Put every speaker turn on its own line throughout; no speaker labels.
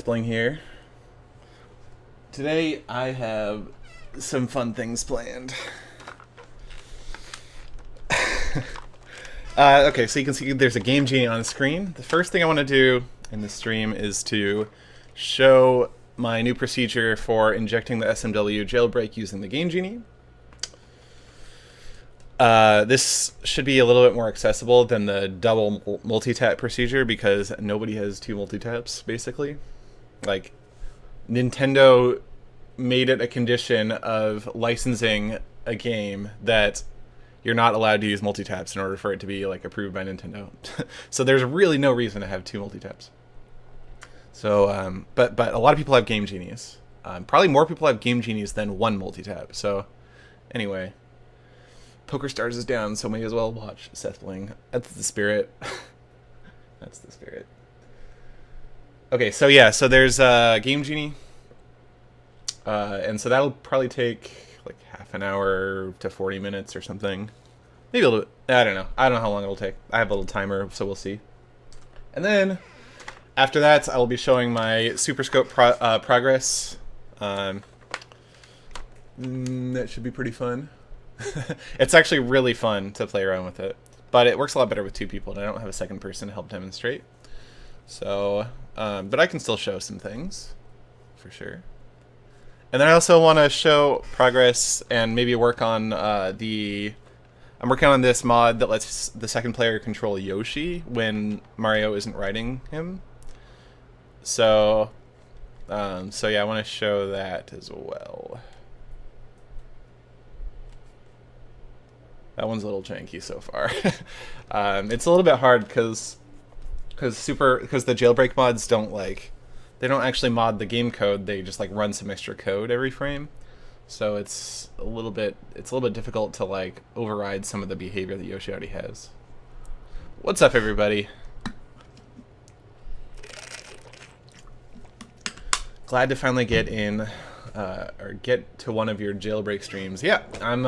Sethbling here. Today I have some fun things planned. Okay, so you can see there's a game Genie on the screen. The first thing I want to do in this stream is to show my new procedure for injecting the SMW jailbreak using the game Genie. This should be a little bit more accessible than the double multi-tap procedure because nobody has two multi-taps, basically. Like, Nintendo made it a condition of licensing a game that you're not allowed to use multi-taps in order for it to be, like, approved by Nintendo. So there's really no reason to have two multi-taps. So, but a lot of people have Game Genies. Probably more people have Game Genies than one multi-tap. So, anyway. Poker Stars is down, so may as well watch Sethbling. That's the spirit. That's the spirit. Okay, so yeah, so there's Game Genie. And so that'll probably take like half an hour to 40 minutes or something. Maybe a little bit. I don't know. I don't know how long it'll take. I have a little timer, so we'll see. And then after that, I will be showing my SuperScope progress. That should be pretty fun. It's actually really fun to play around with it, but it works a lot better with two people, and I don't have a second person to help demonstrate. So, but I can still show some things, for sure. And then I also want to show progress and maybe work on I'm working on this mod that lets the second player control Yoshi when Mario isn't riding him. So, so yeah, I want to show that as well. That one's a little janky so far. It's a little bit hard because the jailbreak mods they don't actually mod the game code. They just like run some extra code every frame. So it's a little bit difficult to like override some of the behavior that Yoshi already has. What's up, everybody? Glad to finally get in. Or get to one of your jailbreak streams. Yeah, I'm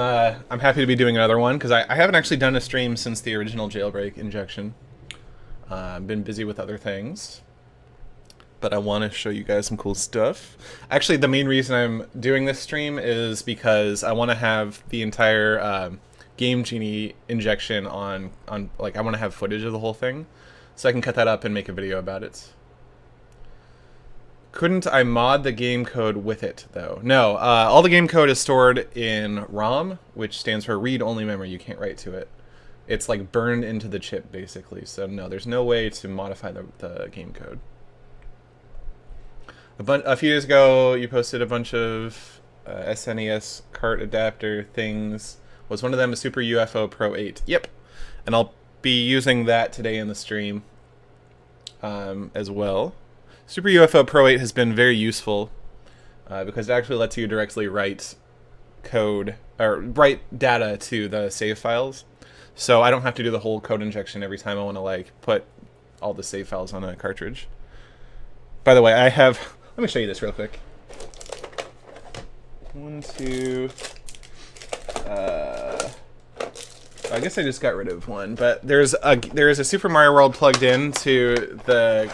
happy to be doing another one because I haven't actually done a stream since the original jailbreak injection. I've been busy with other things, but I want to show you guys some cool stuff. Actually, the main reason I'm doing this stream is because I want to have the entire Game Genie injection on like I want to have footage of the whole thing, so I can cut that up and make a video about it. Couldn't I mod the game code with it, though? No, all the game code is stored in ROM, which stands for read-only memory. You can't write to it. It's like burned into the chip, basically. So no, there's no way to modify the game code. A few years ago, you posted a bunch of SNES cart adapter things. Was one of them a Super UFO Pro 8? Yep. And I'll be using that today in the stream as well. Super UFO Pro 8 has been very useful because it actually lets you directly write code or write data to the save files. So I don't have to do the whole code injection every time I want to like put all the save files on a cartridge. By the way, I have, let me show you this real quick. One, two, I guess I just got rid of one, but there is a Super Mario World plugged into the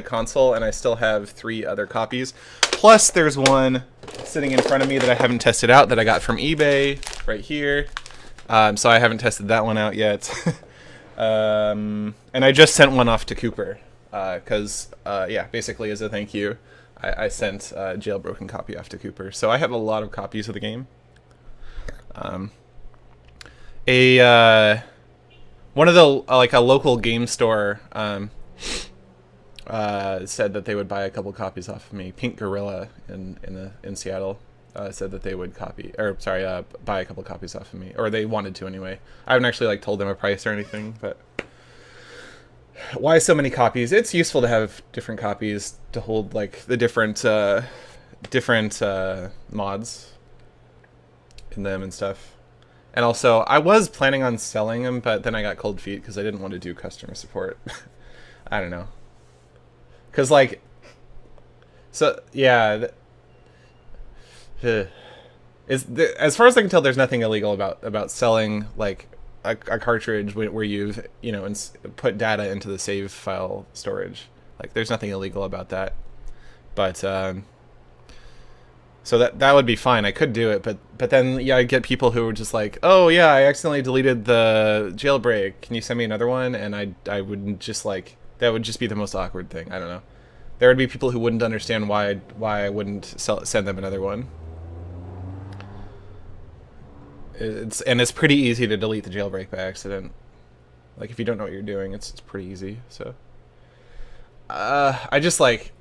console, and I still have 3 other copies. Plus, there's one sitting in front of me that I haven't tested out that I got from eBay right here. So I haven't tested that one out yet. And I just sent one off to Cooper because, yeah, basically as a thank you, I sent a jailbroken copy off to Cooper. So I have a lot of copies of the game. One of the like a local game store. Said that they would buy a couple copies off of me. Pink Gorilla in Seattle said that they would buy a couple copies off of me, or they wanted to anyway. I haven't actually like told them a price or anything, but why so many copies? It's useful to have different copies to hold like the different mods in them and stuff. And also, I was planning on selling them, but then I got cold feet because I didn't want to do customer support. I don't know. Because, like, so, yeah, as far as I can tell, there's nothing illegal about selling, like, a cartridge where you've, put data into the save file storage. Like, there's nothing illegal about that. But so that would be fine. I could do it, but then yeah, I'd get people who were just like, oh yeah, I accidentally deleted the jailbreak. Can you send me another one? And I wouldn't just like, that would just be the most awkward thing. I don't know. There would be people who wouldn't understand why I wouldn't send them another one. It's pretty easy to delete the jailbreak by accident. Like, if you don't know what you're doing, it's pretty easy. So I just like,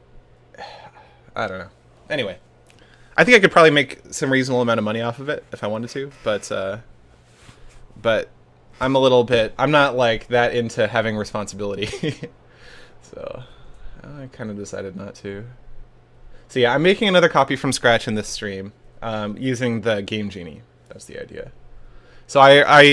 I don't know. Anyway, I think I could probably make some reasonable amount of money off of it if I wanted to, but I'm not like that into having responsibility. So I kind of decided not to. So yeah, I'm making another copy from scratch in this stream, using the game Genie. That's the idea. So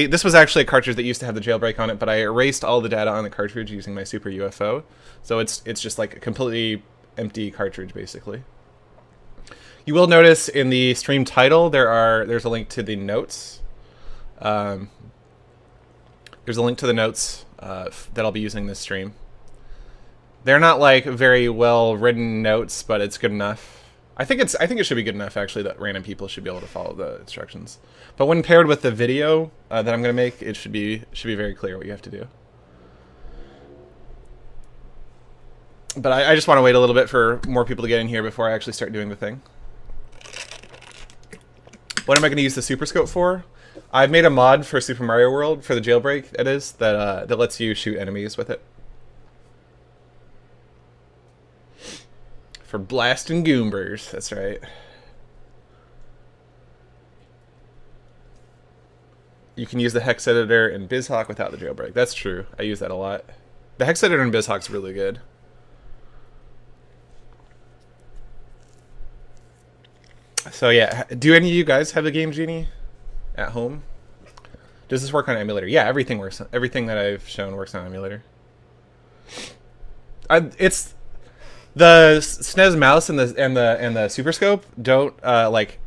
this was actually a cartridge that used to have the jailbreak on it, but I erased all the data on the cartridge using my Super UFO. So it's just like a completely empty cartridge, basically. You will notice in the stream title there's a link to the notes. There's a link to the notes that I'll be using this stream. They're not like very well written notes, but it's good enough. I think it should be good enough actually that random people should be able to follow the instructions. But when paired with the video that I'm going to make, it should be very clear what you have to do. But I just want to wait a little bit for more people to get in here before I actually start doing the thing. What am I going to use the SuperScope for? I've made a mod for Super Mario World for the jailbreak. That lets you shoot enemies with it. For blasting goombers, that's right. You can use the hex editor in BizHawk without the jailbreak. That's true. I use that a lot. The hex editor in BizHawk's really good. So yeah, do any of you guys have a game Genie at home? Does this work on emulator? Yeah, everything works. Everything that I've shown works on emulator. It's the SNES mouse and the SuperScope don't like.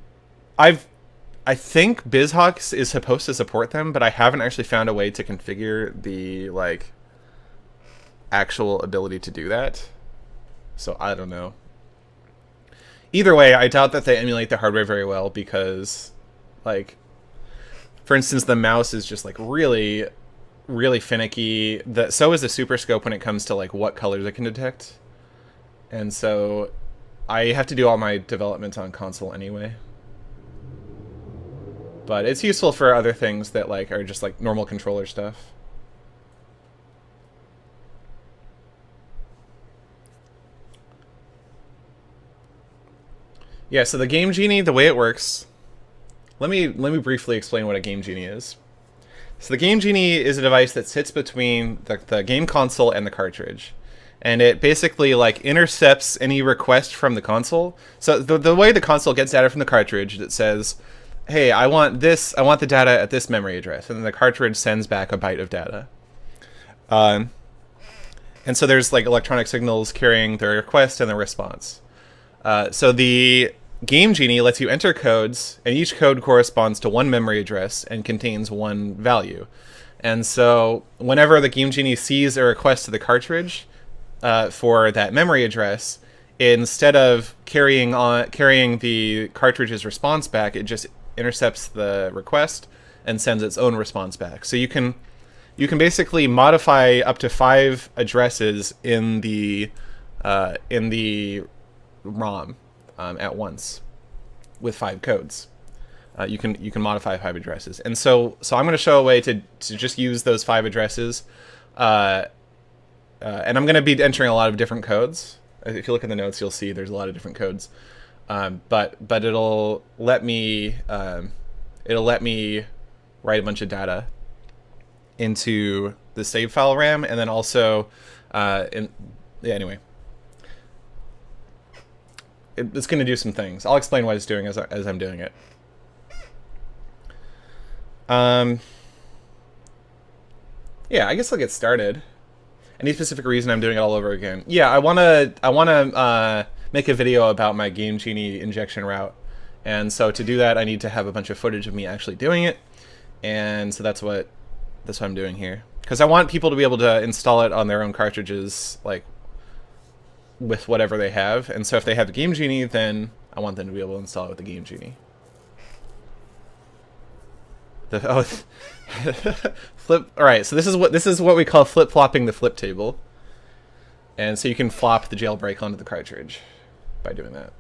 I think BizHawk is supposed to support them, but I haven't actually found a way to configure the like actual ability to do that. So I don't know. Either way, I doubt that they emulate the hardware very well because, like, for instance, the mouse is just like really, really finicky. So is the SuperScope when it comes to like what colors it can detect. And so I have to do all my development on console anyway. But it's useful for other things that like are just like normal controller stuff. Yeah, so the Game Genie, the way it works, let me briefly explain what a Game Genie is. So the Game Genie is a device that sits between the game console and the cartridge. And it basically like intercepts any request from the console. So the way the console gets data from the cartridge, it says, hey, I want the data at this memory address. And then the cartridge sends back a byte of data. And so there's like electronic signals carrying the request and the response. So the Game Genie lets you enter codes, and each code corresponds to one memory address and contains one value. And so whenever the Game Genie sees a request to the cartridge for that memory address, instead of carrying the cartridge's response back, it just intercepts the request and sends its own response back. So you can basically modify up to 5 addresses in the ROM at once with 5 codes. You can modify 5 addresses, and so I'm going to show a way to just use those 5 addresses, and I'm going to be entering a lot of different codes. If you look in the notes, you'll see there's a lot of different codes, but it'll let me write a bunch of data into the save file RAM, and then also anyway. It's going to do some things. I'll explain what it's doing as I'm doing it. Yeah, I guess I'll get started. Any specific reason I'm doing it all over again? Yeah, I wanna make a video about my Game Genie injection route, and so to do that, I need to have a bunch of footage of me actually doing it, and so that's what I'm doing here. Because I want people to be able to install it on their own cartridges, like with whatever they have. And so if they have the Game Genie, then I want them to be able to install it with the Game Genie. Flip. All right, so this is what we call flip-flopping the flip table. And so you can flop the Jailbreak onto the cartridge by doing that.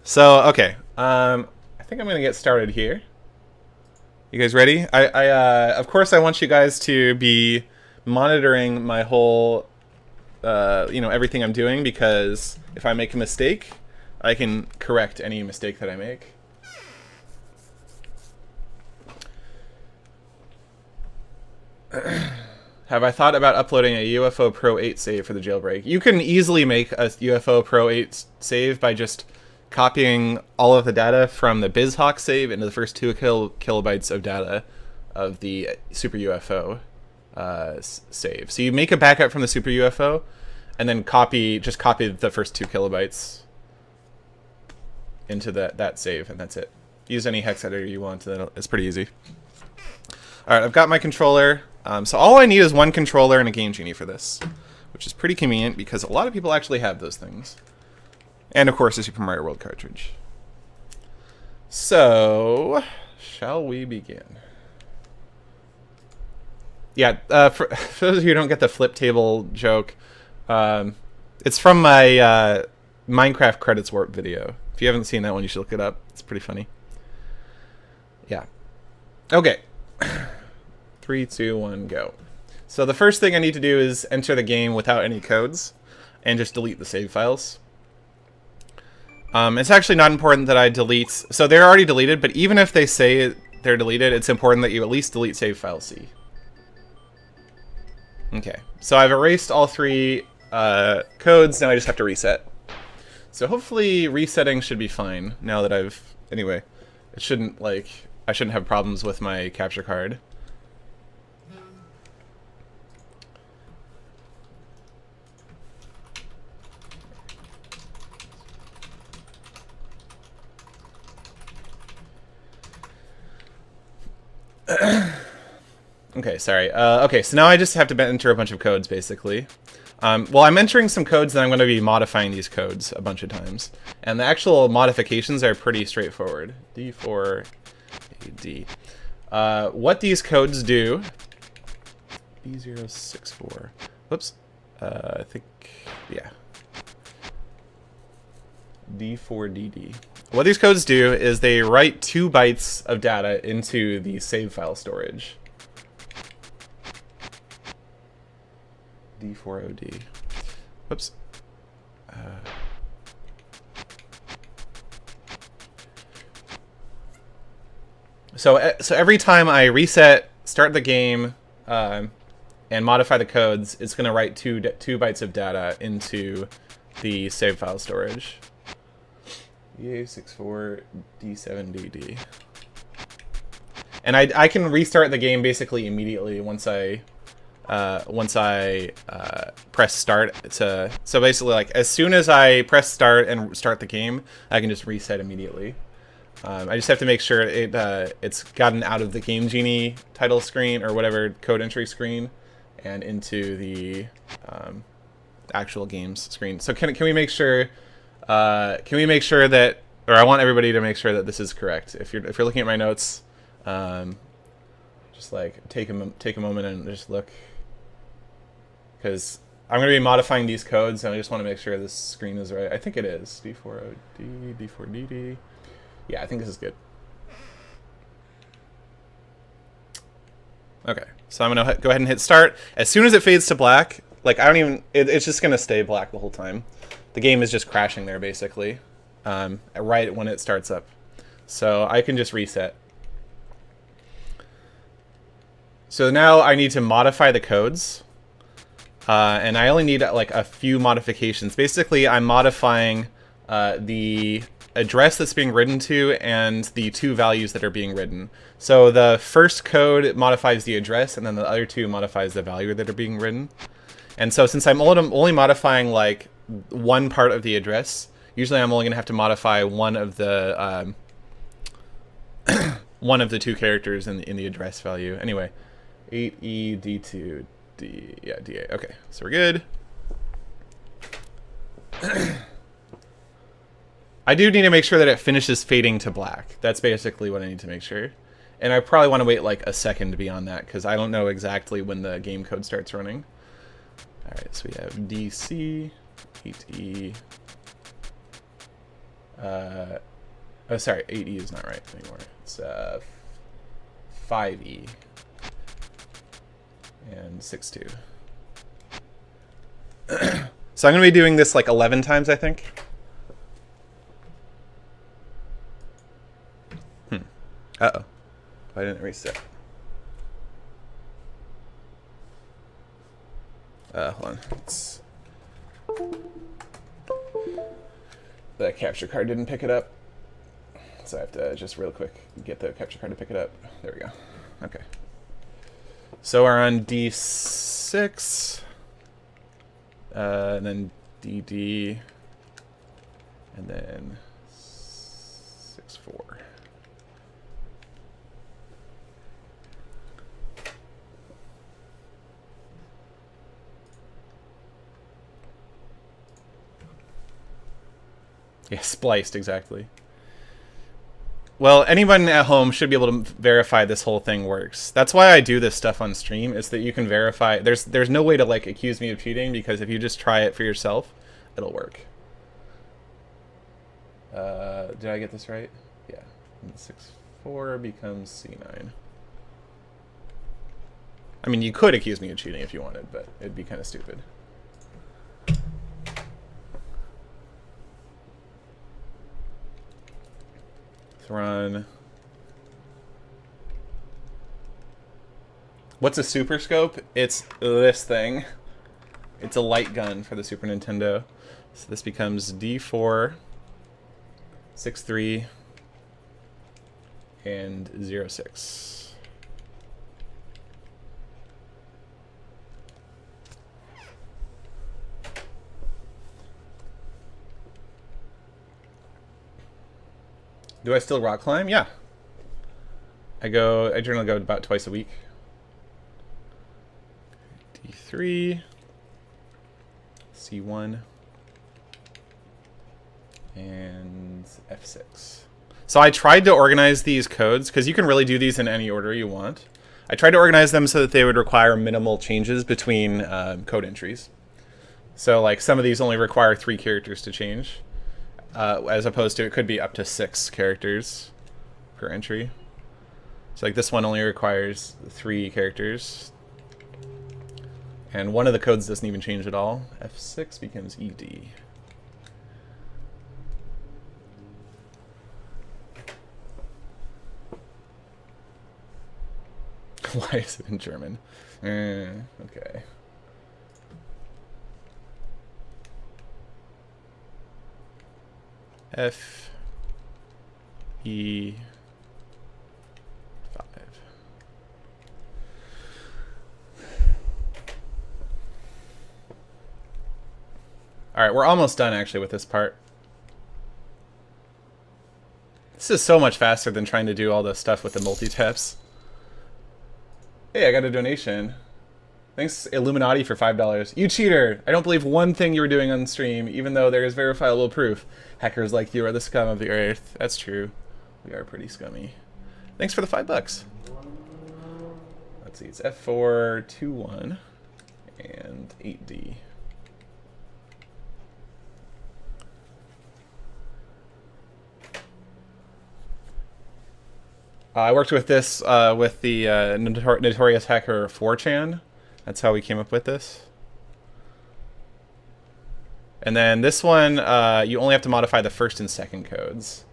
So, okay. I think I'm going to get started here. You guys ready? Of course, I want you guys to be monitoring my whole, everything I'm doing, because if I make a mistake, I can correct any mistake that I make. Have I thought about uploading a UFO Pro 8 save for the Jailbreak? You can easily make a UFO Pro 8 save by just copying all of the data from the BizHawk save into the first 2 kilobytes of data of the Super UFO save. So you make a backup from the Super UFO, and then just copy the first 2 kilobytes into that save, and that's it. Use any hex editor you want. It's pretty easy. All right, I've got my controller. So all I need is one controller and a Game Genie for this, which is pretty convenient because a lot of people actually have those things. And of course, the Super Mario World cartridge. So, shall we begin? Yeah, for those of you who don't get the flip table joke, it's from my Minecraft credits warp video. If you haven't seen that one, you should look it up. It's pretty funny. Yeah. Okay. 3, 2, 1, go. So the first thing I need to do is enter the game without any codes and just delete the save files. It's actually not important that I delete... So they're already deleted, but even if they say they're deleted, it's important that you at least delete save file C. Okay, so I've erased all 3 codes, now I just have to reset. So hopefully resetting should be fine now that I've... Anyway, it shouldn't, I shouldn't have problems with my capture card. Okay, sorry. Okay, so now I just have to enter a bunch of codes, basically. Well, I'm entering some codes, and I'm going to be modifying these codes a bunch of times. And the actual modifications are pretty straightforward. D4, AD. What these codes do... B064. Whoops. I think... Yeah. D4DD. What these codes do is they write 2 bytes of data into the save file storage. D4OD. Whoops. So every time I reset, start the game, and modify the codes, it's going to write 2 bytes of data into the save file storage. EA64 D7DD. And I can restart the game basically immediately once I press start. So basically, like, as soon as I press start and start the game, I can just reset immediately. I just have to make sure it's gotten out of the Game Genie title screen or whatever code entry screen and into the actual games screen. So can we make sure? Can we make sure that, or I want everybody to make sure that this is correct. If you're looking at my notes, just like take a moment and just look, because I'm going to be modifying these codes, and I just want to make sure this screen is right. I think it is. D4OD, D4DD. Yeah, I think this is good. Okay, so I'm going to go ahead and hit start. As soon as it fades to black, like, I don't even... It's just going to stay black the whole time. The game is just crashing there, basically, right when it starts up. So I can just reset. So now I need to modify the codes. And I only need, like, a few modifications. Basically, I'm modifying the address that's being written to and the 2 values that are being written. So the first code modifies the address, and then the other 2 modifies the value that are being written. And so since I'm only modifying, like, one part of the address, usually I'm only going to have to modify one of the 2 characters in the address value. Anyway, 8E, D2, yeah, D8. Okay, so we're good. I do need to make sure that it finishes fading to black. That's basically what I need to make sure. And I probably want to wait like a second beyond that because I don't know exactly when the game code starts running. All right, so we have DC, 8E. Oh, sorry, 8E is not right anymore. It's 5E and 6.2. So I'm going to be doing this like 11 times, I think. Uh-oh. I didn't reset. Hold on. The capture card didn't pick it up. So I have to just real quick get the capture card to pick it up. There we go. Okay. So we're on D6. And then DD. And then 6.4. Yeah, spliced, exactly. Well, anyone at home should be able to verify this whole thing works. That's why I do this stuff on stream, is that you can verify. There's no way to, like, accuse me of cheating, because if you just try it for yourself, it'll work. Did I get this right? Yeah. 6.4 becomes C9. I mean, you could accuse me of cheating if you wanted, but it'd be kind of stupid. Run. What's a SuperScope? It's this thing. It's a light gun for the Super Nintendo. So this becomes D4, 6.3, and 0.6. Do I still rock climb? Yeah. I generally go about twice a week. D3, C1, and F6. So I tried to organize these codes, because you can really do these in any order you want. I tried to organize them so that they would require minimal changes between code entries. So like some of these only require 3 characters to change. As opposed to it could be up to 6 characters per entry. So like this one only requires 3 characters. And one of the codes doesn't even change at all. F6 becomes ED. Why is it in German? Okay. F E 5. All right, we're almost done actually with this part. This is so much faster than trying to do all the stuff with the multi-taps. Hey, I got a donation. Thanks, Illuminati, for $5. You cheater! I don't believe one thing you were doing on stream, even though there is verifiable proof. Hackers like you are the scum of the earth. That's true. We are pretty scummy. Thanks for the $5. Let's see, it's F4, 2-1, and 8D. I worked with this with the notorious hacker 4chan. That's how we came up with this. And then this one, you only have to modify the first and second codes.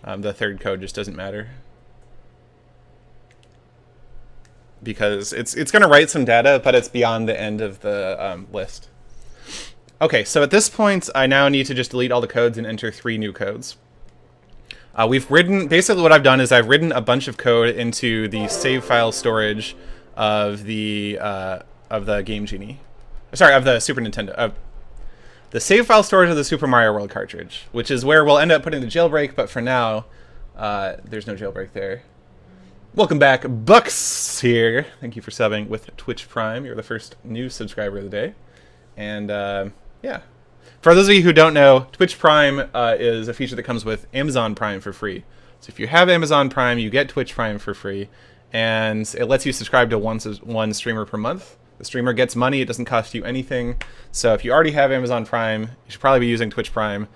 The third code just doesn't matter. Because it's going to write some data, but it's beyond the end of the list. Okay, so at this point, I now need to just delete all the codes and enter 3 new codes. We've written, basically what I've done is I've written a bunch of code into the save file storage of the Game Genie. Sorry, of the Super Nintendo. The save file storage of the Super Mario World cartridge, which is where we'll end up putting the Jailbreak, but for now, there's no Jailbreak there. Welcome back, Bucks here. Thank you for subbing with Twitch Prime. You're the first new subscriber of the day. And yeah, for those of you who don't know, Twitch Prime is a feature that comes with Amazon Prime for free. So if you have Amazon Prime, you get Twitch Prime for free. And it lets you subscribe to one streamer per month. The streamer gets money. It doesn't cost you anything. So if you already have Amazon Prime, you should probably be using Twitch Prime.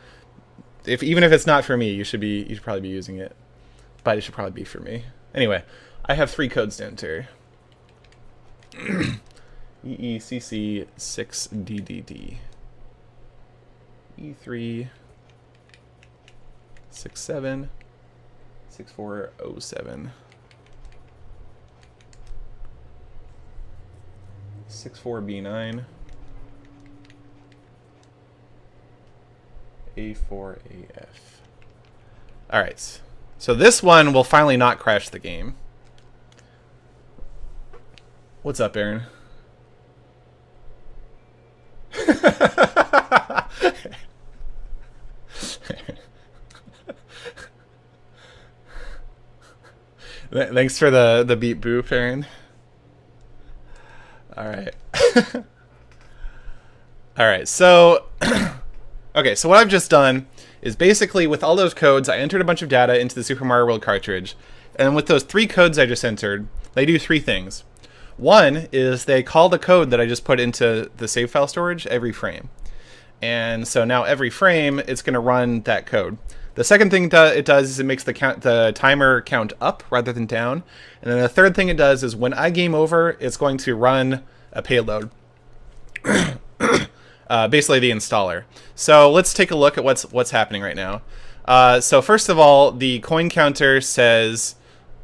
Even if it's not for me, you should probably be using it. But it should probably be for me. Anyway, I have 3 codes to enter. EECC6DDD. E3 67 6407 64B9 A4AF. All right. So this one will finally not crash the game. What's up, Aaron? Thanks for the beat boop, Aaron. All right. All right. So, okay. So what I've just done is basically with all those codes, I entered a bunch of data into the Super Mario World cartridge. And with those 3 codes I just entered, they do 3 things. One is they call the code that I just put into the save file storage every frame. And so now every frame, it's going to run that code. The second thing it does is it makes the timer count up rather than down. And then the third thing it does is when I game over, it's going to run a payload. Basically the installer. So let's take a look at what's happening right now. So first of all, the coin counter says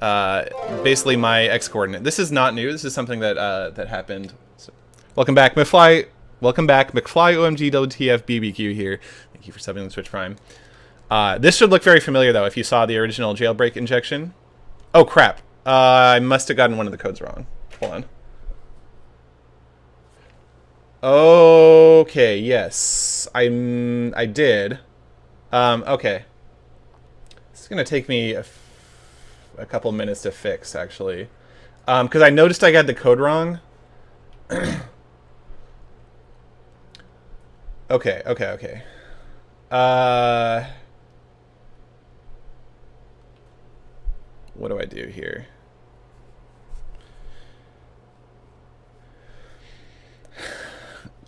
basically my X coordinate. This is not new. This is something that that happened. So, welcome back, McFly. Welcome back, McFly OMG WTF BBQ here. Thank you for subbing the Twitch Prime. This should look very familiar though if you saw the original Jailbreak injection. Oh crap! I must have gotten one of the codes wrong. Hold on. Okay, yes, I did. Okay. This is gonna take me a couple minutes to fix, actually, because I noticed I got the code wrong. Okay. What do I do here?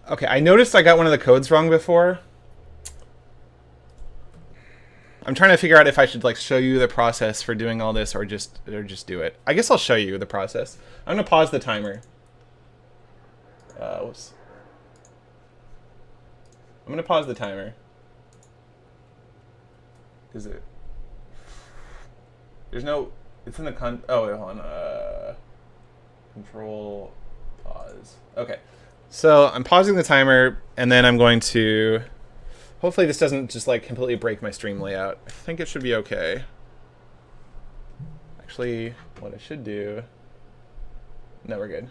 Okay, I noticed I got one of the codes wrong before. I'm trying to figure out if I should like show you the process for doing all this or just do it. I guess I'll show you the process. I'm gonna pause the timer. Whoops. I'm gonna pause the timer. Is it? There's no. It's in the oh wait, hold on. Control pause. Okay. So I'm pausing the timer, and then I'm going to... Hopefully this doesn't just like completely break my stream layout. I think it should be okay. Actually, what I should do... No, we're good.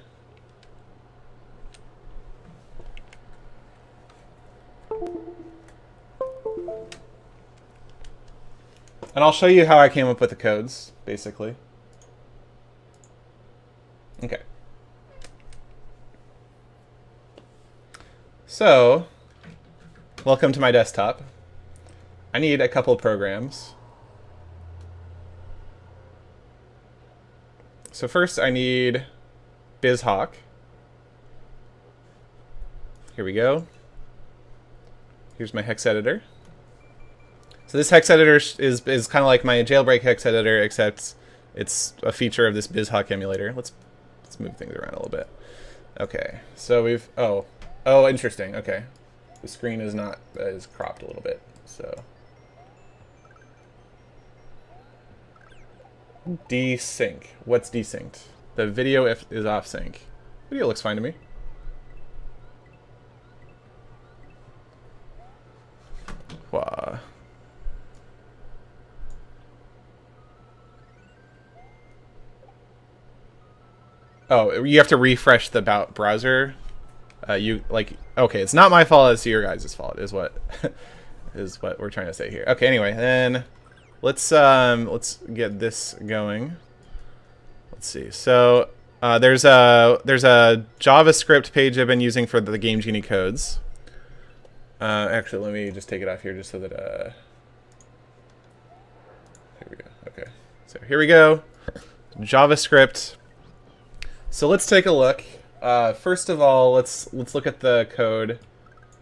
And I'll show you how I came up with the codes, basically. Okay. So, welcome to my desktop. I need a couple programs. So first I need BizHawk. Here we go. Here's my hex editor. So this hex editor is kind of like my Jailbreak hex editor, except it's a feature of this BizHawk emulator. Let's move things around a little bit. Okay, so we've oh, interesting. Okay, the screen is cropped a little bit. So desync. What's desynced? The video is off sync. Video looks fine to me. Wow. Oh, you have to refresh the browser. Okay, it's not my fault. It's your guys' fault. Is what we're trying to say here. Okay, anyway, then let's get this going. Let's see. So there's a JavaScript page I've been using for the Game Genie codes. Actually, let me just take it off here just so that here we go. Okay. So here we go. JavaScript. So let's take a look. First of all, let's look at the code.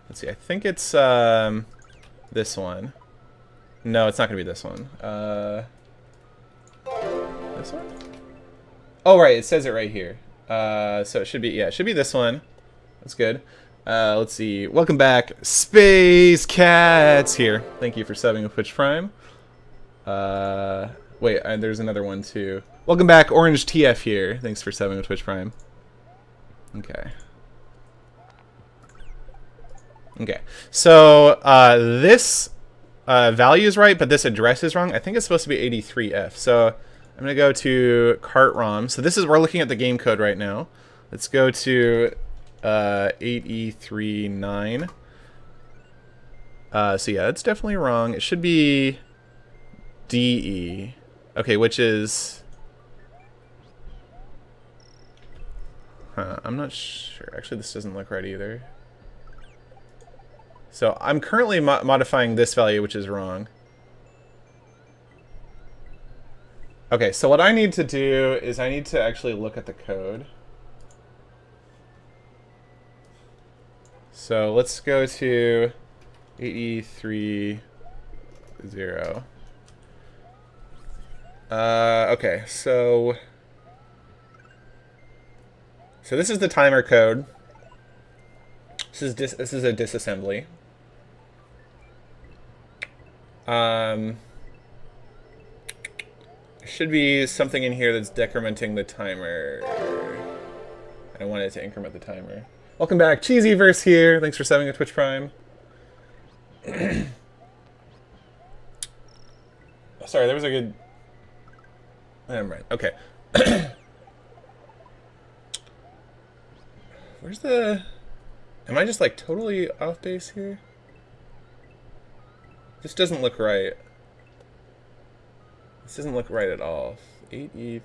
Let's see. I think it's this one. No, it's not going to be this one. This one? Oh, right. It says it right here. So it should be, yeah, it should be this one. That's good. Let's see. Welcome back. Space Cats here. Thank you for subbing with Twitch Prime. Wait, there's another one too. Welcome back. Orange TF here. Thanks for subbing with Twitch Prime. Okay. Okay. So, this value is right, but this address is wrong. I think it's supposed to be 83F. So I'm gonna go to cart ROM. So this is, we're looking at the game code right now. Let's go to 8E39. So yeah, it's definitely wrong. It should be DE. Okay, which is... I'm not sure. Actually, this doesn't look right either. So I'm currently modifying this value, which is wrong. Okay, so what I need to do is I need to actually look at the code. So let's go to 8E30. Okay, so this is the timer code. This is a disassembly. There should be something in here that's decrementing the timer. I don't want it to increment the timer. Welcome back, Cheesyverse here. Thanks for subbing at Twitch Prime. Sorry, there was a good... Never mind. Okay. Where's the... Am I just like totally off base here? This doesn't look right. This doesn't look right at all. 8E39.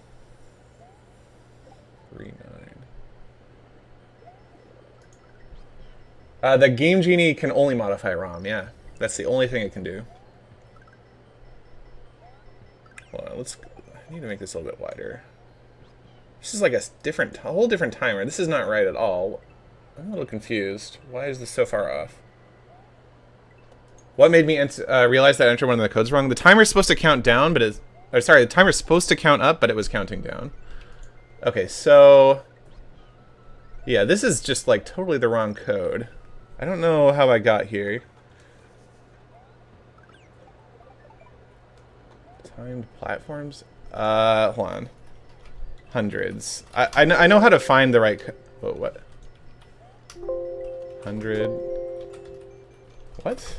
The Game Genie can only modify ROM, yeah. That's the only thing it can do. Hold on, I need to make this a little bit wider. This is like a whole different timer. This is not right at all. I'm a little confused. Why is this so far off? What made me realize that I entered one of the codes wrong? The timer's supposed to count down, but it's... Or sorry, the timer's supposed to count up, but it was counting down. Okay, so... Yeah, this is just like totally the wrong code. I don't know how I got here. Timed platforms? Hold on. Hundreds. I know how to find the right... Whoa, what? 100... What?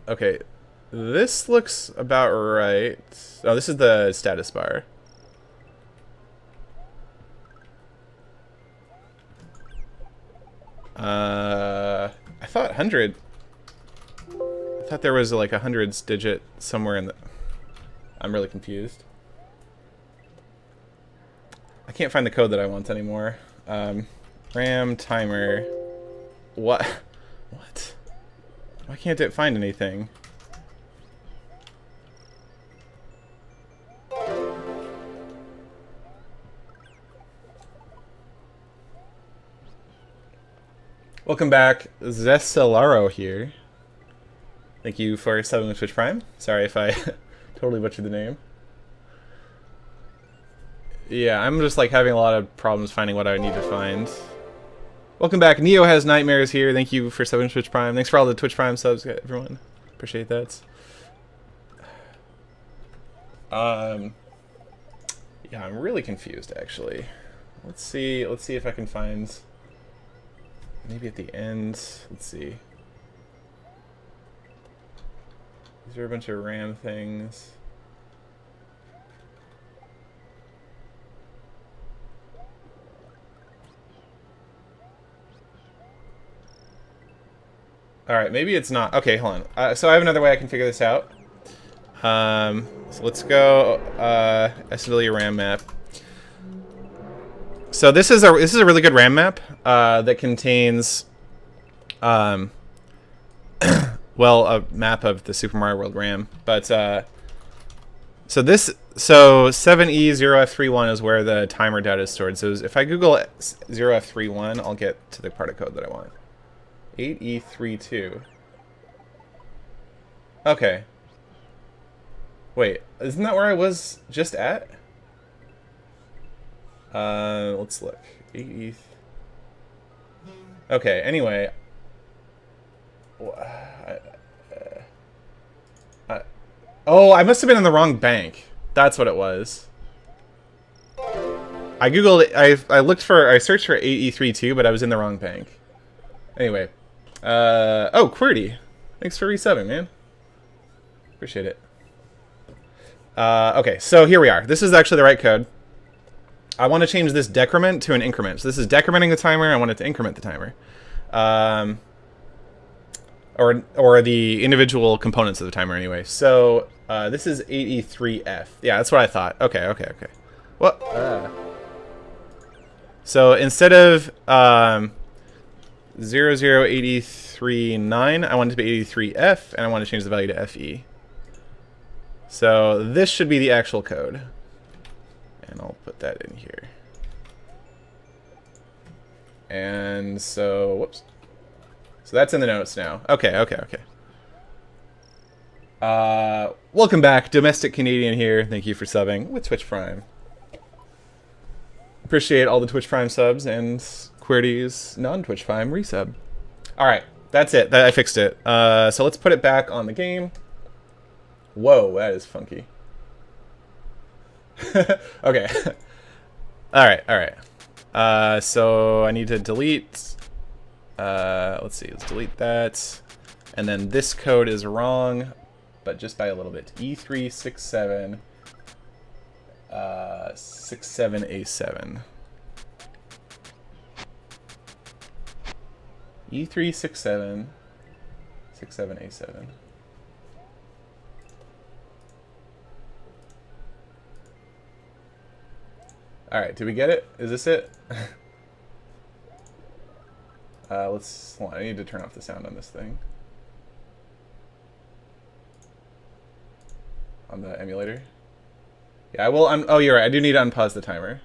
Okay. This looks about right. Oh, this is the status bar. I thought 100. I thought there was like a hundreds digit somewhere in the... I'm really confused. I can't find the code that I want anymore. RAM timer. What? What? Why can't it find anything? Welcome back, Zesalaro here. Thank you for subbing with Twitch Prime. Sorry if I totally butchered the name. Yeah, I'm just like having a lot of problems finding what I need to find. Welcome back, Neo Has Nightmares here. Thank you for subbing with Twitch Prime. Thanks for all the Twitch Prime subs, everyone. Appreciate that. Yeah, I'm really confused actually. Let's see if I can find... Maybe at the end, let's see. These are a bunch of RAM things. Alright, maybe it's not. Okay, hold on. So I have another way I can figure this out. So let's go SMW RAM map. So this is a really good RAM map that contains well, a map of the Super Mario World RAM, but so 7E0F31 is where the timer data is stored. So if I Google 0F31, I'll get to the part of code that I want. 8E32. Okay. Wait, isn't that where I was just at? Let's look. 8E. Okay. Anyway. Oh, I must have been in the wrong bank. That's what it was. I googled it. I searched for 8E32, but I was in the wrong bank. Anyway. Oh, QWERTY. Thanks for resubbing, man. Appreciate it. Okay, so here we are. This is actually the right code. I want to change this decrement to an increment. So this is decrementing the timer. I want it to increment the timer. Or the individual components of the timer anyway. So this is 8E3F. Yeah, that's what I thought. Okay. What? So instead of 00839, I want it to be 83F, and I want to change the value to FE. So this should be the actual code. And I'll put that in here. And so, whoops. So that's in the notes now. Okay. Welcome back, Domestic Canadian here. Thank you for subbing with Twitch Prime. Appreciate all the Twitch Prime subs and QWERTY's non-Twitch Prime resub. Alright, that's it. I fixed it. So let's put it back on the game. Whoa, that is funky. Okay. Alright. So I need to delete. Let's see. Let's delete that. And then this code is wrong, but just by a little bit. E367 67A7. E367 67A7. Alright, did we get it? Is this it? Hold on, I need to turn off the sound on this thing. On the emulator. Yeah, I will oh, you're right, I do need to unpause the timer.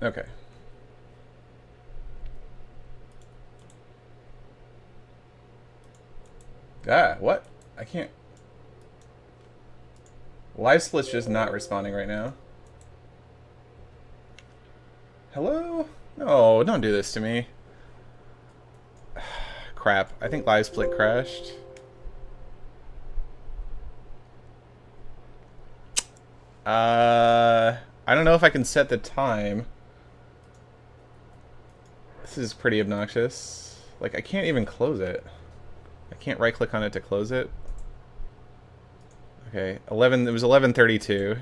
Okay. Ah, what? I can't. Live split's just not responding right now. Hello? No, don't do this to me. Crap. I think live split crashed. I don't know if I can set the time. This is pretty obnoxious. Like, I can't even close it. I can't right click on it to close it. Okay, it was 11:32.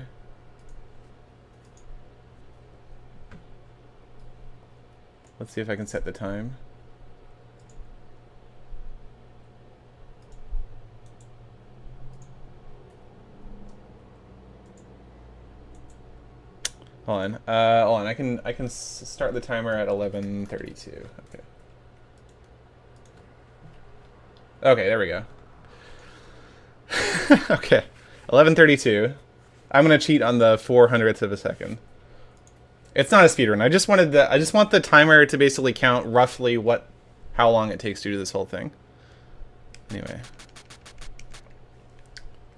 Let's see if I can set the time. Hold on. I can start the timer at 11:32. Okay. Okay, there we go. Okay, 11:32. I'm gonna cheat on the 400ths of a second. It's not a speedrun. I just want the timer to basically count roughly how long it takes to do this whole thing. Anyway.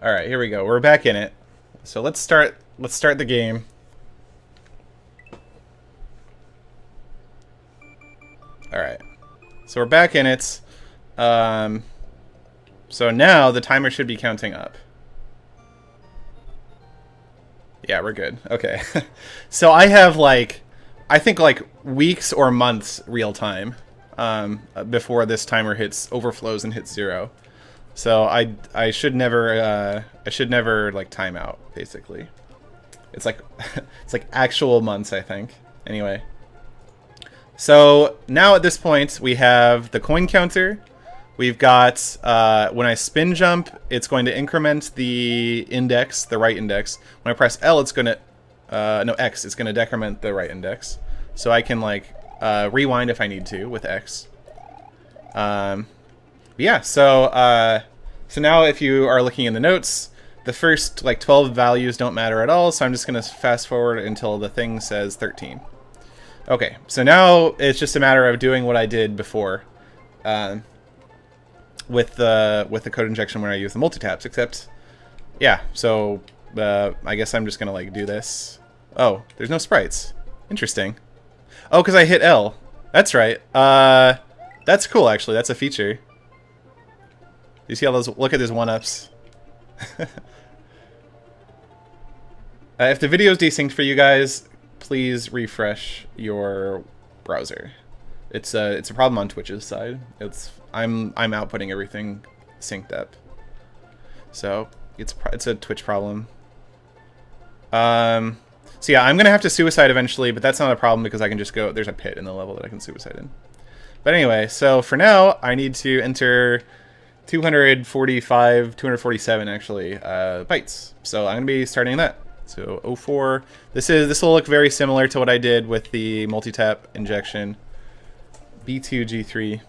All right, here we go. We're back in it. So let's start the game. All right. So we're back in it. So now the timer should be counting up. Yeah, we're good. Okay. So I have I think weeks or months real time before this timer overflows and hits 0. So I should never time out basically. It's like it's like actual months, I think. Anyway. So now at this point, we have the coin counter. We've got, when I spin jump, it's going to increment the index, the right index. When I press L, it's going to, no, X, it's going to decrement the right index. So I can, like, rewind if I need to with X. Yeah, so now if you are looking in the notes, the first, like, 12 values don't matter at all, so I'm just going to fast forward until the thing says 13. Okay, so now it's just a matter of doing what I did before with the code injection when I use the multi-taps, except, yeah, so I guess I'm just going to, like, do this. Oh, there's no sprites. Interesting. Oh, because I hit L. That's right. That's cool, actually. That's a feature. You see all those? Look at those one-ups. If the video is desynced for you guys, please refresh your browser. It's a problem on Twitch's side. I'm outputting everything synced up, so it's a Twitch problem. So yeah, I'm gonna have to suicide eventually, but that's not a problem because I can just go. There's a pit in the level that I can suicide in. But anyway, so for now, I need to enter 247 actually bytes. So I'm gonna be starting that. So 04. This will look very similar to what I did with the multi-tap injection. B2 G3.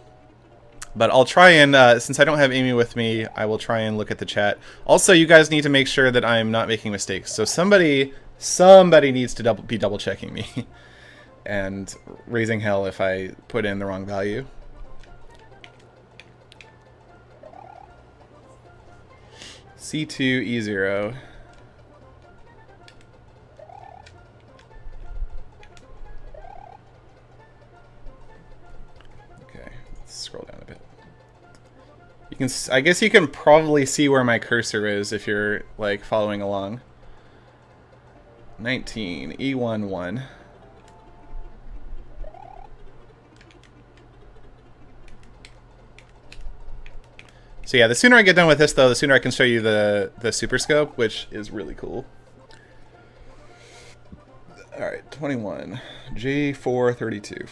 But I'll try and since I don't have Amy with me, I will try and look at the chat. Also, you guys need to make sure that I'm not making mistakes. So somebody needs to be double checking me and raising hell if I put in the wrong value. C2 E0. Okay, let's scroll down a bit. You can, I guess you can probably see where my cursor is if you're like following along. 19 E11. So yeah, the sooner I get done with this, though, the sooner I can show you the SuperScope, which is really cool. All right, 21, J432.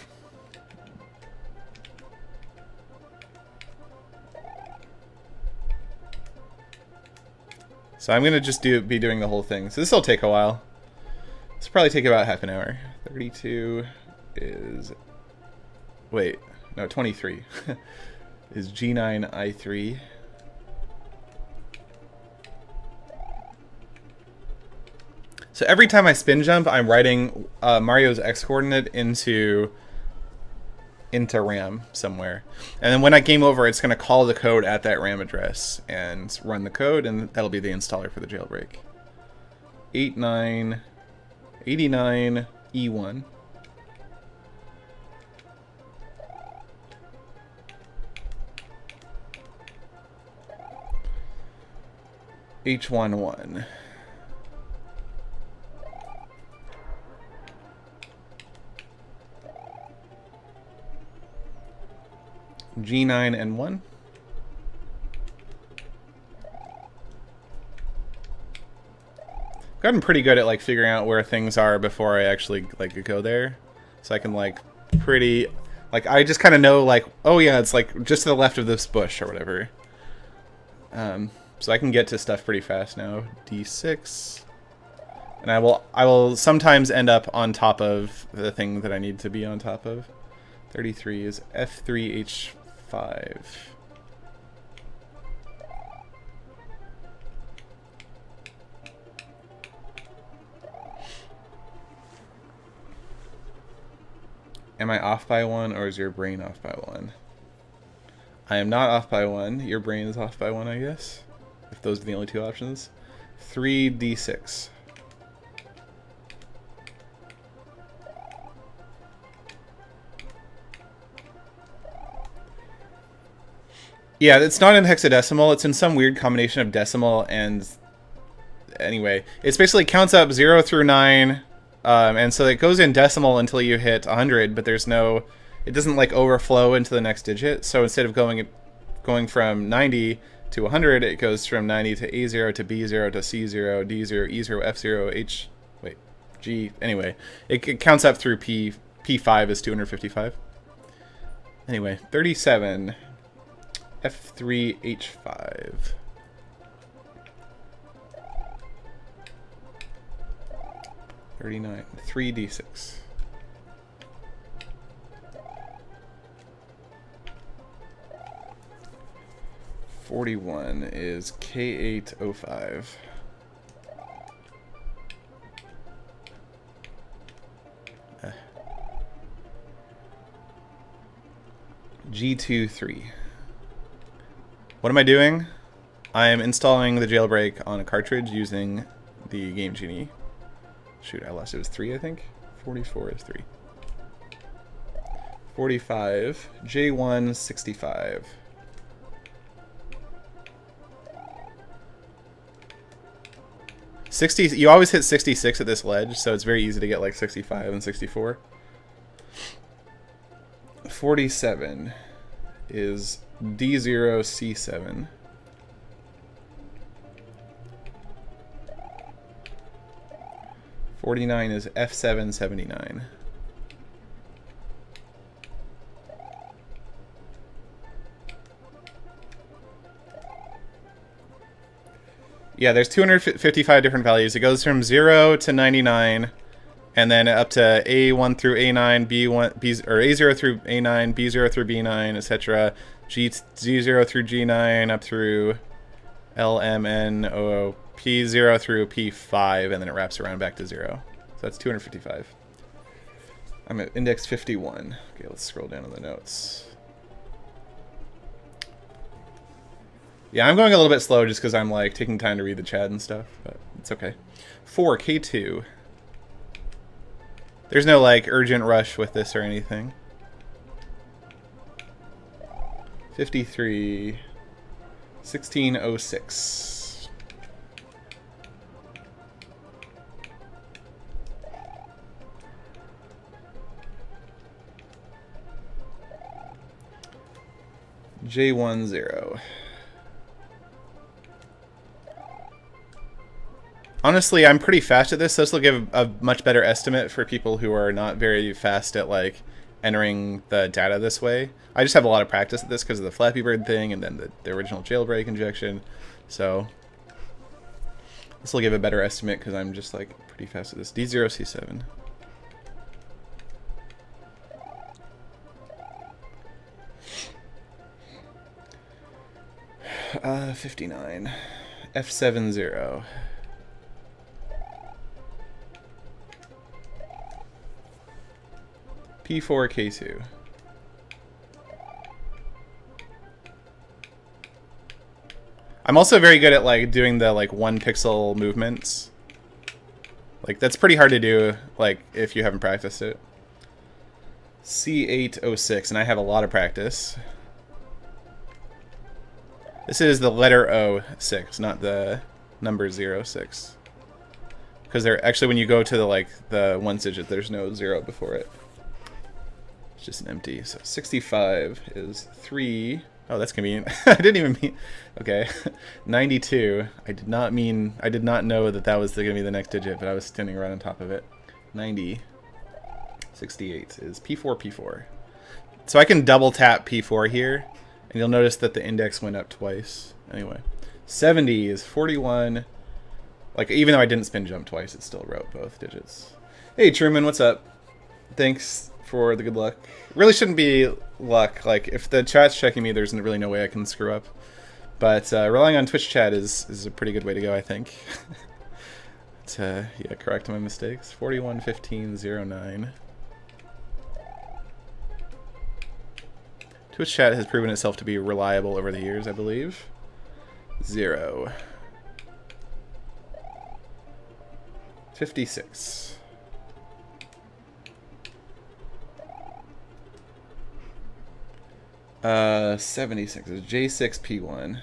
So I'm gonna just be doing the whole thing. So this will take a while. This will probably take about half an hour. 32 is, wait, no, 23. Is G9 I3. So every time I spin jump, I'm writing Mario's X coordinate into RAM somewhere. And then when I game over, it's going to call the code at that RAM address and run the code, and that'll be the installer for the jailbreak. 89 E1. H11. G9 and 1. Gotten pretty good at like figuring out where things are before I actually like go there, so I can like pretty like I just kind of know like, oh yeah, it's like just to the left of this bush or whatever. So I can get to stuff pretty fast now. D6, and I will sometimes end up on top of the thing that I need to be on top of. 33 is F3H5. Am I off by 1, or is your brain off by 1? I am not off by 1. Your brain is off by 1, I guess. If those are the only two options. 3d6. Yeah, it's not in hexadecimal. It's in some weird combination of decimal and... Anyway, it basically counts up 0 through 9. And so it goes in decimal until you hit 100, but there's no... It doesn't like overflow into the next digit. So instead of going from 90 to 100, it goes from 90 to A0 to B0 to C0, D0, E0, F0, H... Wait, G... Anyway, it counts up through P P5 is 255. Anyway, 37. F3H5. 39. 3D6. $41 is K805. G23. What am I doing? I am installing the Jailbreak on a cartridge using the game Genie. Shoot, I lost it. It was 3, I think. 44 is 3. 45. J165. You always hit 66 at this ledge, so it's very easy to get like 65 and 64. 47 is D0C7. $49 is F779. Yeah, there's 255 different values. It goes from 0 to 99, and then up to A1 through A9, B1, B, or A0 through A9, B0 through B9, etc. G0 through G9 up through LMNOO, P0 through P5, and then it wraps around back to 0. So that's 255. I'm at index 51. Okay, let's scroll down to the notes. Yeah, I'm going a little bit slow just because I'm like taking time to read the chat and stuff, but it's okay. 4, K2. There's no like urgent rush with this or anything. 53, 1606. J10. Honestly, I'm pretty fast at this, so this will give a much better estimate for people who are not very fast at like entering the data this way. I just have a lot of practice at this because of the Flappy Bird thing and then the original Jailbreak injection. So this will give a better estimate because I'm just like pretty fast at this. D0C7. Uh, 59. F70. P4K2. I'm also very good at like doing the like 1 pixel movements. Like that's pretty hard to do like if you haven't practiced it. C806, and I have a lot of practice. This is the letter 06, not the number 06. Because they're actually when you go to the like the 1 digit, there's no 0 before it. It's just an empty. So 65 is 3. Oh, that's convenient. I didn't even mean. Okay, 92. I did not know that that was going to be the next digit, but I was standing right on top of it. 90. 68 is P4, P4. So I can double tap P4 here, and you'll notice that the index went up twice. Anyway, 70 is 41. Like, even though I didn't spin jump twice, it still wrote both digits. Hey, Truman, what's up? Thanks for the good luck. Really shouldn't be luck. Like, if the chat's checking me, there's really no way I can screw up. But relying on Twitch chat is a pretty good way to go, I think. To yeah, correct my mistakes. 411509. Twitch chat has proven itself to be reliable over the years, I believe. 0. 56. 76 is J6P1.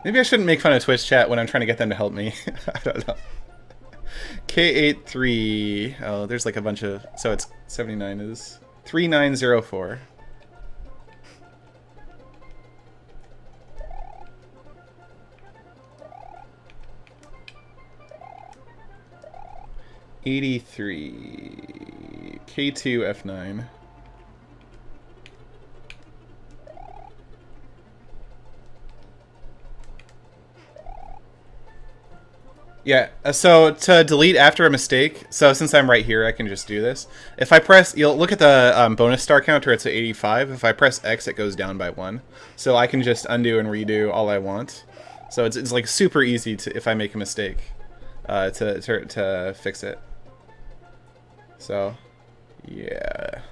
Maybe I shouldn't make fun of Twitch chat when I'm trying to get them to help me. I don't know. K83. Oh, there's like a bunch of. So it's 79 is 3904. 83. K2 F9. Yeah, so to delete after a mistake, so since I'm right here, I can just do this. If I press, you'll look at the bonus star counter, it's at 85. If I press X, it goes down by 1. So I can just undo and redo all I want. So it's like super easy to, if I make a mistake, to fix it. So, yeah.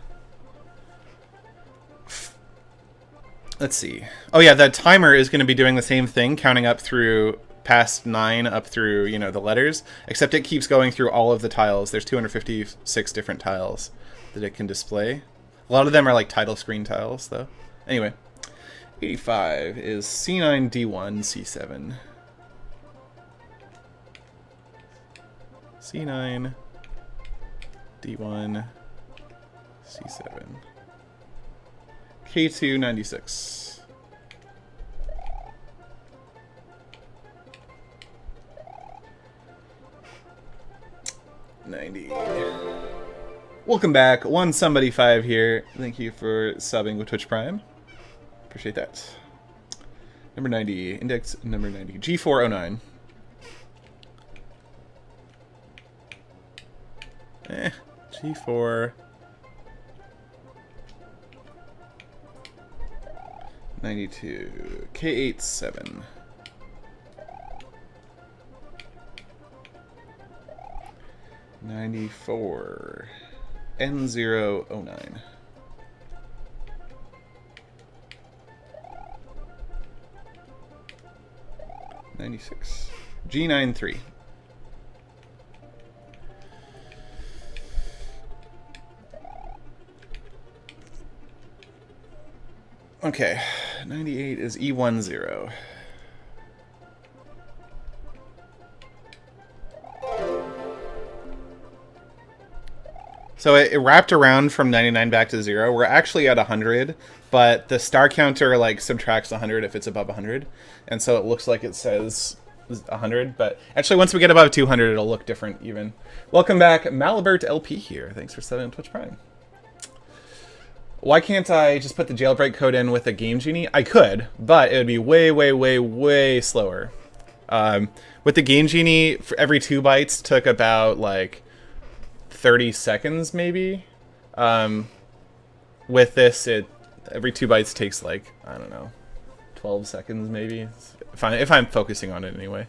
Let's see. Oh yeah, the timer is going to be doing the same thing, counting up through past 9 up through, you know, the letters, except it keeps going through all of the tiles. There's 256 different tiles that it can display. A lot of them are like title screen tiles, though. Anyway, 85 is C9, D1, C7. C9, D1, C7. K2, 96. 90. Welcome back. One somebody 5 here. Thank you for subbing with Twitch Prime. Appreciate that. Number 90. Index number 90. G409. G4. 92. K87. 94. N009. 96. G93. Okay, 98 is E10. So it wrapped around from 99 back to 0. We're actually at 100, but the star counter like subtracts 100 if it's above 100, and so it looks like it says 100. But actually, once we get above 200, it'll look different even. Welcome back, Malibert LP here. Thanks for subbing on Twitch Prime. Why can't I just put the jailbreak code in with a Game Genie? I could, but it would be way, way, way, way slower. With the Game Genie, for every 2 bytes took about like 30 seconds maybe. With this, every 2 bytes takes like, I don't know, 12 seconds maybe, if I'm focusing on it anyway.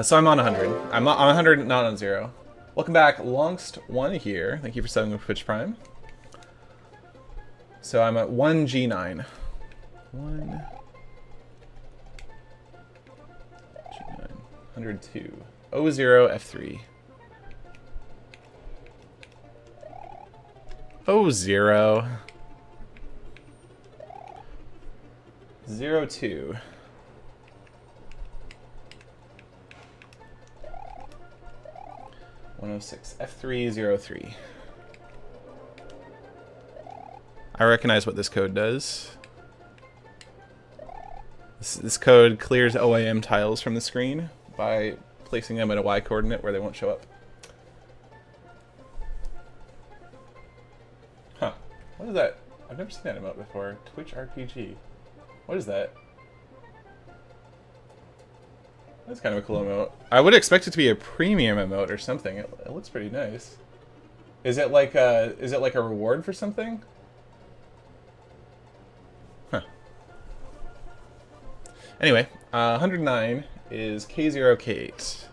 So I'm on 100. I'm on 100, not on 0. Welcome back, Longst1 here. Thank you for subbing with Twitch Prime. So I'm at 1 G9. 1 G9. 102. O0 F3. O0. 02. 106. F303. I recognize what this code does. This code clears OAM tiles from the screen by placing them at a Y coordinate where they won't show up. Huh. What is that? I've never seen that emote before. Twitch RPG. What is that? That's kind of a cool emote. I would expect it to be a premium emote or something. It looks pretty nice. Is it like a reward for something? Huh. Anyway, 109 is K0, K8.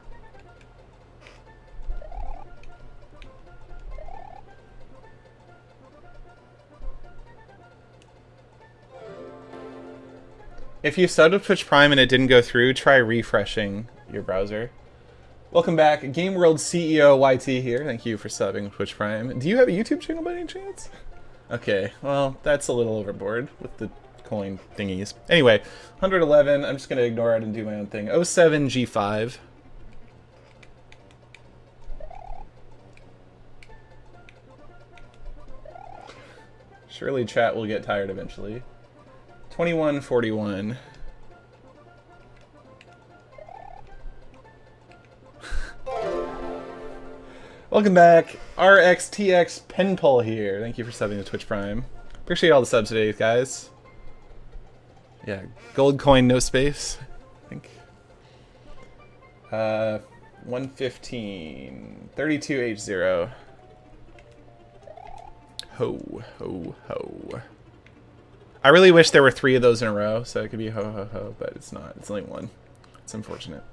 If you subbed with Twitch Prime and it didn't go through, try refreshing your browser. Welcome back, Game World CEO YT here. Thank you for subbing with Twitch Prime. Do you have a YouTube channel by any chance? Okay, well, that's a little overboard with the coin thingies. Anyway, 111, I'm just going to ignore it and do my own thing. 07 G5. Surely chat will get tired eventually. 2141. Welcome back. RXTX Penpole here. Thank you for subbing to Twitch Prime. Appreciate all the subs today, guys. Yeah, gold coin, no space, I think. 115. 32H0. Ho, ho, ho. I really wish there were 3 of those in a row, so it could be ho, ho, ho, but it's not. It's only 1. It's unfortunate.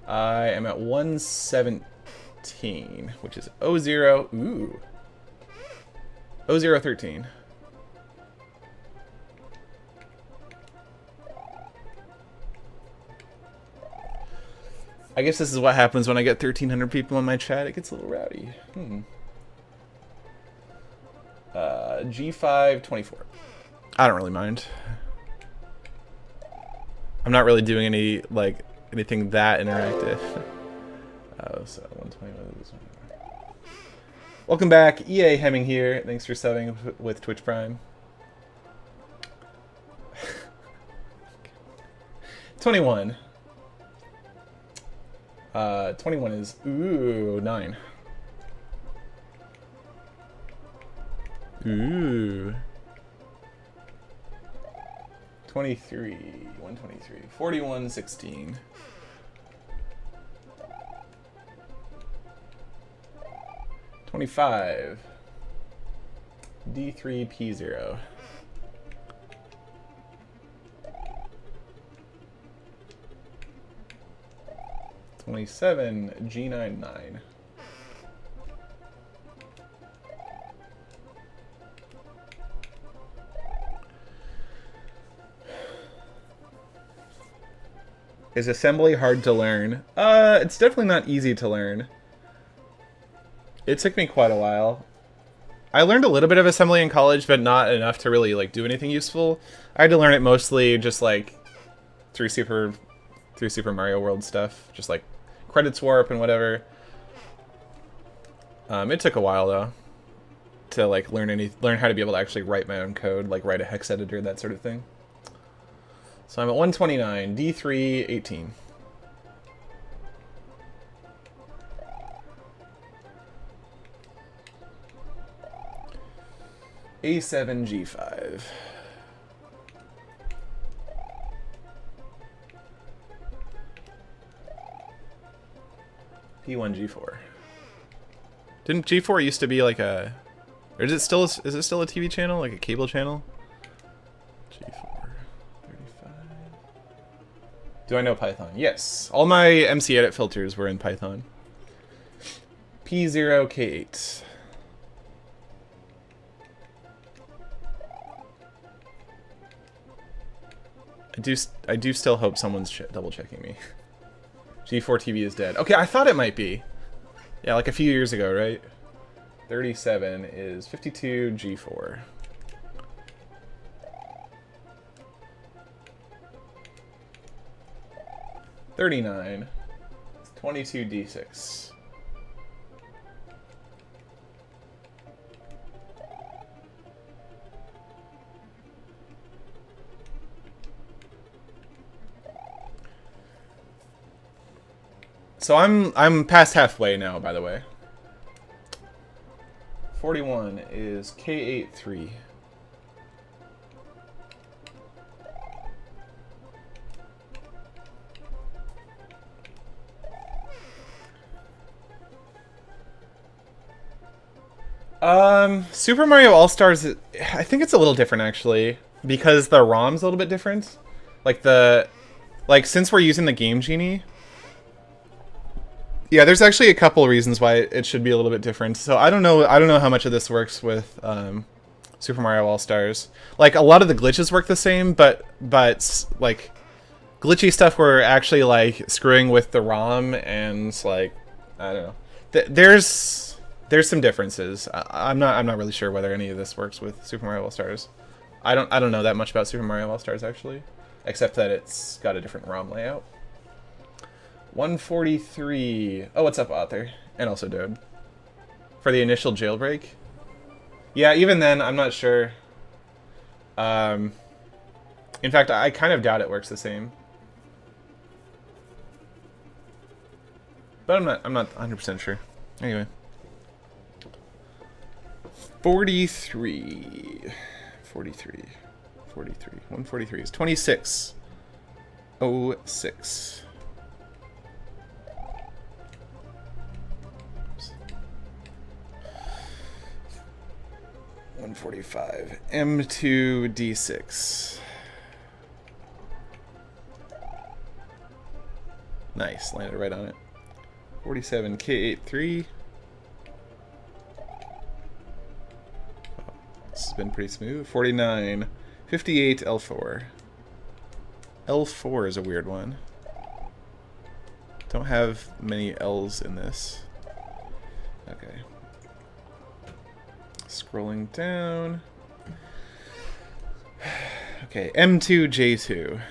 I am at 117, which is 00. Ooh. 0013. I guess this is what happens when I get 1,300 people in my chat. It gets a little rowdy. G5 24. I don't really mind. I'm not really doing any anything that interactive. Oh, so 120. Welcome back, EA Hemming here. Thanks for subbing with Twitch Prime. 21. 21 is 9. Ooh. 23, 123, 41, 16. 25. D3P0. 27 G99. Is assembly hard to learn? It's definitely not easy to learn. It took me quite a while. I learned a little bit of assembly in college, but not enough to really do anything useful. I had to learn it mostly just through Super Mario World stuff, just credits warp and whatever. It took a while though to learn how to be able to actually write my own code, write a hex editor, that sort of thing. So I'm at 129, D3, 18. A7, G5. P1, G4. Didn't G4 used to be or is it still a TV channel, a cable channel? G4, 35. Do I know Python? Yes. All my MC edit filters were in Python. P0, K8. I do still hope someone's double checking me. G4 TV is dead. Okay, I thought it might be. Yeah, a few years ago, right? 37 is 52 G4. $39 is 22 D6. So I'm past halfway now, by the way. 41 is K83. Super Mario All-Stars, I think it's a little different actually, because the ROM's a little bit different. Since we're using the Game Genie. Yeah, there's actually a couple reasons why it should be a little bit different. So I don't know how much of this works with Super Mario All-Stars. A lot of the glitches work the same, but glitchy stuff we're actually screwing with the ROM and I don't know. There's some differences. I'm not really sure whether any of this works with Super Mario All-Stars. I don't know that much about Super Mario All-Stars actually, except that it's got a different ROM layout. 143. Oh, what's up, Author? And also Dode. For the initial jailbreak? Yeah, even then, I'm not sure. In fact, I kind of doubt it works the same. But I'm not 100% sure. Anyway. 43. 43. 43. 143 is 26. 06. 145. M2D6. Nice, landed right on it. 47 K83. This has been pretty smooth. 49. 58 L4. L4 is a weird one. Don't have many L's in this. Okay. Scrolling down. Okay, M2J2.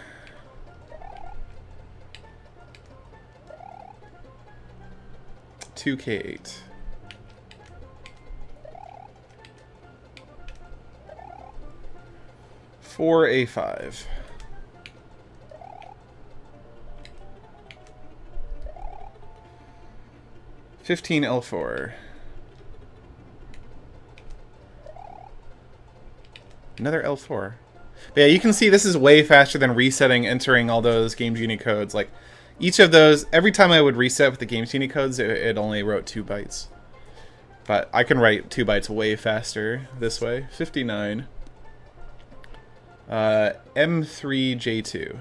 K8. 4A5. L4. Another L4. But yeah, you can see this is way faster than resetting, entering all those Game Genie codes. Like, each of those, every time I would reset with the Game Genie codes, it only wrote 2 bytes. But I can write 2 bytes way faster this way. 59. M3J2.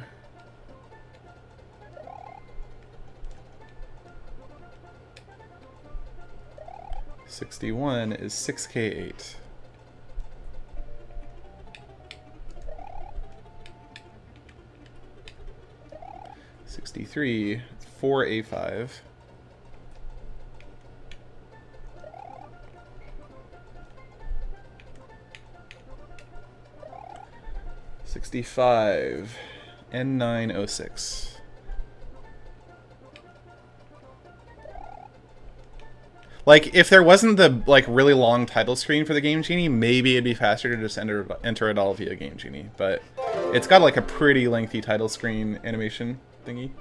61 is 6K8. '63, 4A5. 65, N906. Like, if there wasn't the really long title screen for the Game Genie, maybe it'd be faster to just enter it all via Game Genie. But it's got like a pretty lengthy title screen animation thingy.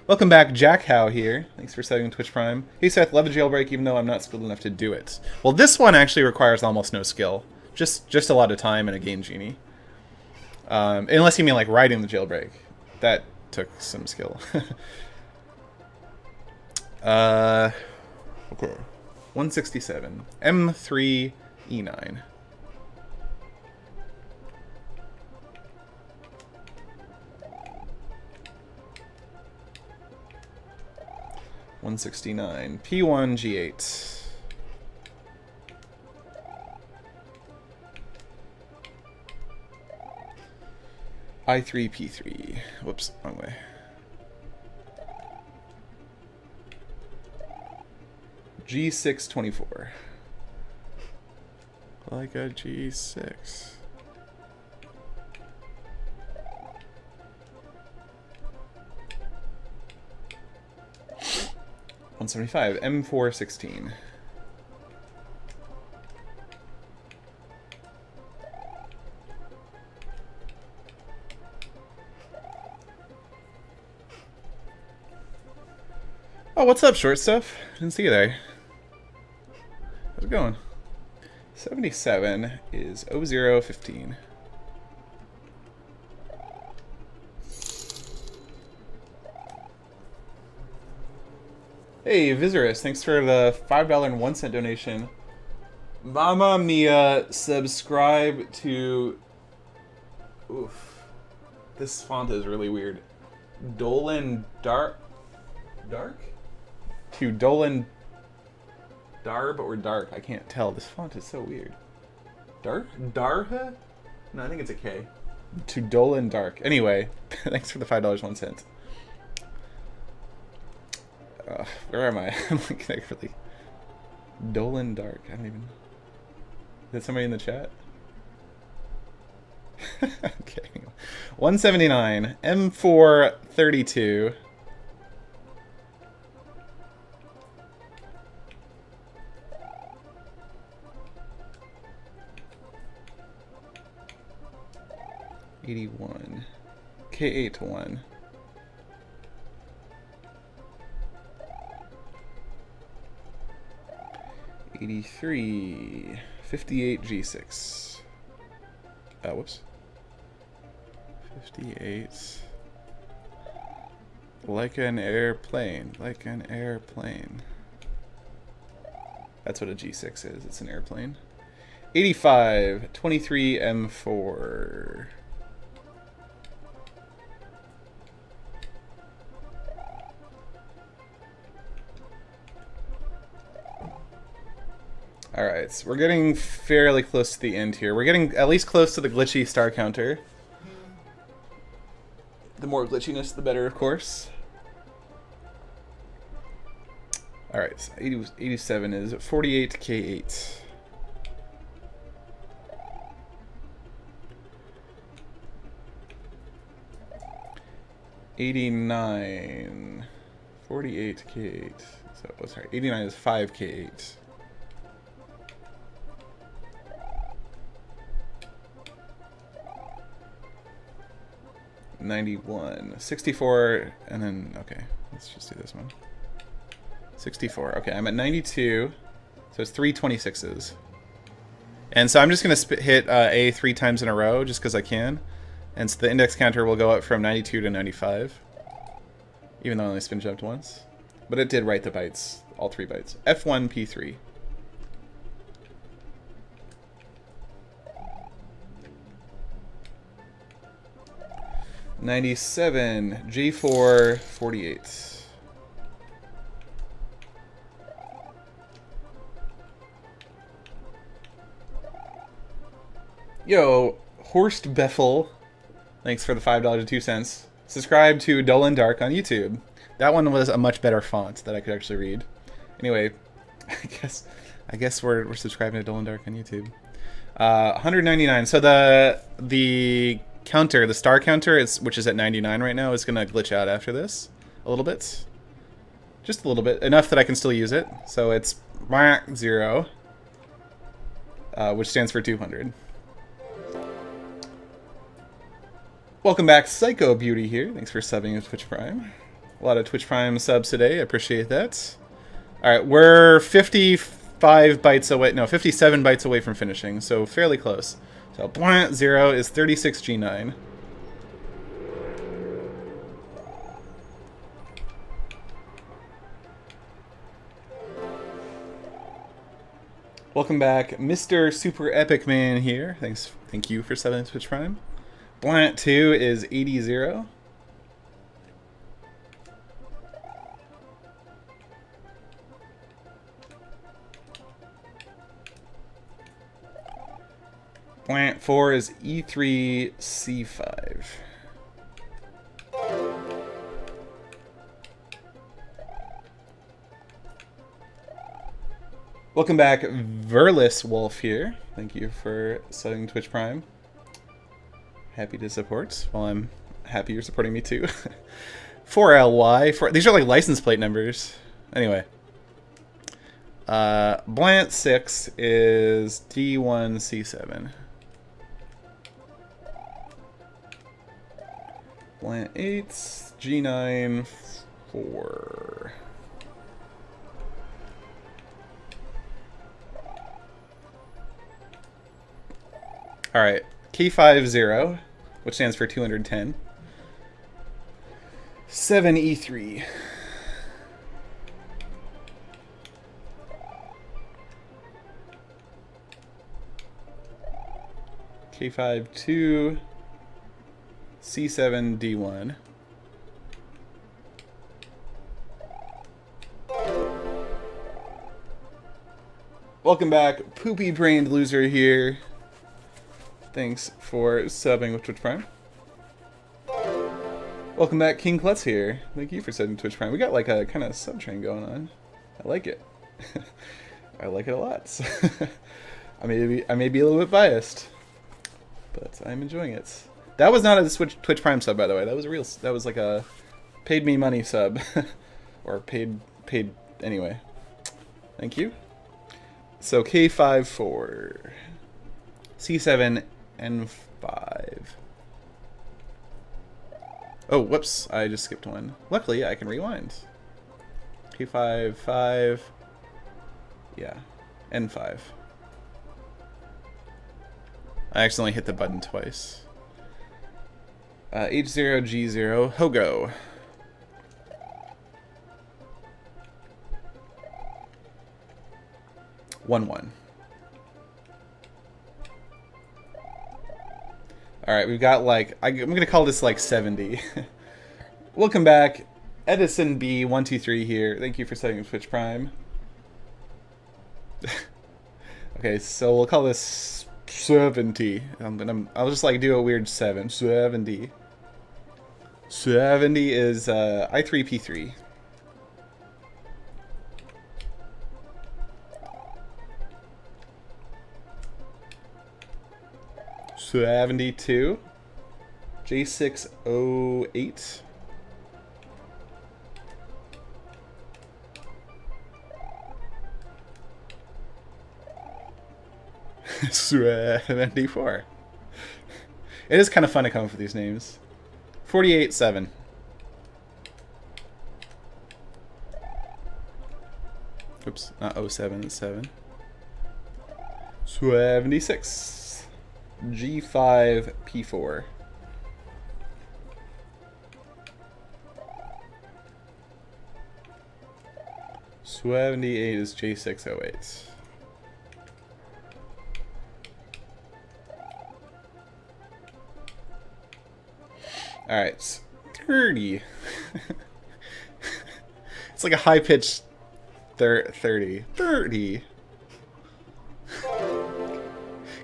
Welcome back, Jack Howe here. Thanks for subbing Twitch Prime. Hey Seth, love a jailbreak even though I'm not skilled enough to do it. Well, this one actually requires almost no skill. Just a lot of time and a Game Genie. Unless you mean like writing the jailbreak. That took some skill. Okay. 167. M3E9. $169. P1G8. I3P3. Whoops, wrong way. G624. Like a G6. $175. M416. Oh, what's up, short stuff? Didn't see you there. How's it going? 77 is 0015. Hey, Viserys, thanks for the $5.01 donation. Mama Mia, subscribe to... Oof. This font is really weird. Dolan Dark? To Dolan Darb or Dark? I can't tell. This font is so weird. Dark? Darha? No, I think it's a K. To Dolan Dark. Anyway, thanks for the $5.01. Where am I? I'm like really... Dolan Dark. I don't even... Is that somebody in the chat? Okay. 179. M432. $81. K81. $83. 58 G6. Whoops. 58. Like an airplane. Like an airplane. That's what a G6 is. It's an airplane. 85. 23 M4. Alright, so we're getting fairly close to the end here. We're getting at least close to the glitchy star counter. The more glitchiness, the better, of course. Alright, so 87 is 48 K8. $89. 48 K8. So, oh, sorry, 89 is 5 K8. $91. 64, and then, okay, let's just do this one. 64. Okay, I'm at 92, so it's 3 26s. And so I'm just going to hit A 3 times in a row, just because I can. And so the index counter will go up from 92 to 95, even though I only spin jumped once. But it did write the bytes, all 3 bytes. F1, P3. $97, G4, 48. Yo, Horst Beffel, thanks for the $5.02. Subscribe to Dull and Dark on YouTube. That one was a much better font that I could actually read. Anyway, I guess we're subscribing to Dull and Dark on YouTube. 199. So the counter, the star counter, which is at 99 right now, is gonna glitch out after this a little bit, just a little bit, enough that I can still use it. So it's 0, which stands for 200. Welcome back, Psycho Beauty here. Thanks for subbing with Twitch Prime. A lot of Twitch Prime subs today. I appreciate that. All right, we're 55 bytes away. No, 57 bytes away from finishing, so fairly close. So 0 is 36 G9. Welcome back, Mr. Super Epic Man here. Thank you for subbing Twitch Prime. 2 is 80. Plant 4 is E3 C5. Welcome back, Verlis Wolf here. Thank you for subbing Twitch Prime. Happy to support. Well, I'm happy you're supporting me too. 4LY. These are like license plate numbers. Anyway. Blant 6 is D1 C7. Blant 8, G9 4. Alright, K50, which stands for 210. 7E3. K52, C7, D1. Welcome back, Poopy Brained Loser here. Thanks for subbing with Twitch Prime. Welcome back, King Klutz here. Thank you for subbing Twitch Prime. We got like a kind of sub train going on. I like it. I like it a lot. I may be a little bit biased, but I'm enjoying it. That was not a Twitch Prime sub, by the way. That was like a paid me money sub, or paid anyway. Thank you. So K54, C7, N5. Oh, whoops! I just skipped one. Luckily, I can rewind. K5, 5. Yeah, N5. I accidentally hit the button twice. H0G0 Hogo. One. Alright, we've got like, I'm gonna call this like 70. Welcome back. Edison B123 here. Thank you for setting up Twitch Prime. Okay, so we'll call this 70. I'll just like do a weird 7. 70. 70 is I3P3. 72. J608. '74. It is kind of fun to come up with these names. 48-7. Oops, not 07, it's 7. 76. G5P4. '78 is J608. Alright, 30. It's like a high-pitched 30. 30.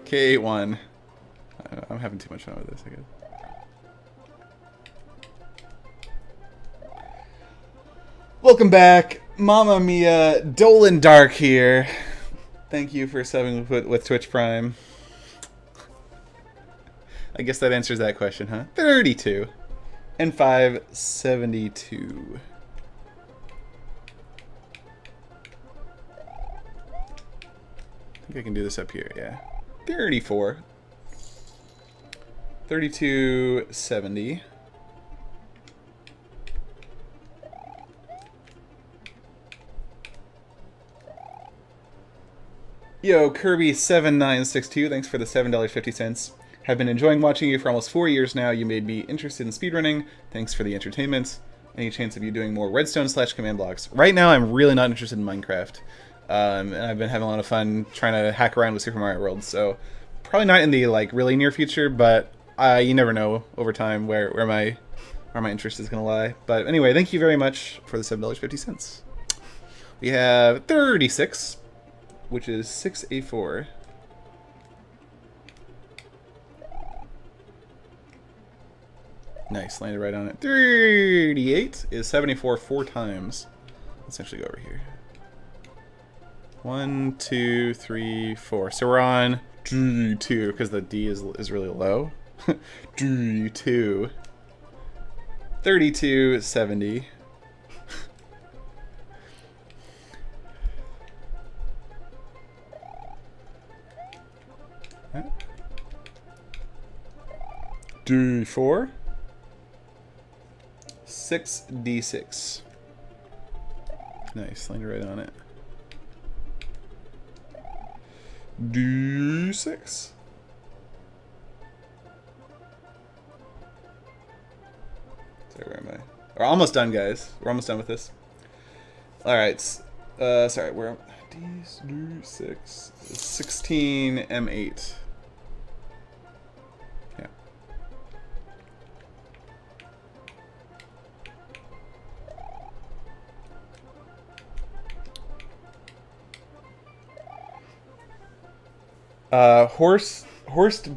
K81. I'm having too much fun with this, I guess. Welcome back. Mamma Mia, Dolan Dark here. Thank you for subbing with Twitch Prime. I guess that answers that question, huh? 32. And 572. I think I can do this up here, yeah. 34. 3270. Yo, Kirby7962, thanks for the $7.50. Have been enjoying watching you for almost 4 years now. You made me interested in speedrunning. Thanks for the entertainment. Any chance of you doing more redstone/command blocks? Right now, I'm really not interested in Minecraft. And I've been having a lot of fun trying to hack around with Super Mario World. So probably not in the like really near future, but you never know over time where my interest is gonna lie. But anyway, thank you very much for the $7.50. We have 36, which is 6A4. Nice, landed right on it. 38 is 74 4 times. Let's actually go over here. 1, 2, 3, 4. So we're on D2 because the D is really low. D2. 32 70. D4. 6D6. Nice, landed right on it. D6. So where am I? We're almost done, guys. We're almost done with this. Alright. Sorry, we're D6. 16 M8. Yeah. Horst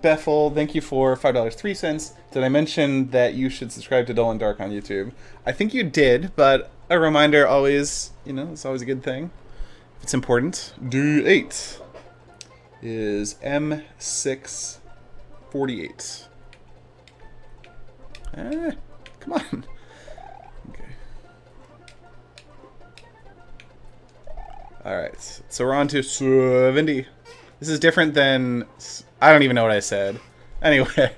Beffel, thank you for $5.03. Did I mention that you should subscribe to Dull and Dark on YouTube? I think you did, but a reminder always, it's always a good thing. It's important. D8 is M648. Come on. Okay. Alright, so we're on to 70. This is different than... I don't even know what I said. Anyway, it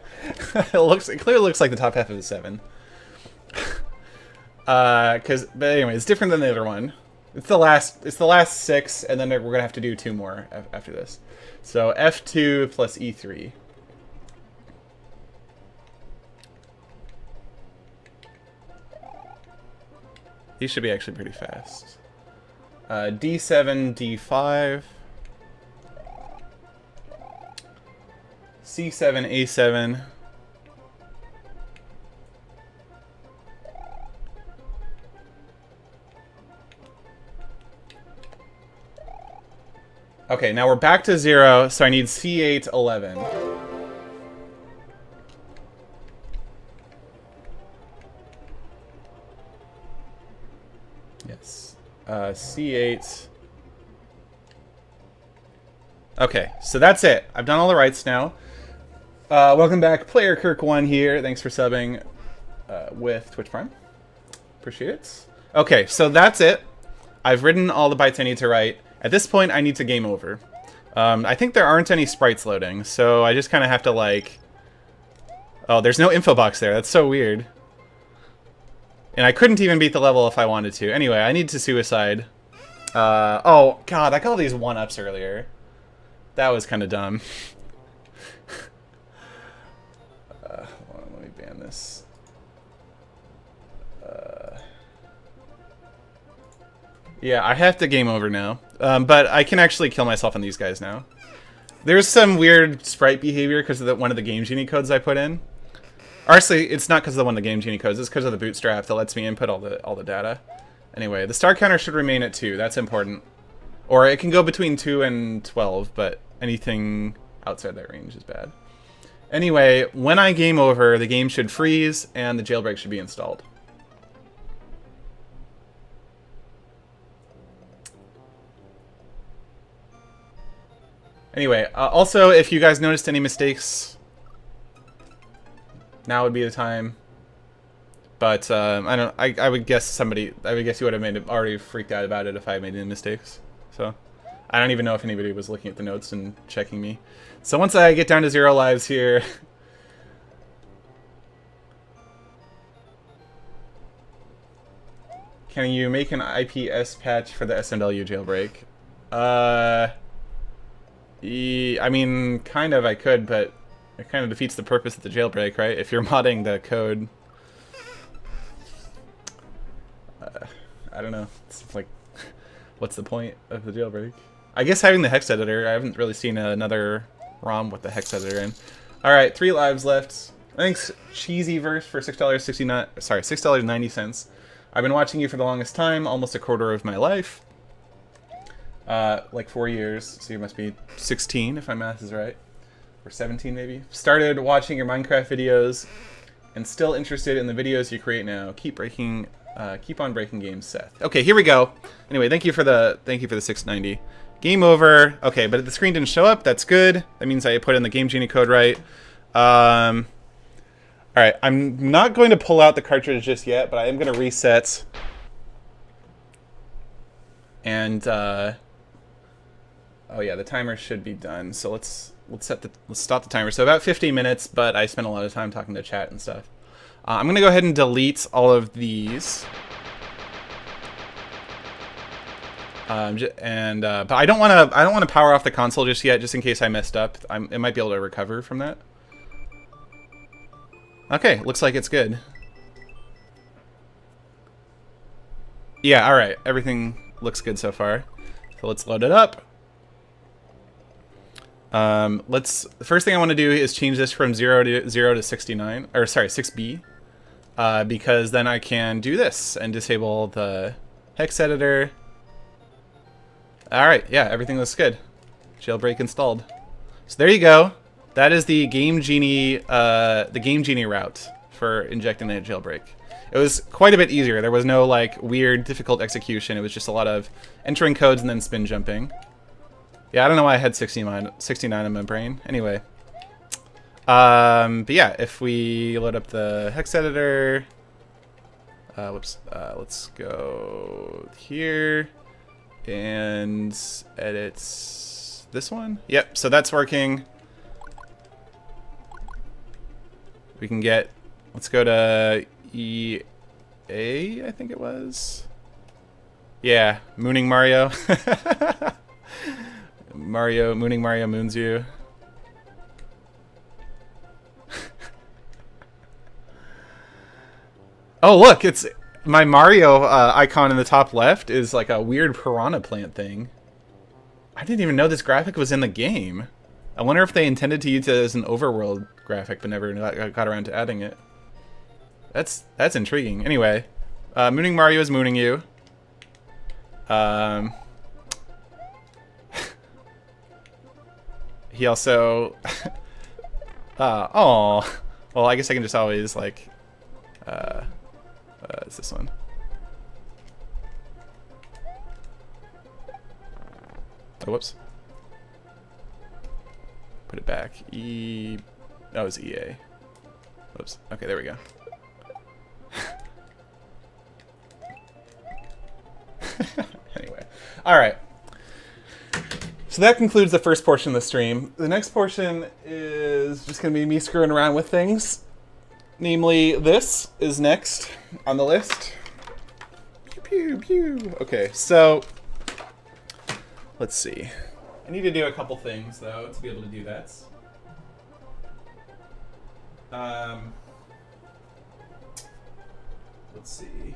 clearly looks like the top half of a 7. But anyway, it's different than the other one. It's the last 6, and then we're gonna have to do 2 more after this. So F2 plus E3. He should be actually pretty fast. D7, D5. C7, A7. Okay, now we're back to 0, so I need C8, 11. Yes. C8. Okay, so that's it. I've done all the rights now. Welcome back, Player Kirk1 here. Thanks for subbing with Twitch Prime. Appreciate it. Okay, so that's it. I've written all the bytes I need to write. At this point, I need to game over. I think there aren't any sprites loading, so I just kind of have to, like... Oh, there's no info box there. That's so weird. And I couldn't even beat the level if I wanted to. Anyway, I need to suicide. Oh, God, I got all these 1-ups earlier. That was kind of dumb. Hold on, let me ban this. Yeah, I have to game over now. But I can actually kill myself on these guys now. There's some weird sprite behavior because of one of the Game Genie codes I put in. Actually, it's not because of one of the Game Genie codes. It's because of the bootstrap that lets me input all the data. Anyway, the star counter should remain at 2. That's important. Or it can go between 2 and 12, but anything outside that range is bad. Anyway, when I game over, the game should freeze and the jailbreak should be installed. Anyway, also, if you guys noticed any mistakes, now would be the time. But I would guess you would have already freaked out about it if I made any mistakes. So I don't even know if anybody was looking at the notes and checking me. So once I get down to 0 lives here, can you make an IPS patch for the SMW jailbreak? I mean, kind of I could, but it kind of defeats the purpose of the jailbreak, right? If you're modding the code. I don't know. It's like, what's the point of the jailbreak? I guess having the hex editor. I haven't really seen another ROM with the hex editor in. Alright, 3 lives left. Thanks, Cheesyverse, for $6.69. Sorry, $6.90. I've been watching you for the longest time, almost a quarter of my life. Like 4 years, so you must be 16 if my math is right. Or 17 maybe. Started watching your Minecraft videos and still interested in the videos you create now. Keep on breaking games, Seth. Okay, here we go. Anyway, thank you for the 690. Game over. Okay, but the screen didn't show up. That's good. That means I put in the Game Genie code right. Alright, I'm not going to pull out the cartridge just yet, but I am going to reset. And oh yeah, the timer should be done. So let's stop the timer. So about 15 minutes, but I spent a lot of time talking to chat and stuff. I'm gonna go ahead and delete all of these. But I don't want to power off the console just yet, just in case I messed up. It might be able to recover from that. Okay, looks like it's good. Yeah, all right, everything looks good so far. So let's load it up. The first thing I want to do is change this from 0 to 69, or sorry, 6B, because then I can do this and disable the hex editor. All right, yeah, everything looks good. Jailbreak installed. So there you go. That is the Game Genie route for injecting the jailbreak. It was quite a bit easier. There was no like weird, difficult execution. It was just a lot of entering codes and then spin jumping. Yeah, I don't know why I had 69 in my brain. Anyway. But yeah, if we load up the hex editor, let's go here and edit this one. Yep, so that's working. We can get, let's go to EA, I think it was. Yeah, Mooning Mario. Mooning Mario moons you. Oh look, it's my Mario icon in the top left is like a weird piranha plant thing. I didn't even know this graphic was in the game. I wonder if they intended to use it as an overworld graphic, but never got around to adding it. That's intriguing. Anyway, mooning Mario is mooning you. He also... oh. Well, I guess I can just always, like... it's this one. Oh, whoops. Put it back. Oh, it's EA. Whoops. Okay, there we go. Anyway. Alright. So that concludes the first portion of the stream. The next portion is just going to be me screwing around with things. Namely, this is next on the list. Pew, pew, pew. Okay, so... let's see. I need to do a couple things, though, to be able to do that. Let's see.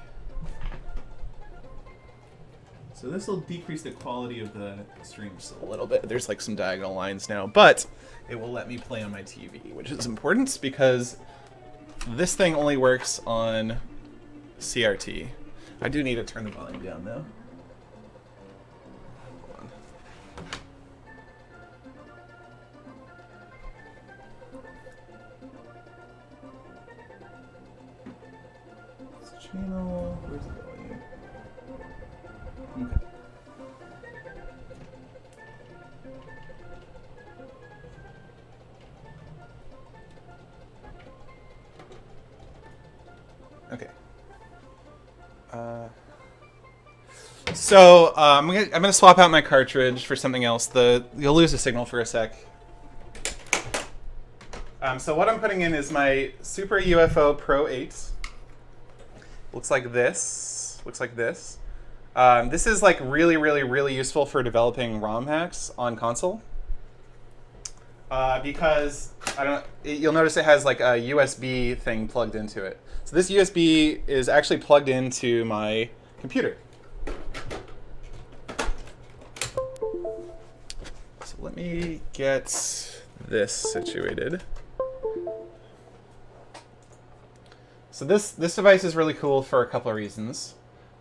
So this will decrease the quality of the stream just a little bit. There's like some diagonal lines now, but it will let me play on my TV, which is important because this thing only works on CRT. I do need to turn the volume down, though. Channel, where's the volume? Okay. Okay. So I'm gonna swap out my cartridge for something else. You'll lose the signal for a sec. So what I'm putting in is my Super UFO Pro 8. Looks like this. Looks like this. This is like really, really, really useful for developing ROM hacks on console. Because you'll notice it has like a USB thing plugged into it. So this USB is actually plugged into my computer. So let me get this situated. So this device is really cool for a couple of reasons.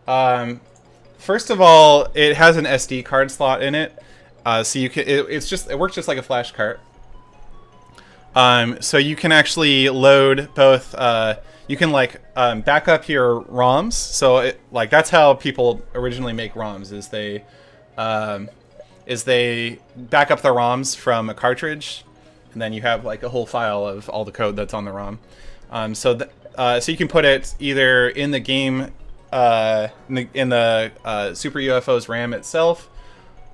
First of all, it has an SD card slot in it, so you can it works just like a flash cart. So you can actually load both. You can like back up your ROMs. So that's how people originally make ROMs. Is they back up the ROMs from a cartridge, and then you have like a whole file of all the code that's on the ROM. So you can put it either in the game, in the Super UFO's RAM itself,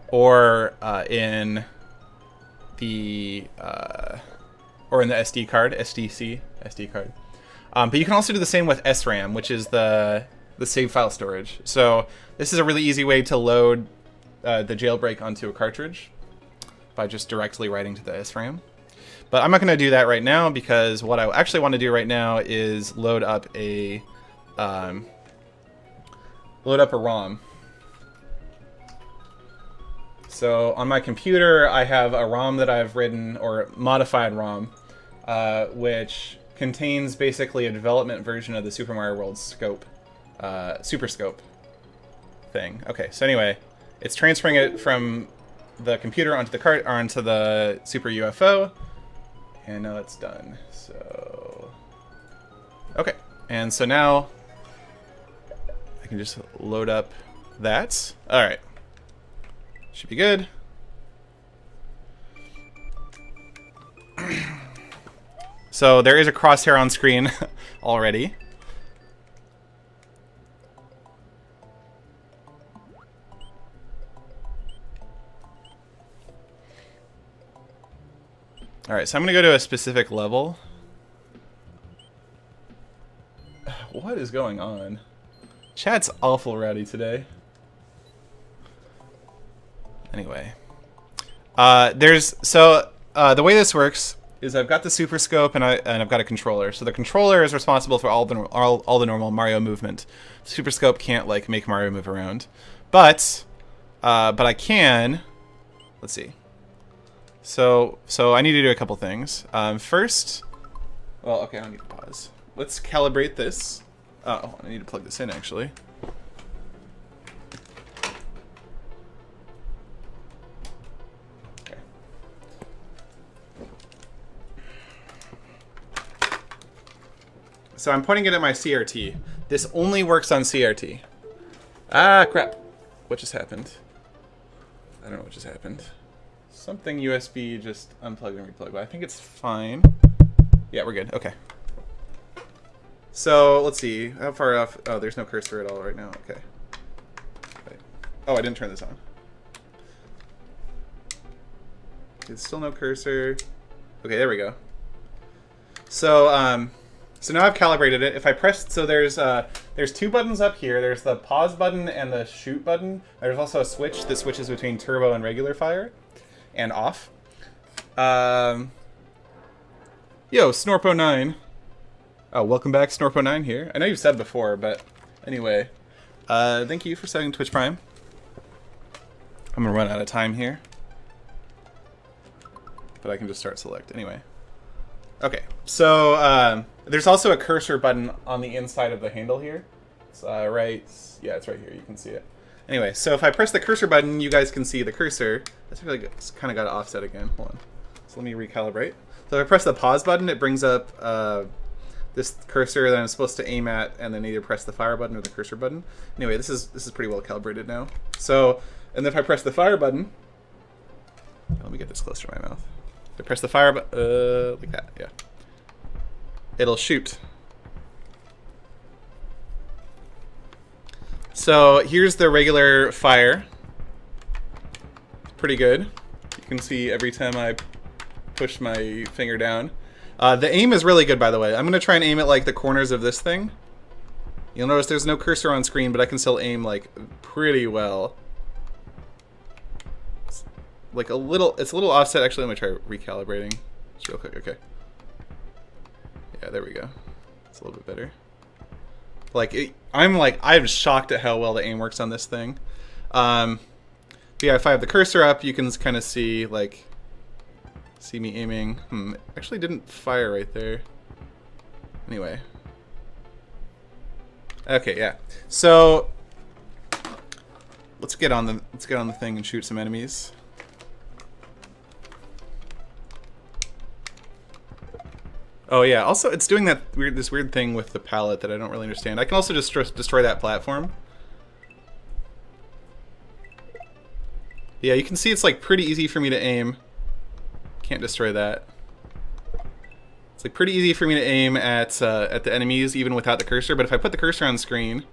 or in the SD card, SD card. But you can also do the same with SRAM, which is the save file storage. So this is a really easy way to load the Jailbreak onto a cartridge by just directly writing to the SRAM. But I'm not going to do that right now because what I actually want to do right now is load up a ROM. So on my computer, I have a ROM that I've written, or modified ROM, which contains basically a development version of the Super Mario World scope, SuperScope thing. Okay, so anyway, it's transferring it from the computer onto the Super UFO. And now it's done. So, okay. And so now I can just load up that. All right. Should be good. So there is a crosshair on screen already. Alright, so I'm going to go to a specific level. What is going on? Chat's awful rowdy today. Anyway. The way this works is I've got the SuperScope and I've got a controller. So the controller is responsible for all the normal Mario movement. SuperScope can't like make Mario move around, but I can. Let's see. So I need to do a couple things. First, well, okay, I don't need to pause. Let's calibrate this. Oh, I need to plug this in actually. So I'm pointing it at my CRT. This only works on CRT. Ah, crap. What just happened? I don't know what just happened. Something USB just unplugged and replugged, but I think it's fine. Yeah, we're good. Okay. So, let's see. How far off? Oh, there's no cursor at all right now. Okay. Oh, I didn't turn this on. There's still no cursor. Okay, there we go. So, so now I've calibrated it. If I press, so there's two buttons up here. There's the pause button and the shoot button. There's also a switch that switches between turbo and regular fire, and off. Yo, Snorpo9. Oh, welcome back, Snorpo9 here. I know you've said before, but anyway, thank you for setting Twitch Prime. I'm gonna run out of time here, but I can just start select anyway. Okay, so there's also a cursor button on the inside of the handle here. It's right, yeah, it's right here. You can see it. Anyway, so if I press the cursor button, you guys can see the cursor. That's really good. It's kind of got to offset again. Hold on. So let me recalibrate. So if I press the pause button, it brings up this cursor that I'm supposed to aim at, and then either press the fire button or the cursor button. Anyway, this is pretty well calibrated now. So, and then if I press the fire button, let me get this closer to my mouth. If I press the fire button, like that, yeah. It'll shoot. So here's the regular fire. Pretty good. You can see every time I push my finger down. The aim is really good, by the way. I'm going to try and aim at like the corners of this thing. You'll notice there's no cursor on screen, but I can still aim like pretty well. It's like a little offset. Actually, let me try recalibrating. Just real quick. Okay. Yeah, there we go. It's a little bit better. Like, I'm shocked at how well the aim works on this thing. But yeah, if I have the cursor up, you can kind of see, like, see me aiming. Actually didn't fire right there. Anyway. Okay, yeah. So, let's get on the thing and shoot some enemies. Oh yeah, also it's doing this weird thing with the palette that I don't really understand. I can also just destroy that platform. Yeah, you can see it's like pretty easy for me to aim. Can't destroy that. It's like pretty easy for me to aim at the enemies even without the cursor, but if I put the cursor on screen,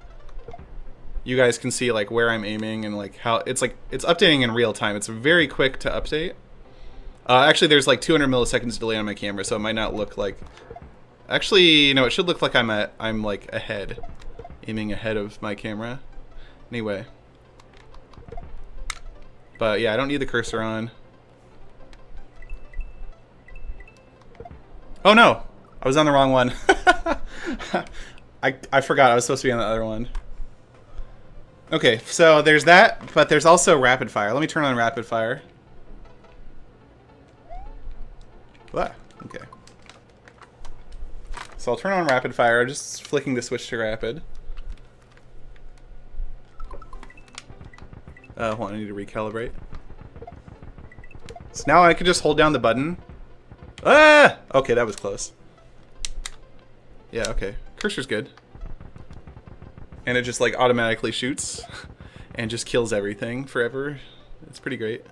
you guys can see like where I'm aiming and like how it's updating in real time. It's very quick to update. Actually, there's like 200 milliseconds delay on my camera, so it might not look like... Actually, no, it should look like I'm like ahead. Aiming ahead of my camera. Anyway. But yeah, I don't need the cursor on. Oh no! I was on the wrong one. I forgot I was supposed to be on the other one. Okay, so there's that, but there's also rapid fire. Let me turn on rapid fire. What? Okay. So I'll turn on rapid fire, just flicking the switch to rapid. Hold on, I need to recalibrate. So now I can just hold down the button. Ah! Okay, that was close. Yeah, okay. Cursor's good. And it just like automatically shoots and just kills everything forever. It's pretty great.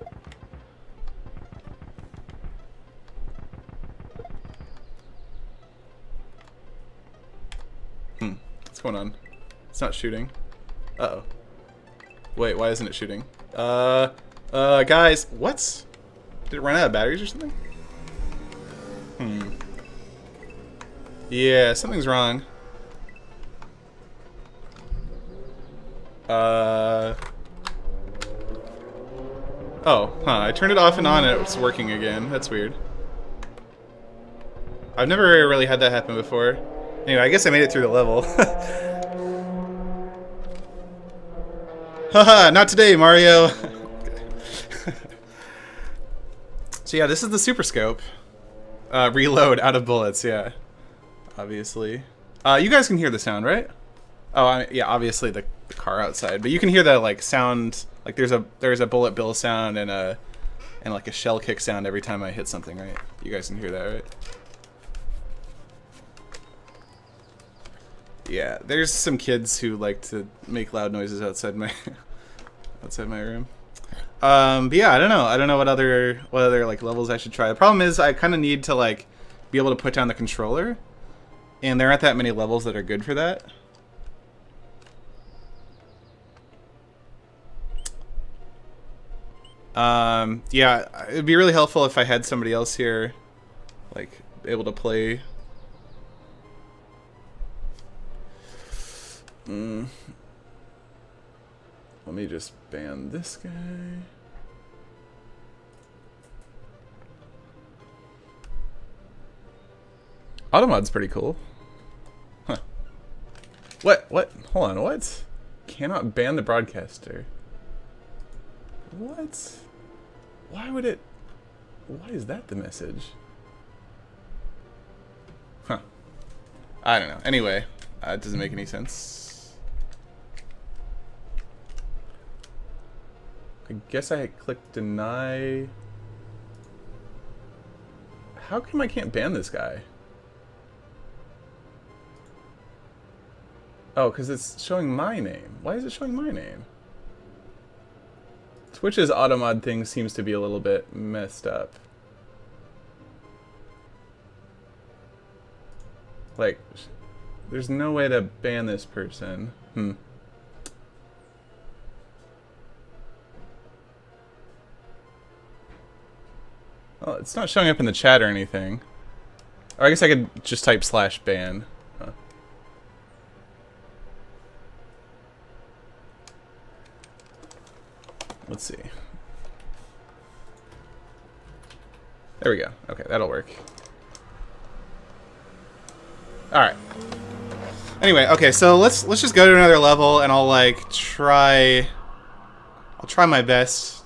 What's going on? It's not shooting. Uh-oh. Wait, why isn't it shooting? Guys, what? Did it run out of batteries or something? Yeah, something's wrong. Oh, huh. I turned it off and on and it was working again. That's weird. I've never really had that happen before. Anyway, I guess I made it through the level. Haha, not today, Mario. So yeah, this is the SuperScope. Reload out of bullets, yeah. Obviously. You guys can hear the sound, right? Oh, yeah, obviously the car outside. But you can hear that, like, sound. Like, there's a bullet bill sound and like a shell kick sound every time I hit something, right? You guys can hear that, right? Yeah, there's some kids who like to make loud noises outside my room. But yeah, I don't know what other like levels I should try. The problem is I kind of need to like be able to put down the controller, and there aren't that many levels that are good for that. Yeah, it'd be really helpful if I had somebody else here, like, able to play. Let me just ban this guy. Automod's pretty cool. Huh. What? Hold on, what? Cannot ban the broadcaster. What? Why would it... Why is that the message? Huh. I don't know. Anyway, it doesn't make any sense. I guess I clicked deny. How come I can't ban this guy? Oh, because it's showing my name. Why is it showing my name? Twitch's automod thing seems to be a little bit messed up. Like, there's no way to ban this person. Well, it's not showing up in the chat or anything. Or I guess I could just type /ban. Huh. Let's see. There we go. Okay, that'll work. Alright. Anyway, okay, so let's just go to another level and I'll try my best.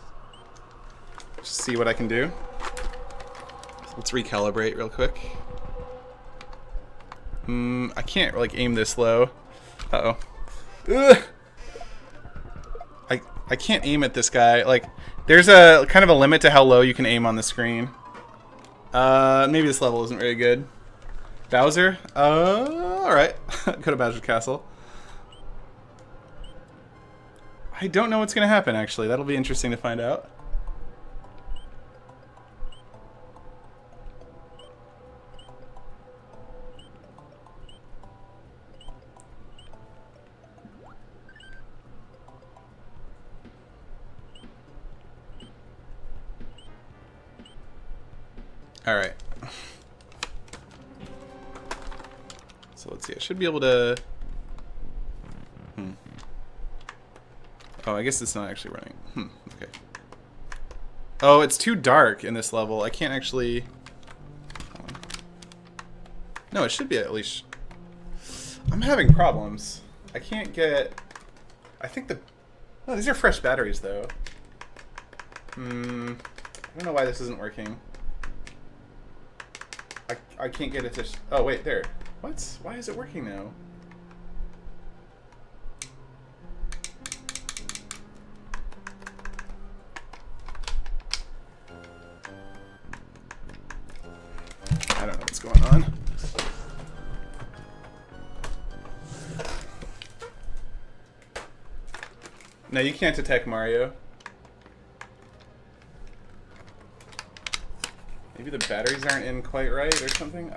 Just see what I can do. Let's recalibrate real quick. I can't aim this low. Uh-oh. Ugh. I can't aim at this guy. Like, there's a kind of a limit to how low you can aim on the screen. Maybe this level isn't very good. Bowser? Alright. Go to Bowser's Castle. I don't know what's gonna happen, actually. That'll be interesting to find out. Alright. So let's see, I should be able to... Oh, I guess it's not actually running. Okay. Oh, it's too dark in this level. I can't actually... No, it should be at least... I'm having problems. I can't get... I think the... Oh, these are fresh batteries, though. I don't know why this isn't working. I can't get it to... Oh, wait, there. What? Why is it working now? I don't know what's going on. No, you can't attack Mario. Maybe the batteries aren't in quite right or something?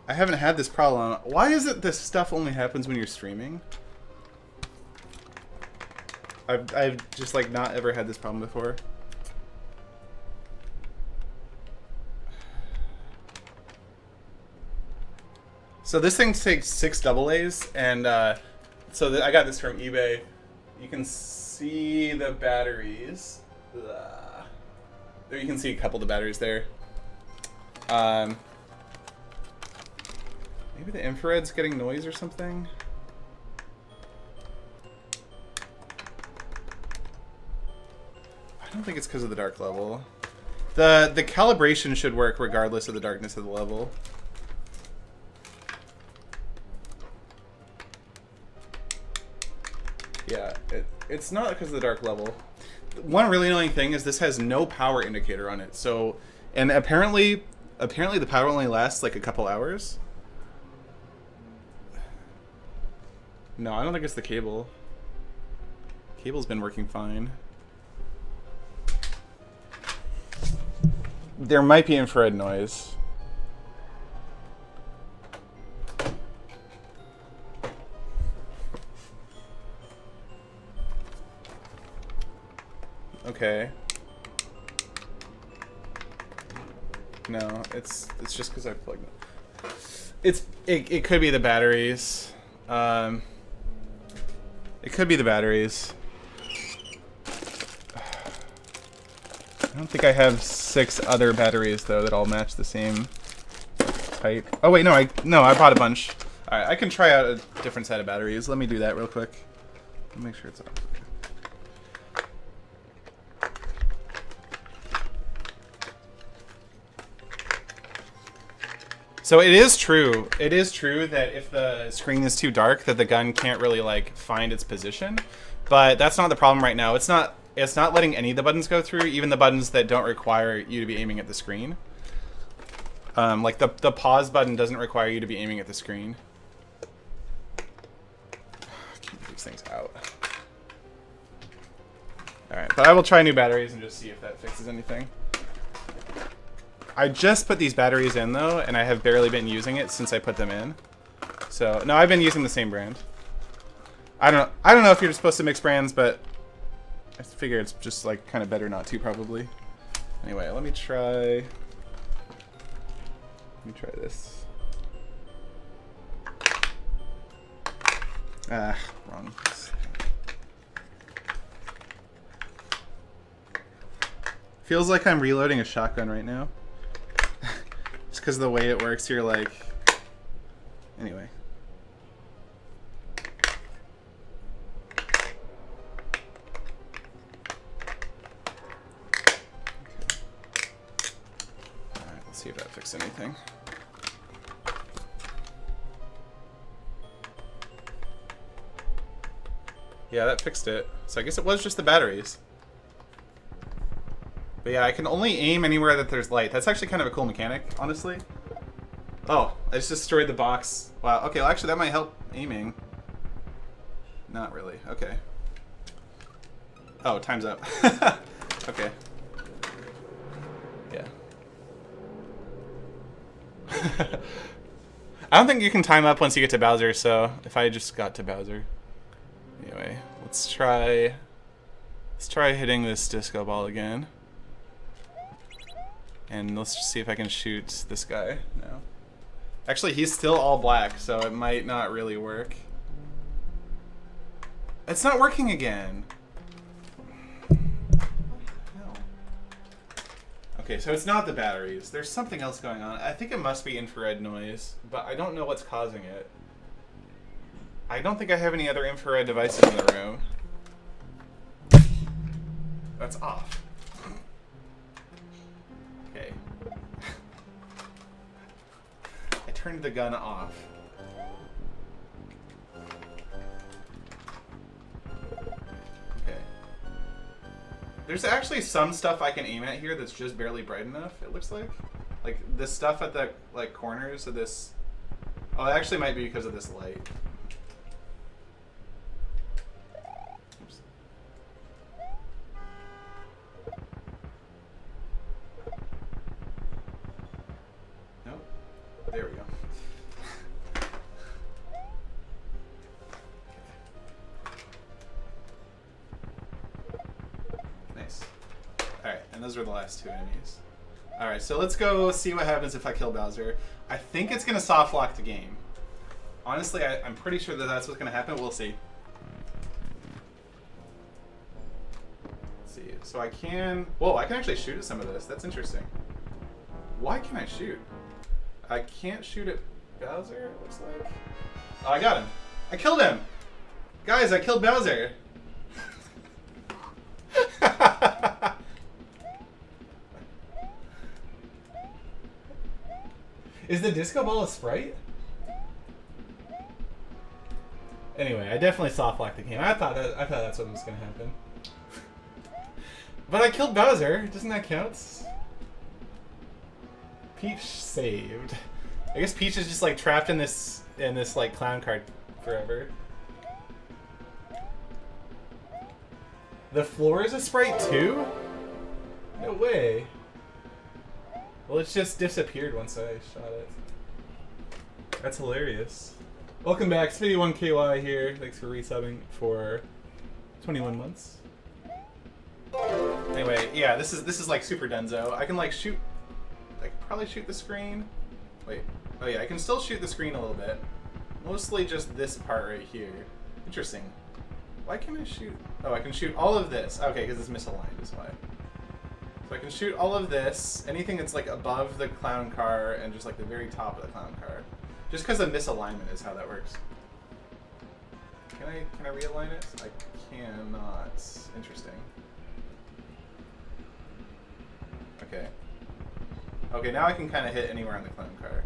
I haven't had this problem. Why is it this stuff only happens when you're streaming? I've just not ever had this problem before. So this thing takes 6 AA's, and so I got this from eBay. You can see the batteries. There you can see a couple of the batteries there. Maybe the infrared's getting noise or something. I don't think it's because of the dark level. The calibration should work regardless of the darkness of the level. Yeah, it's not because of the dark level. One really annoying thing is this has no power indicator on it. So, and apparently the power only lasts like a couple hours. No, I don't think it's the cable. Cable's been working fine. There might be infrared noise. Okay. No, it's just because I plugged it. It could be the batteries. It could be the batteries. I don't think I have 6 other batteries though that all match the same type. Oh wait, no, I bought a bunch. All right, I can try out a different set of batteries. Let me do that real quick. Let me make sure it's on. So it is true. It is true that if the screen is too dark, that the gun can't really like find its position. But that's not the problem right now. It's not letting any of the buttons go through, even the buttons that don't require you to be aiming at the screen. Like the pause button doesn't require you to be aiming at the screen. Keep these things out. All right, but I will try new batteries and just see if that fixes anything. I just put these batteries in though, and I have barely been using it since I put them in. So no, I've been using the same brand. I don't know if you're supposed to mix brands, but I figure it's just like kind of better not to probably. Anyway, let me try this. Ah, wrong. Feels like I'm reloading a shotgun right now. Just because of the way it works, you're like... Anyway. Alright, let's see if that fixed anything. Yeah, that fixed it. So I guess it was just the batteries. But yeah, I can only aim anywhere that there's light. That's actually kind of a cool mechanic, honestly. Oh, I just destroyed the box. Wow, okay, well actually that might help aiming. Not really, okay. Oh, time's up. Okay. Yeah. I don't think you can time up once you get to Bowser, so if I just got to Bowser. Anyway, let's try hitting this disco ball again. And let's just see if I can shoot this guy now. Actually, he's still all black, so it might not really work. It's not working again. Okay, so it's not the batteries. There's something else going on. I think it must be infrared noise, but I don't know what's causing it. I don't think I have any other infrared devices in the room. That's off. Okay. I turned the gun off. Okay. There's actually some stuff I can aim at here that's just barely bright enough, it looks like. Like, the stuff at the, like, corners of this... Oh, it actually might be because of this light. Oops. Nope. There we go. Nice. Alright, and those are the last two enemies. Alright, so let's go see what happens if I kill Bowser. I think it's going to soft lock the game. Honestly, I'm pretty sure that that's what's going to happen. We'll see. Let's see. So I can... Whoa, I can actually shoot at some of this. That's interesting. Why can I shoot? I can't shoot at Bowser, it looks like. Oh, I got him. I killed him! Guys, I killed Bowser! Is the disco ball a sprite? Anyway, I definitely soft locked the game. I thought that's what was gonna happen. But I killed Bowser. Doesn't that count? Peach saved. I guess Peach is just like trapped in this like clown card forever. The floor is a sprite too? No way. Well, it just disappeared once I shot it. That's hilarious. Welcome back, Smitty1KY here. Thanks for resubbing for 21 months. Anyway, yeah, this is like super Denzo. I can like shoot. I can probably shoot the screen. Wait. Oh yeah, I can still shoot the screen a little bit. Mostly just this part right here. Interesting. Why can't I shoot? Oh, I can shoot all of this. Okay, because it's misaligned is why. So I can shoot all of this, anything that's like above the clown car and just like the very top of the clown car. Just because of misalignment is how that works. Can I realign it? I cannot. Interesting. Okay. Okay, now I can kind of hit anywhere on the clown car.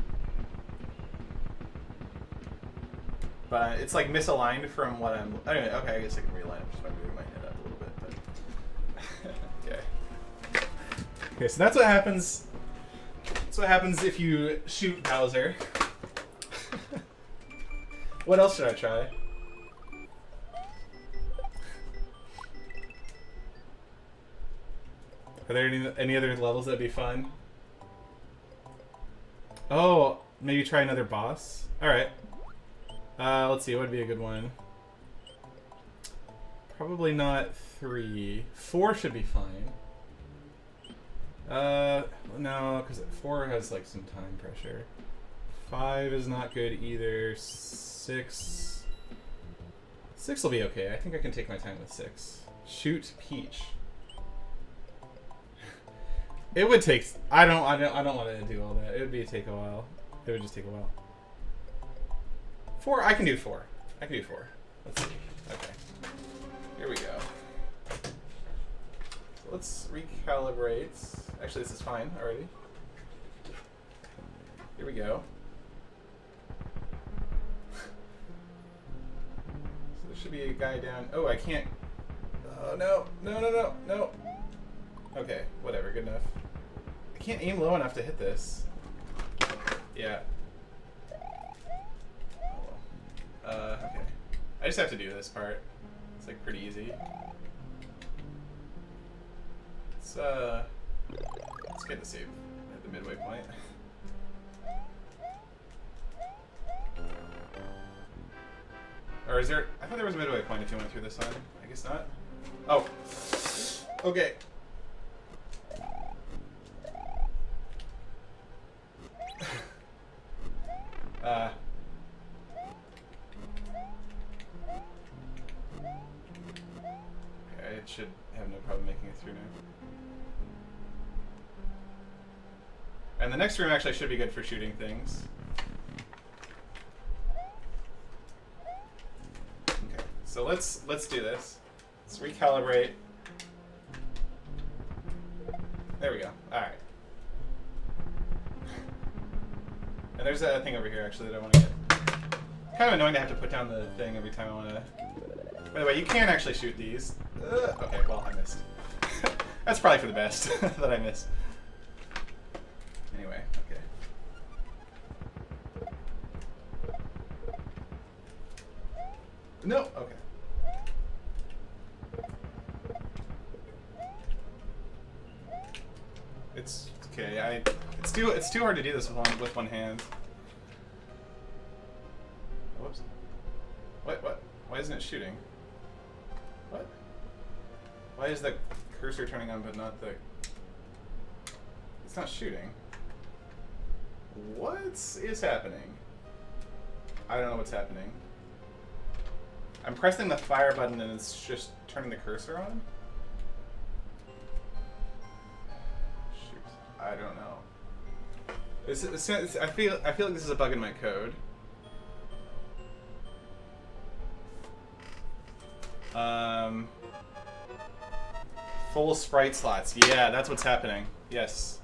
But it's like misaligned from what I'm... Anyway, okay, I guess I can realign it. Just maybe my head up a little bit. But okay. Okay, so that's what happens. That's what happens if you shoot Bowser. What else should I try? Are there any other levels that'd be fun? Oh, maybe try another boss? Alright. Let's see, what would be a good one? Probably not 3. 4 should be fine. No, because 4 has like some time pressure. 5 is not good either. 6 will be okay. I think I can take my time with 6. Shoot Peach. It would take... I don't want to do all that. It would take a while. It would just take a while. 4, I can do 4. I can do 4. Let's see. Okay. Here we go. So let's recalibrate. Actually, this is fine already. Here we go. So there should be a guy down... Oh, I can't... Oh, no. No. Okay, whatever. Good enough. I can't aim low enough to hit this. Yeah. Okay. I just have to do this part. It's like pretty easy. Let's get the save at the midway point. Or is there... I thought there was a midway point if you went through this one. I guess not. Oh. Okay. Okay, it should have no problem making it through now. And the next room actually should be good for shooting things. Okay, so let's do this. Let's recalibrate. There we go. All right. And there's a thing over here actually that I want to get. Kind of annoying to have to put down the thing every time I want to. By the way, you can actually shoot these. Okay, well I missed. That's probably for the best that I missed. Anyway, okay. No. Okay. It's okay. It's too hard to do this with one hand. Whoops. What? Why isn't it shooting? What? Why is the cursor turning on but not the... It's not shooting. What is happening? I don't know what's happening. I'm pressing the fire button and it's just turning the cursor on? I feel like this is a bug in my code. Full sprite slots. Yeah, that's what's happening. Yes.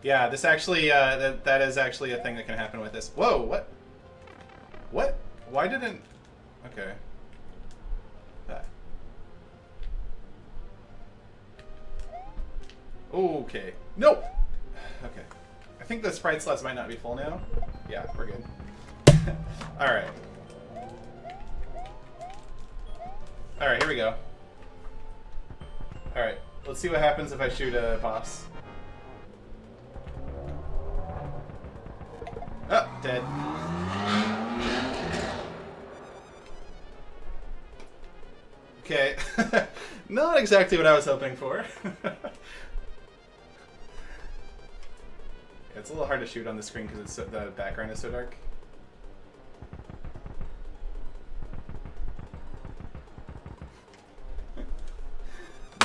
Yeah, this actually that is actually a thing that can happen with this. Whoa, what? What? Why didn't? Okay. Okay. Nope. Okay. I think the sprite slots might not be full now. Yeah, we're good. All right. All right, here we go. All right, let's see what happens if I shoot a boss. Oh, dead. Okay. Not exactly what I was hoping for. It's a little hard to shoot on the screen because the background is so dark.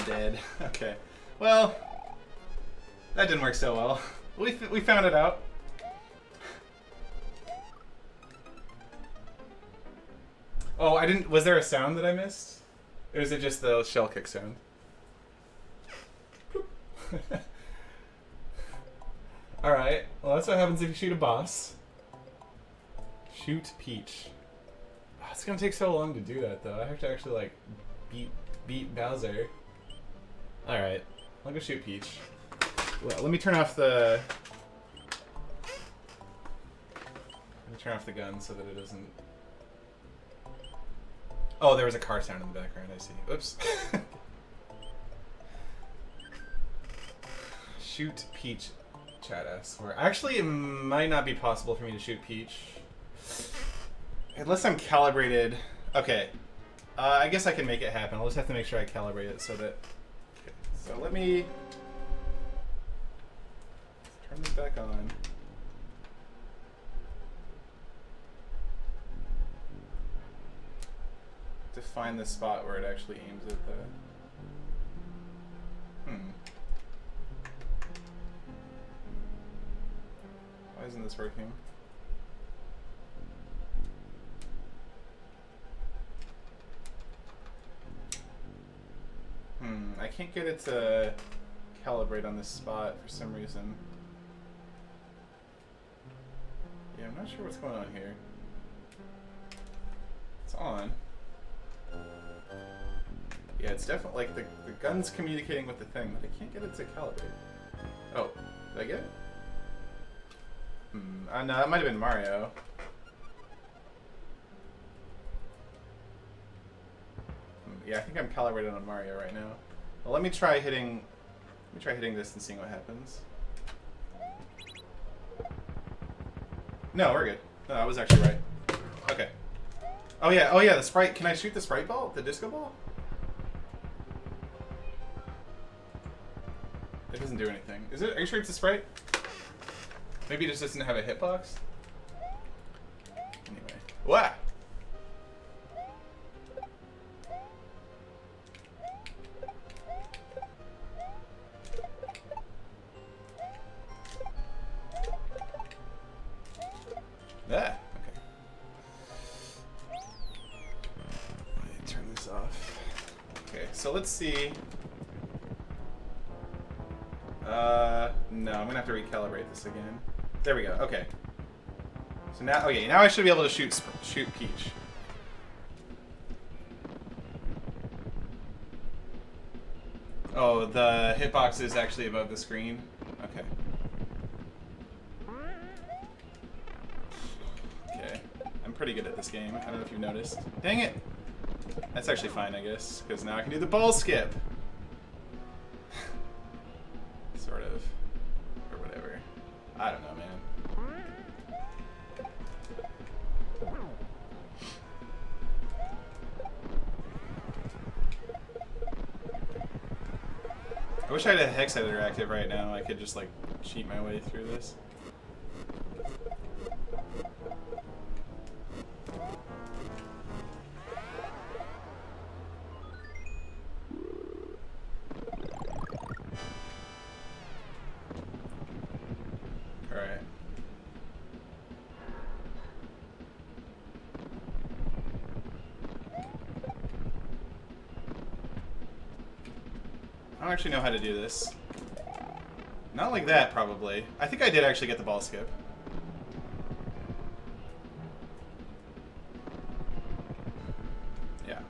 Dead. Okay. Well, that didn't work so well. We found it out. Oh, I didn't. Was there a sound that I missed? Or was it just the shell kick sound? Alright, well that's what happens if you shoot a boss. Shoot Peach. Oh, it's gonna take so long to do that though. I have to actually like beat Bowser. Alright, I'll go shoot Peach. Well, let me turn off the gun so that it doesn't. Oh, there was a car sound in the background, I see. Oops. Shoot Peach. Chat asks for. Actually, it might not be possible for me to shoot Peach. Unless I'm calibrated. Okay. I guess I can make it happen. I'll just have to make sure I calibrate it so that... Okay. So let me... turn this back on. To find the spot where it actually aims at the... Why isn't this working? I can't get it to calibrate on this spot for some reason. Yeah, I'm not sure what's going on here. It's on. Yeah, it's definitely like the gun's communicating with the thing, but I can't get it to calibrate. Oh, did I get it? No, that might have been Mario. Yeah, I think I'm calibrated on Mario right now. Well, let me try hitting this and seeing what happens. No, we're good. No, I was actually right. Okay. Oh yeah, the sprite. Can I shoot the sprite ball? The disco ball? It doesn't do anything. Is it? Are you sure it's a sprite? Maybe it just doesn't have a hitbox? Anyway. What? Ah, okay. Let me turn this off. Okay, so let's see. No, I'm gonna have to recalibrate this again. There we go. Okay. So now, okay, now I should be able to shoot Peach. Oh, the hitbox is actually above the screen. Okay. Okay. I'm pretty good at this game. I don't know if you've noticed. Dang it! That's actually fine, I guess, because now I can do the ball skip. Sort of. Or whatever. I don't know, man. I wish I had a hex editor active right now. I could just like cheat my way through this. I don't actually know how to do this. Not like that, probably. I think I did actually get the ball skip. Yeah.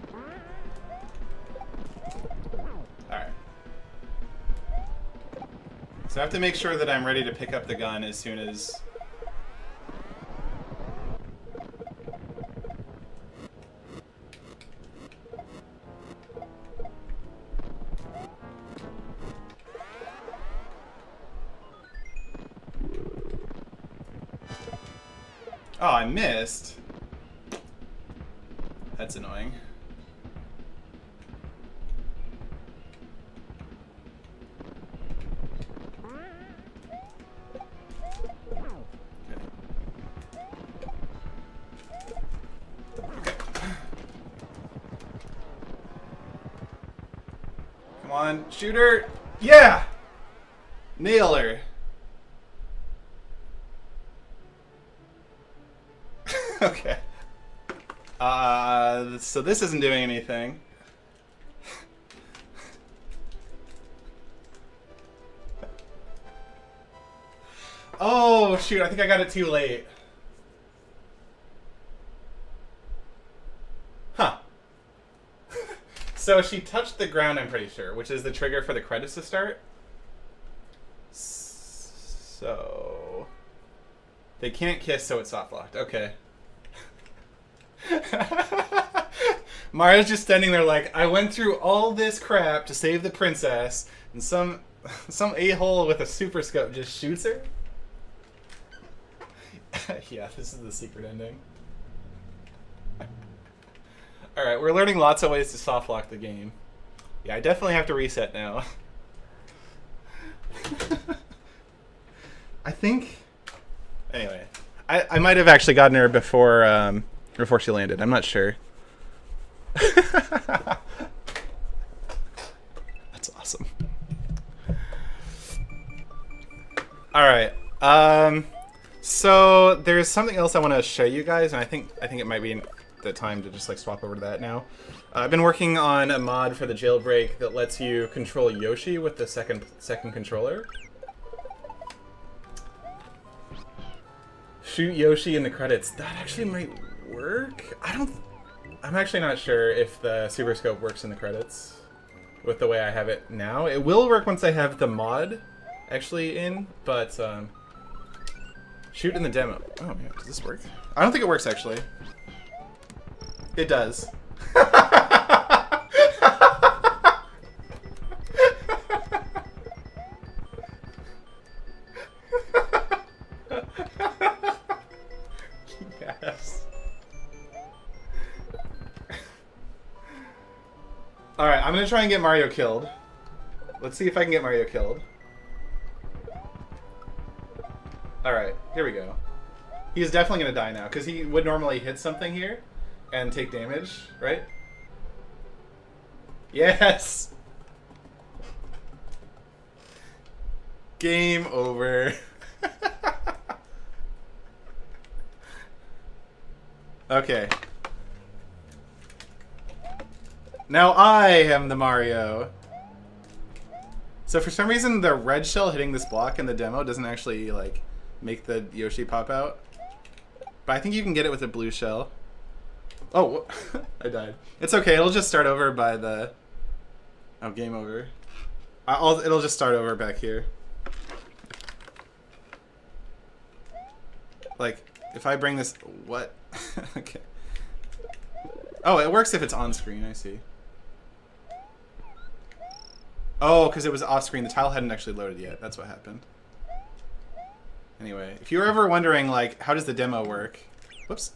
Alright. So I have to make sure that I'm ready to pick up the gun as soon as... Oh, I missed. That's annoying. Okay. Come on, shoot her. Yeah! Nail her. Okay. So this isn't doing anything. Oh, shoot, I think I got it too late. Huh. So she touched the ground, I'm pretty sure, which is the trigger for the credits to start. So... They can't kiss, so it's soft locked. Okay. Mario's just standing there like, I went through all this crap to save the princess, and some a-hole with a SuperScope just shoots her? Yeah, this is the secret ending. Alright, we're learning lots of ways to soft lock the game. Yeah, I definitely have to reset now. I think... Anyway, I might have actually gotten her before she landed. I'm not sure. That's awesome. All right. So there's something else I want to show you guys, and I think it might be the time to just like swap over to that now. I've been working on a mod for the Jailbreak that lets you control Yoshi with the second controller. Shoot Yoshi in the credits. That actually might work. I'm actually not sure if the SuperScope works in the credits with the way I have it now. It will work once I have the mod actually in, but shoot in the demo. Oh man, does this work? I don't think it works actually. It does. Yes. Alright, I'm gonna try and get Mario killed. Let's see if I can get Mario killed. Alright, here we go. He's definitely gonna die now, because he would normally hit something here and take damage, right? Yes! Game over. Okay. Now I am the Mario. So for some reason the red shell hitting this block in the demo doesn't actually like make the Yoshi pop out. But I think you can get it with a blue shell. Oh, I died. It's okay, it'll just start over by the... Oh, game over. It'll just start over back here. Like, if I bring this... What? Okay. Oh, it works if it's on screen, I see. Oh, because it was off screen. The tile hadn't actually loaded yet. That's what happened. Anyway, if you're ever wondering, like, how does the demo work? Whoops.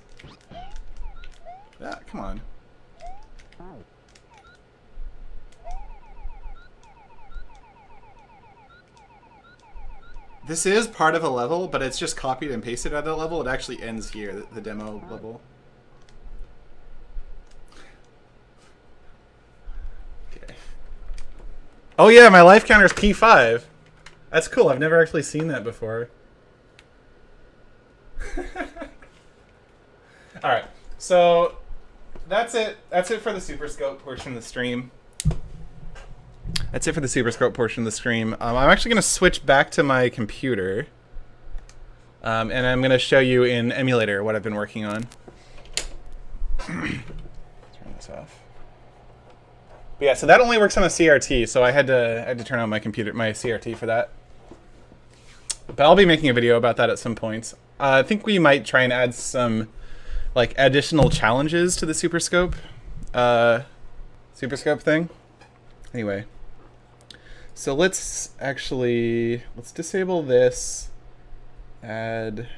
Yeah, come on. This is part of a level, but it's just copied and pasted at that level. It actually ends here, the demo level. Okay. Oh yeah, my life counter is P5. That's cool. I've never actually seen that before. Alright, so that's it. That's it for the SuperScope portion of the stream. That's it for the SuperScope portion of the stream. I'm actually going to switch back to my computer. And I'm going to show you in emulator what I've been working on. Turn this off. But yeah, so that only works on a CRT, so I had to turn on my CRT for that. But I'll be making a video about that at some point. I think we might try and add some like additional challenges to the SuperScope thing. Anyway, so let's disable this. Add.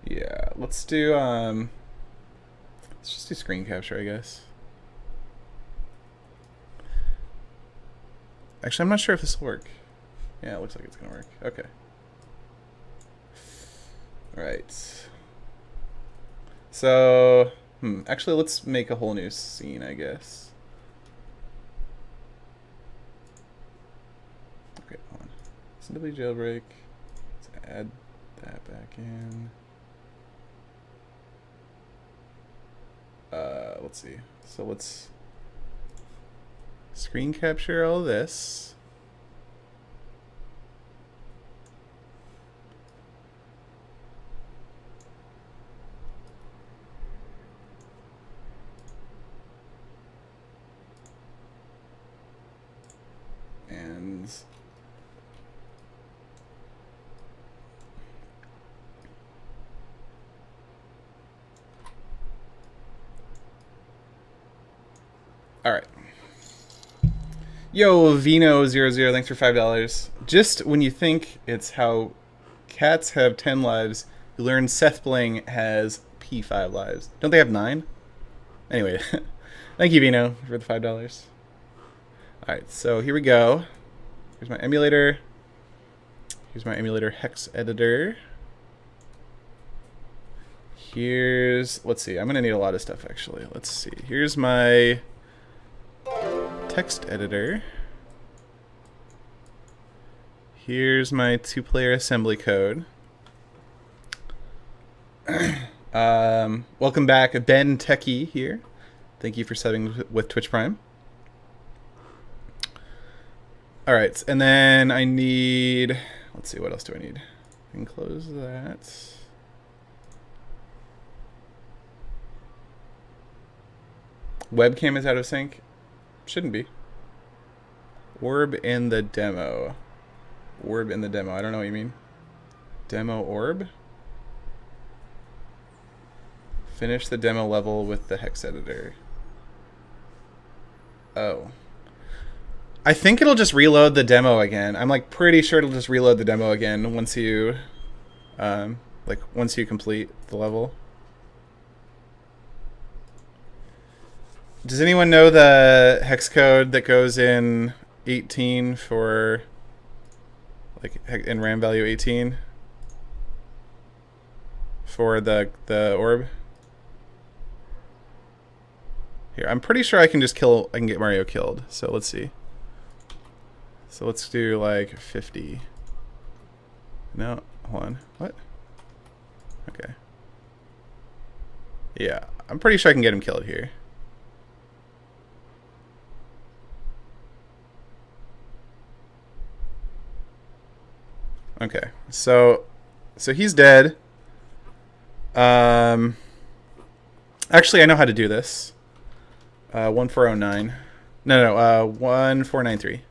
Yeah, let's do let's just do screen capture, I guess. Actually, I'm not sure if this will work. Yeah, it looks like it's gonna work. Okay. All right. So, actually, let's make a whole new scene, I guess. Okay, hold on. SMW jailbreak. Let's add that back in. Let's see. So let's screen capture all this. And all right. Yo, Vino00, thanks for $5. Just when you think it's how cats have 10 lives, you learn Sethbling has P5 lives. Don't they have 9? Anyway, thank you, Vino, for the $5. Alright, so here we go. Here's my emulator. Here's my emulator hex editor. Let's see, I'm going to need a lot of stuff, actually. Let's see. Here's my text editor. Here's my 2-player assembly code. Welcome back, Ben Techie here. Thank you for subbing with Twitch Prime. All right, and then I need, let's see, what else do I need? I can close that. Webcam is out of sync. Shouldn't be. Orb in the demo. Orb in the demo. I don't know what you mean. Demo orb? Finish the demo level with the hex editor. Oh. I think it'll just reload the demo again. I'm like pretty sure it'll just reload the demo again once you once you complete the level. Does anyone know the hex code that goes in 18 for like in RAM value 18 for the orb? Here, I'm pretty sure I can just I can get Mario killed. So let's see. So let's do like 50. No, hold on. What? Okay. Yeah, I'm pretty sure I can get him killed here. Okay, so he's dead. Actually, I know how to do this. 1409. No, 1493.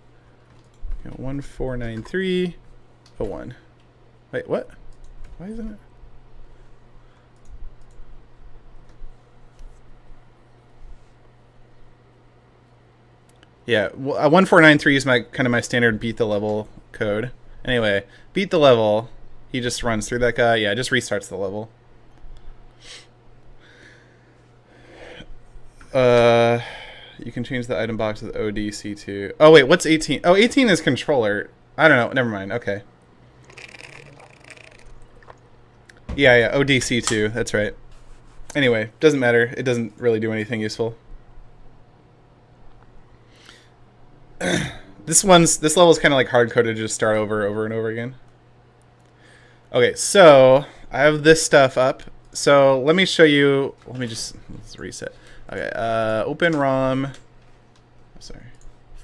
149301. Wait, what? Why isn't it? Yeah, 1493 is my kind of my standard beat the level code. Anyway, beat the level. He just runs through that guy. Yeah, just restarts the level. You can change the item box with ODC2. Oh wait, what's 18? Oh, 18 is controller. I don't know. Never mind. Okay. Yeah, ODC2. That's right. Anyway, doesn't matter. It doesn't really do anything useful. This level is kind of like hard coded to just start over and over again. Okay, so I have this stuff up. So let me show you. Let's reset. Okay, open ROM. Sorry,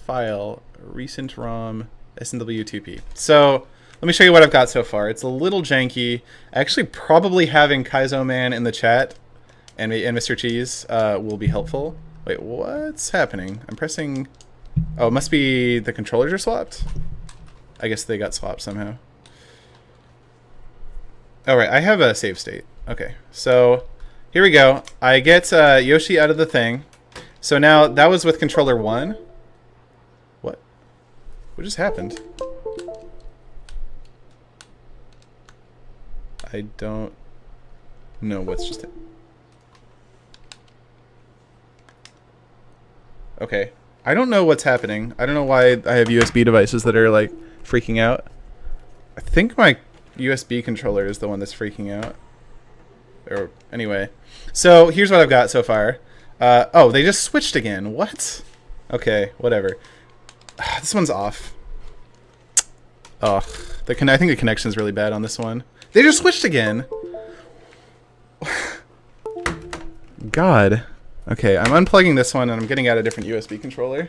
file, recent ROM, SMW2P. So let me show you what I've got so far. It's a little janky. Actually, probably having Kaizo Man in the chat and Mr. Cheese will be helpful. Wait, what's happening? I'm pressing... Oh, it must be the controllers are swapped? I guess they got swapped somehow. All right, I have a save state. Okay, so here we go. I get Yoshi out of the thing. So now that was with controller 1. What? What just happened? I don't know what's just... Okay. I don't know what's happening. I don't know why I have USB devices that are like freaking out. I think my USB controller is the one that's freaking out. Or anyway. So here's what I've got so far. Oh, they just switched again. What? Okay, whatever. This one's off. Oh, I think the connection is really bad on this one. They just switched again. God. Okay, I'm unplugging this one and I'm getting out a different USB controller.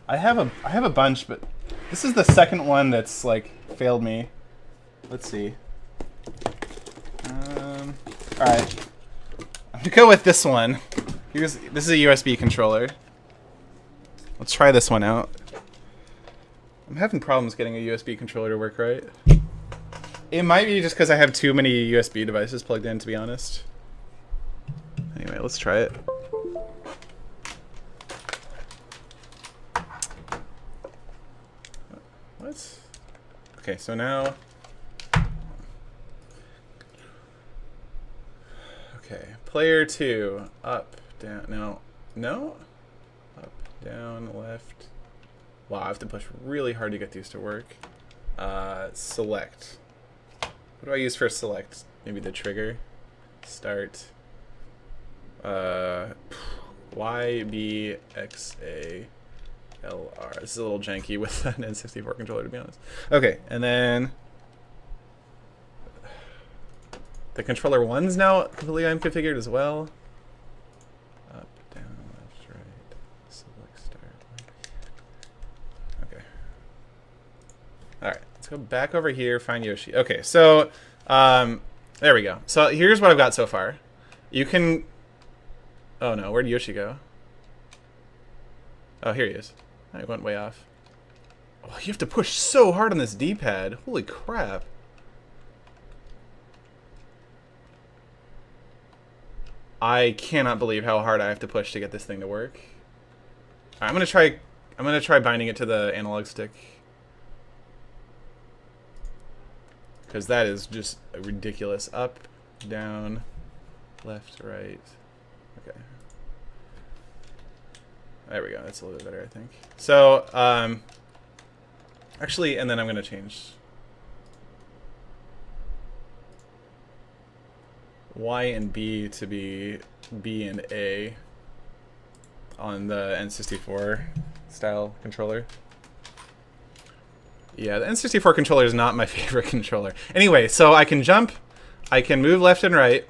I have a bunch, but this is the second one that's like failed me. Let's see. All right, I'm gonna go with this one. This is a USB controller. Let's try this one out. I'm having problems getting a USB controller to work right. It might be just because I have too many USB devices plugged in, to be honest. Anyway, let's try it. What? Okay, so now... Okay, player 2. Up, down, no? Up, down, left. Wow, I have to push really hard to get these to work. Select. What do I use for select? Maybe the trigger. Start. Y, B, X, A, L, R. This is a little janky with an N64 controller, to be honest. Okay, and then the controller 1's now completely unconfigured as well. Up, down, left, right. Select, start. Okay. All right, let's go back over here, find Yoshi. Okay, so there we go. So here's what I've got so far. You can... Oh no, where'd Yoshi go? Oh, here he is. I went way off. Oh, you have to push so hard on this D-pad. Holy crap. I cannot believe how hard I have to push to get this thing to work. All right, I'm gonna try binding it to the analog stick. Because that is just ridiculous. Up, down, left, right. Okay. There we go. That's a little bit better, I think. So, actually, and then I'm going to change Y and B to be B and A on the N64 style controller. Yeah, the N64 controller is not my favorite controller. Anyway, so I can jump, I can move left and right,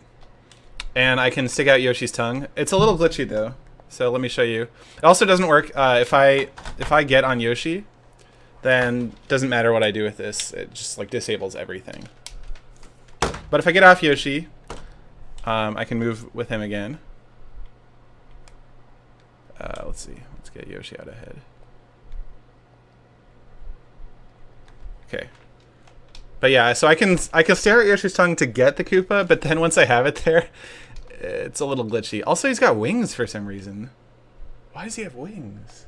and I can stick out Yoshi's tongue. It's a little glitchy though, so let me show you. It also doesn't work if I get on Yoshi, then doesn't matter what I do with this. It just like disables everything. But if I get off Yoshi, I can move with him again. Let's see. Let's get Yoshi out ahead. Okay. But yeah, so I can stare at Yoshi's tongue to get the Koopa, but then once I have it there, it's a little glitchy. Also, he's got wings for some reason. Why does he have wings?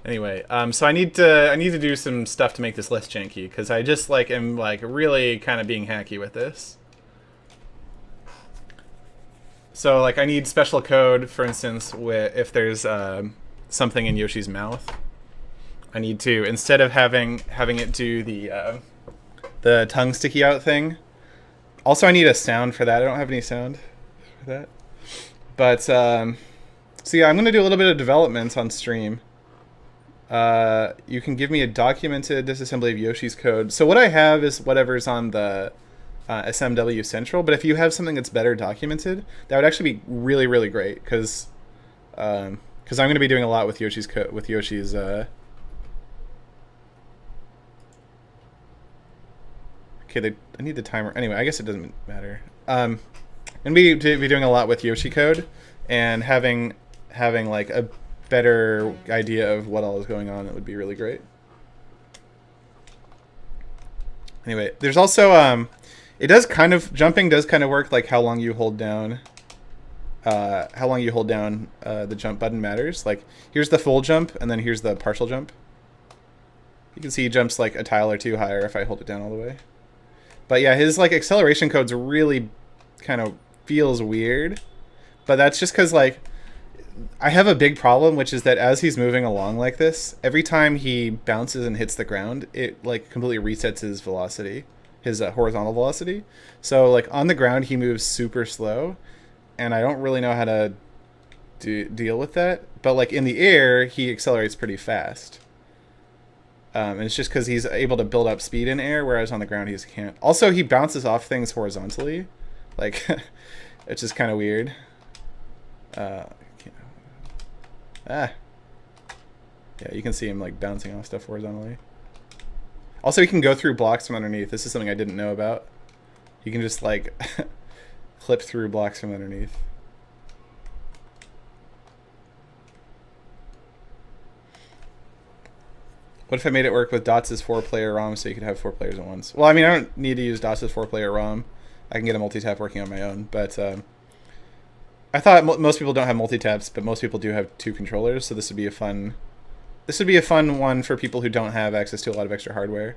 Anyway, so I need to do some stuff to make this less janky, because I just like am like really kind of being hacky with this. So like I need special code, for instance, if there's something in Yoshi's mouth. I need to, instead of having it do the tongue sticky out thing. Also, I need a sound for that. I don't have any sound for that. But so yeah, I'm gonna do a little bit of development on stream. You can give me a documented disassembly of Yoshi's code. So what I have is whatever's on the SMW Central. But if you have something that's better documented, that would actually be really, really great, because I'm going to be doing a lot with Yoshi's okay, I need the timer. Anyway, I guess it doesn't matter. I'm going to be doing a lot with Yoshi code, and having like a better idea of what all is going on, that would be really great. Anyway, there's also jumping does kind of work, like how long you hold down the jump button matters. Like, here's the full jump, and then here's the partial jump. You can see he jumps like a tile or two higher if I hold it down all the way. But yeah, his like acceleration codes really kind of feels weird. But that's just because like I have a big problem, which is that as he's moving along like this, every time he bounces and hits the ground, it like completely resets his velocity, his horizontal velocity. So like on the ground, he moves super slow, and I don't really know how to deal with that. But like in the air, he accelerates pretty fast. And it's just because he's able to build up speed in air, whereas on the ground he can't. Also, he bounces off things horizontally. Like, it's just kind of weird. Yeah, you can see him like bouncing off stuff horizontally. Also, he can go through blocks from underneath. This is something I didn't know about. You can just like clip through blocks from underneath. What if I made it work with Dots' 4-player ROM so you could have 4 players at once? Well, I mean, I don't need to use Dots' 4-player ROM. I can get a multi-tap working on my own. But I thought most people don't have multi-taps, but most people do have 2 controllers. So this would be a fun one for people who don't have access to a lot of extra hardware.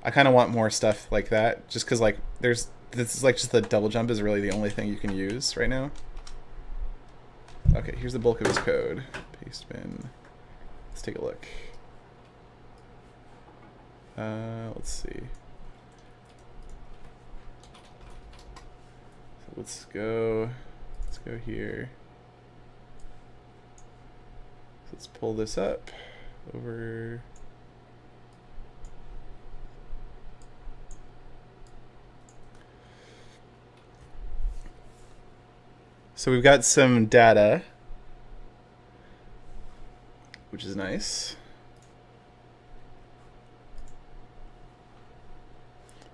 I kind of want more stuff like that, just because like this is like just the double jump is really the only thing you can use right now. Okay, here's the bulk of his code. Paste bin. Let's take a look. Let's see. So let's go here. So let's pull this up over. So we've got some data, which is nice.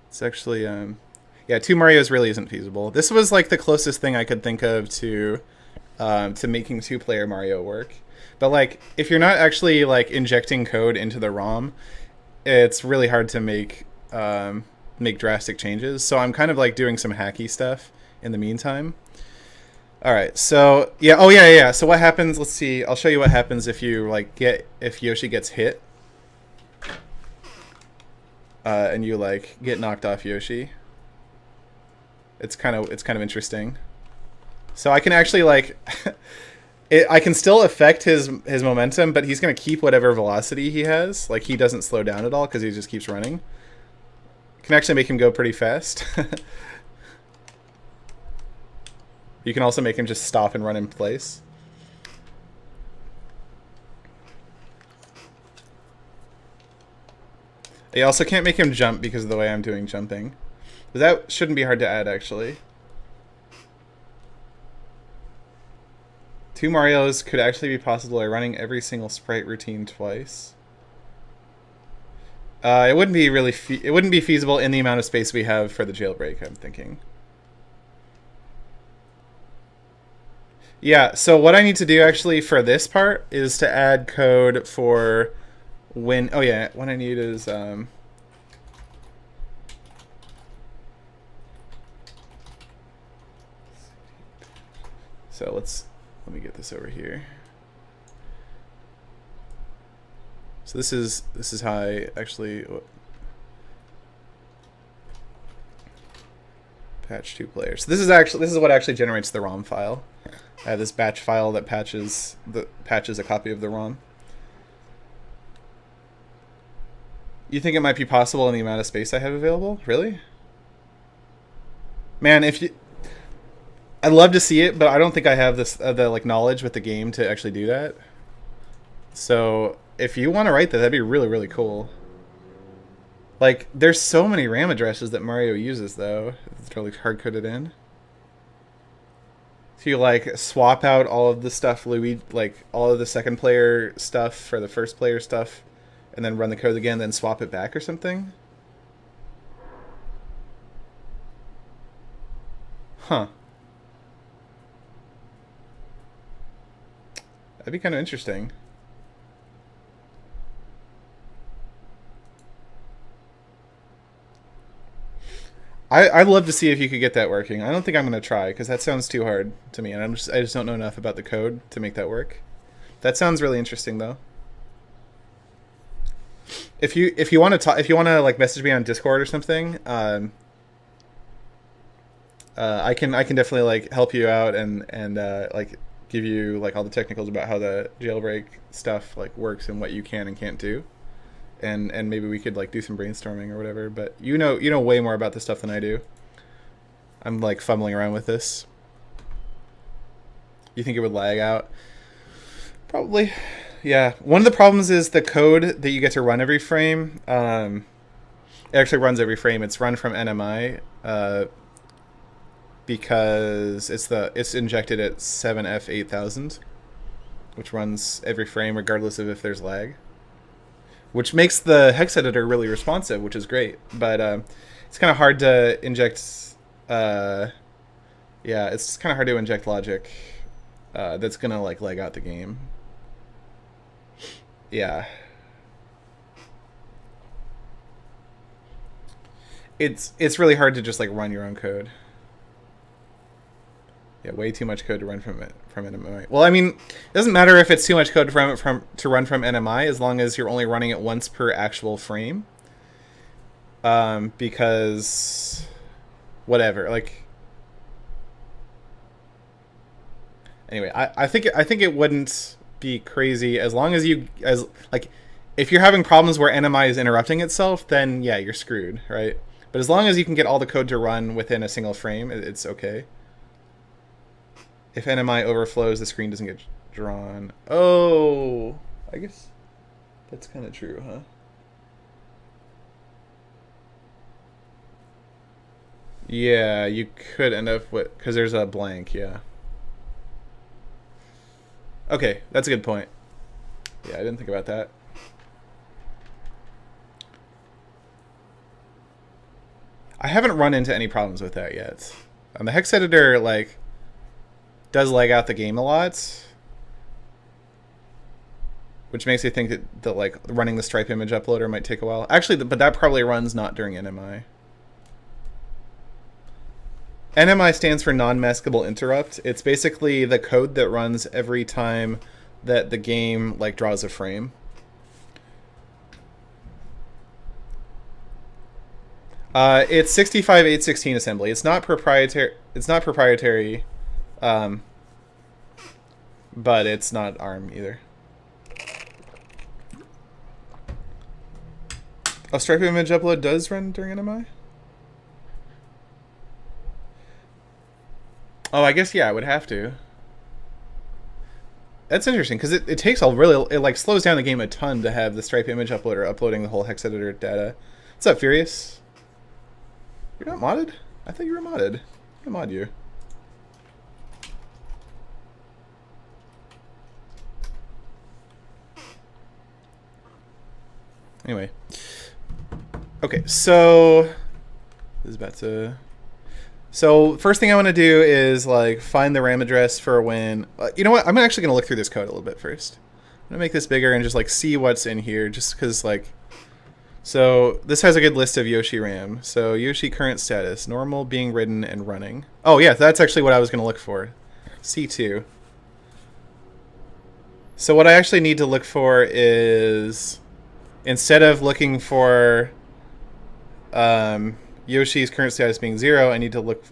It's actually, yeah, 2 Marios really isn't feasible. This was like the closest thing I could think of to making 2-player Mario work. But like, if you're not actually like injecting code into the ROM, it's really hard to make drastic changes. So I'm kind of like doing some hacky stuff in the meantime. All right, so yeah, oh yeah. So what happens? Let's see. I'll show you what happens if you like if Yoshi gets hit, and you like get knocked off Yoshi. It's kind of interesting. So I can actually like, I can still affect his momentum, but he's gonna keep whatever velocity he has. Like he doesn't slow down at all because he just keeps running. Can actually make him go pretty fast. You can also make him just stop and run in place. You also can't make him jump because of the way I'm doing jumping. But that shouldn't be hard to add, actually. 2 Marios could actually be possible by running every single sprite routine twice. It wouldn't be it wouldn't be feasible in the amount of space we have for the jailbreak, I'm thinking. Yeah, so what I need to do actually for this part is to add code for when, oh yeah, what I need is, so let me get this over here. So this is how I actually patch 2 players. So this is what actually generates the ROM file. I have this batch file that patches a copy of the ROM. You think it might be possible in the amount of space I have available? Really? Man, I'd love to see it, but I don't think I have the like knowledge with the game to actually do that. So if you want to write that, that'd be really, really cool. Like, there's so many RAM addresses that Mario uses, though. It's totally hard coded in. So you like swap out all of the stuff Louis, like all of the second player stuff for the first player stuff, and then run the code again, then swap it back or something. Huh. That'd be kind of interesting. I'd love to see if you could get that working. I don't think I'm going to try because that sounds too hard to me, and I just don't know enough about the code to make that work. That sounds really interesting though. If you want to talk, if you want to like message me on Discord or something, I can definitely like help you out and like give you like all the technicals about how the jailbreak stuff like works and what you can and can't do. And maybe we could like do some brainstorming or whatever. But you know way more about this stuff than I do. I'm like fumbling around with this. You think it would lag out? Probably. Yeah. One of the problems is the code that you get to run every frame. It actually runs every frame. It's run from NMI because it's injected at 7F8000, which runs every frame regardless of if there's lag. Which makes the hex editor really responsive, which is great. But it's kind of hard to inject. Yeah, it's kind of hard to inject logic that's gonna like lag out the game. Yeah, it's really hard to just like run your own code. Yeah, way too much code to run from NMI. Well, I mean, it doesn't matter if it's too much code to run from NMI as long as you're only running it once per actual frame. Because whatever, like anyway, I think it wouldn't be crazy as long as like if you're having problems where NMI is interrupting itself, then yeah, you're screwed, right? But as long as you can get all the code to run within a single frame, it's okay. If NMI overflows, the screen doesn't get drawn. Oh, I guess that's kind of true, huh? Yeah, you could end up with, because there's a blank, yeah. Okay, that's a good point. Yeah, I didn't think about that. I haven't run into any problems with that yet. The hex editor, like, does lag out the game a lot, which makes me think that like running the stripe image uploader might take a while. Actually, but that probably runs not during NMI. NMI stands for non-maskable interrupt. It's basically the code that runs every time that the game like draws a frame. It's 65.816 assembly. It's not proprietary. But it's not ARM either. A stripe image upload does run during NMI? Oh, I guess, yeah, it would have to. That's interesting, because it takes it like slows down the game a ton to have the stripe image uploader uploading the whole hex editor data. What's up, Furious? You're not modded? I thought you were modded. I mod you. Anyway. Okay, so this is about to. So first thing I want to do is like find the RAM address for when. You know what? I'm actually gonna look through this code a little bit first. I'm gonna make this bigger and just like see what's in here, just because like. So this has a good list of Yoshi RAM. So Yoshi current status: normal, being ridden, and running. Oh yeah, that's actually what I was gonna look for. C2. So what I actually need to look for is, instead of looking for Yoshi's current status being 0, I need to look.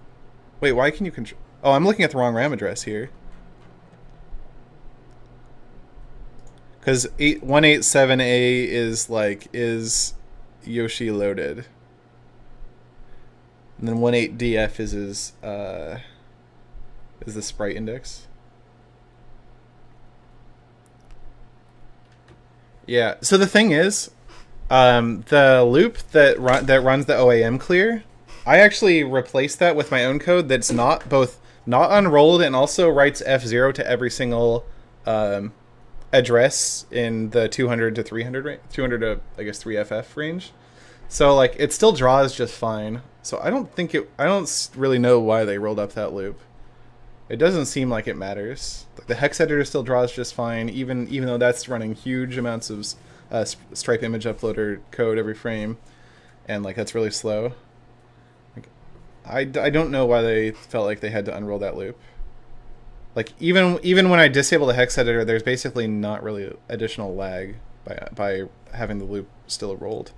Wait, why can you control? Oh, I'm looking at the wrong RAM address here. Because 187A is Yoshi loaded, and then 18DF is the sprite index. Yeah. So the thing is, The loop that runs the OAM clear, I actually replaced that with my own code that's not unrolled and also writes F0 to every single address in the 200 to 300 200 to I guess 3FF range. So like it still draws just fine. So I don't really know why they rolled up that loop. It doesn't seem like it matters. The hex editor still draws just fine, even though that's running huge amounts of Stripe image uploader code every frame, and like that's really slow. Like, I don't know why they felt like they had to unroll that loop. Like even when I disable the hex editor, there's basically not really additional lag by having the loop still rolled.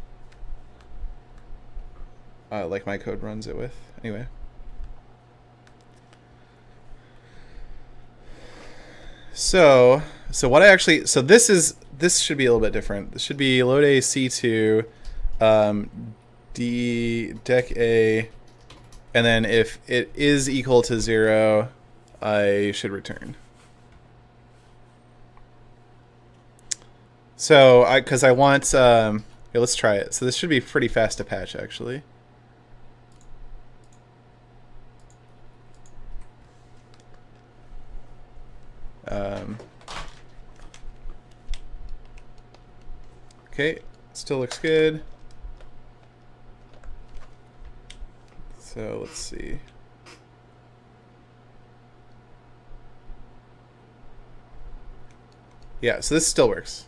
Like my code runs it with. Anyway. So what I actually, this should be a little bit different. This should be load a C2, D dec A, and then if it is equal to 0, I should return. So because I want, here, let's try it. So this should be pretty fast to patch actually. Okay, still looks good. So let's see. Yeah, so this still works.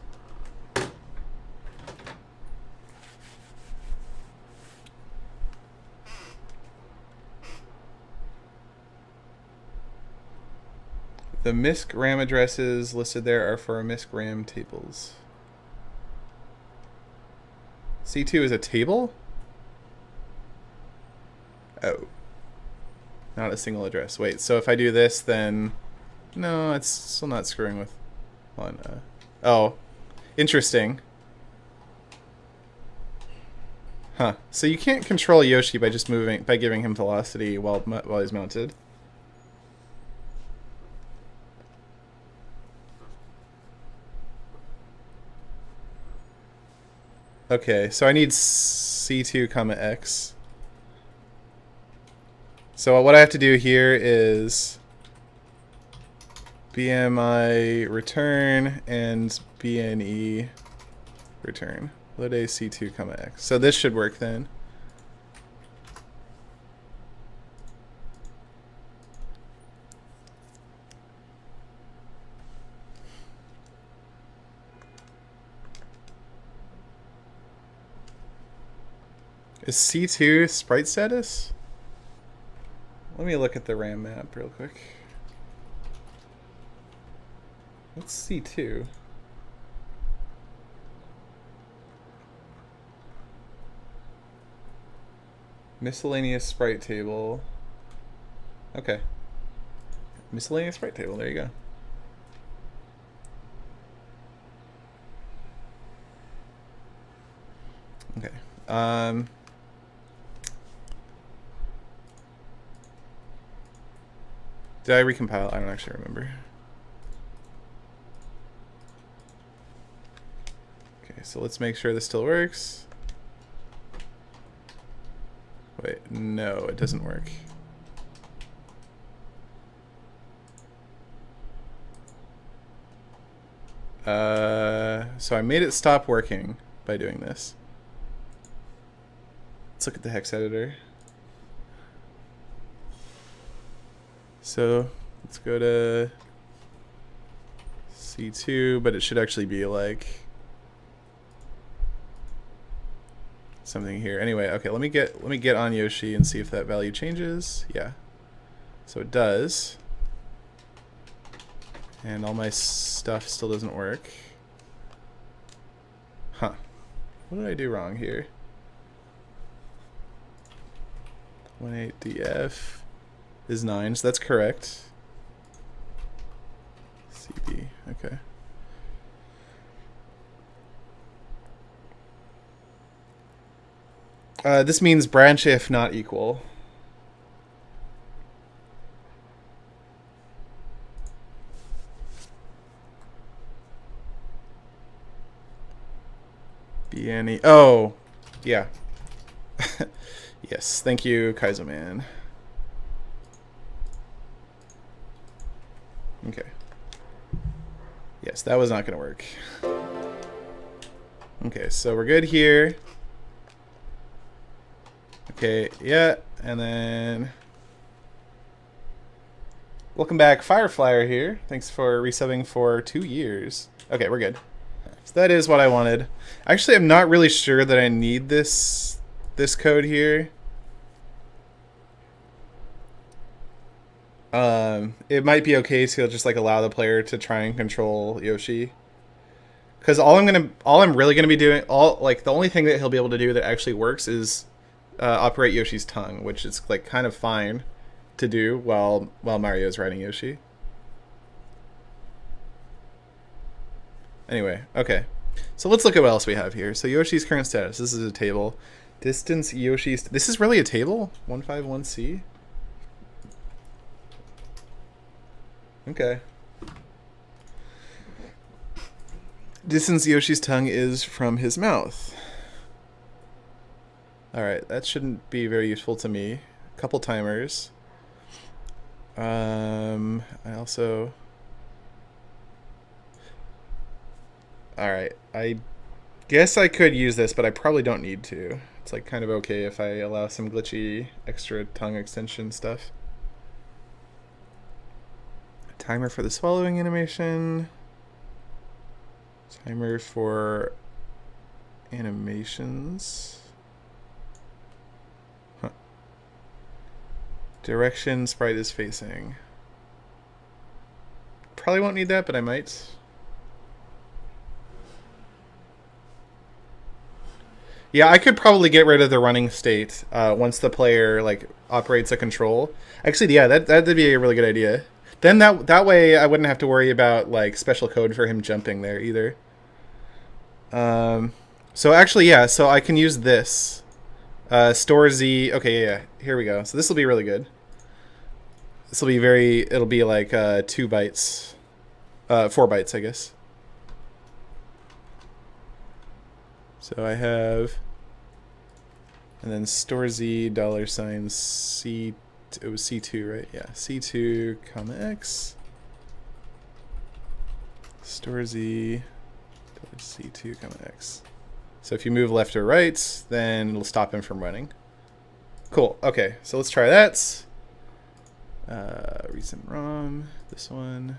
The MISC RAM addresses listed there are for MISC RAM tables. C2 is a table? Oh. Not a single address. Wait, so if I do this, then... No, it's still not screwing with... Hold on. Oh. Interesting. Huh. So you can't control Yoshi by just by giving him velocity while he's mounted. Okay, so I need C2 comma X. So what I have to do here is BMI return and BNE return. Load a C2 comma X. So this should work then. Is C2 sprite status? Let me look at the RAM map real quick. What's C2? Miscellaneous sprite table. Okay. Miscellaneous sprite table, there you go. Okay. Did I recompile? I don't actually remember. Okay, so let's make sure this still works. Wait, no, it doesn't work. So I made it stop working by doing this. Let's look at the hex editor. So let's go to C2, but it should actually be like something here. Anyway, okay, let me get on Yoshi and see if that value changes. Yeah. So it does. And all my stuff still doesn't work. Huh. What did I do wrong here? 18DF is 9, so that's correct. CD, okay. This means branch if not equal. Be any. Oh, yeah. Yes, thank you, Kaizo Man. Okay. Yes, that was not going to work. Okay, so we're good here. Okay, yeah, and then... Welcome back, Fireflyer here. Thanks for resubbing for 2 years. Okay, we're good. So that is what I wanted. Actually, I'm not really sure that I need this code here. It might be okay to just like allow the player to try and control Yoshi. Because all I'm really gonna be doing, the only thing that he'll be able to do that actually works is operate Yoshi's tongue, which is like kind of fine to do while Mario's riding Yoshi. Anyway, okay. So let's look at what else we have here. So Yoshi's current status. This is a table. Distance Yoshi's. This is really a table? 151C? Okay. Distance Yoshi's tongue is from his mouth. Alright, that shouldn't be very useful to me. A couple timers. I also... Alright, I guess I could use this, but I probably don't need to. It's like kind of okay if I allow some glitchy extra tongue extension stuff. Timer for the swallowing animation. Timer for animations. Huh. Direction sprite is facing. Probably won't need that, but I might. Yeah, I could probably get rid of the running state once the player like operates a control. Actually, yeah, that'd be a really good idea. Then that way I wouldn't have to worry about like special code for him jumping there either. So actually, yeah, so I can use this. Store Z. Okay, yeah, here we go. So this will be really good. This will be it'll be like 2 bytes. 4 bytes, I guess. So I have, and then store Z $C, it was C2, right? Yeah, C2, comma X. Store Z $C2, comma X. So if you move left or right, then it'll stop him from running. Cool. Okay, so let's try that. Recent ROM. This one.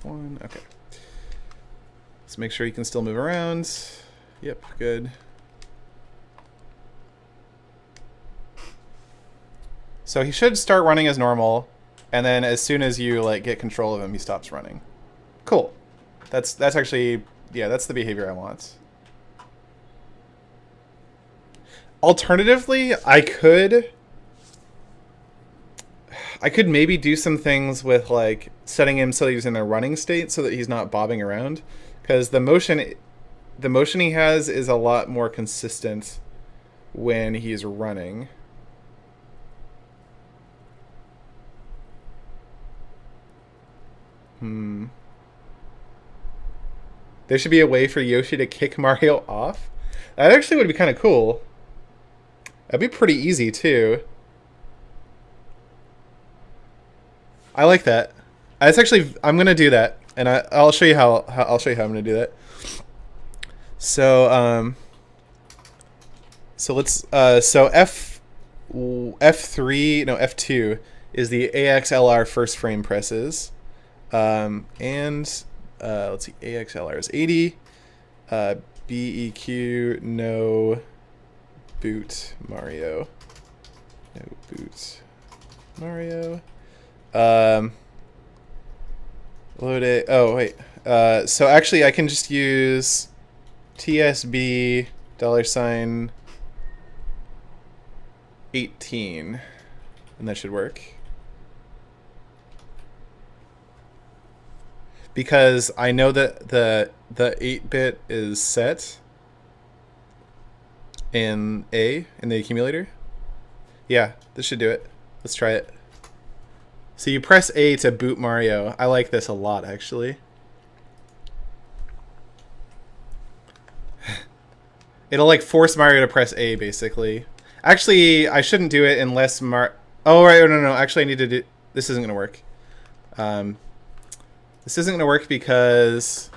F1. Okay. Let's make sure he can still move around. Yep, good. So he should start running as normal, and then as soon as you like get control of him, he stops running. Cool. That's actually, yeah, that's the behavior I want. Alternatively, I could maybe do some things with like setting him so he's in a running state so that he's not bobbing around, because the motion he has is a lot more consistent when he's running. There should be a way for Yoshi to kick Mario off. That actually would be kind of cool. That'd be pretty easy too. I like that. I'm gonna do that, and I'll show you how I'm gonna do that. So so let's so F2 is the AXLR first frame presses, and let's see, AXLR is 80, BEQ no boot Mario, no boot Mario. Load it. Oh wait. So actually, I can just use TSB $18, and that should work. Because I know that the 8-bit is set in the accumulator. Yeah, this should do it. Let's try it. So you press A to boot Mario. I like this a lot, actually. It'll like force Mario to press A basically. Actually, I shouldn't do it unless Oh right, no. Actually, I need to do. This isn't gonna work. This isn't gonna work because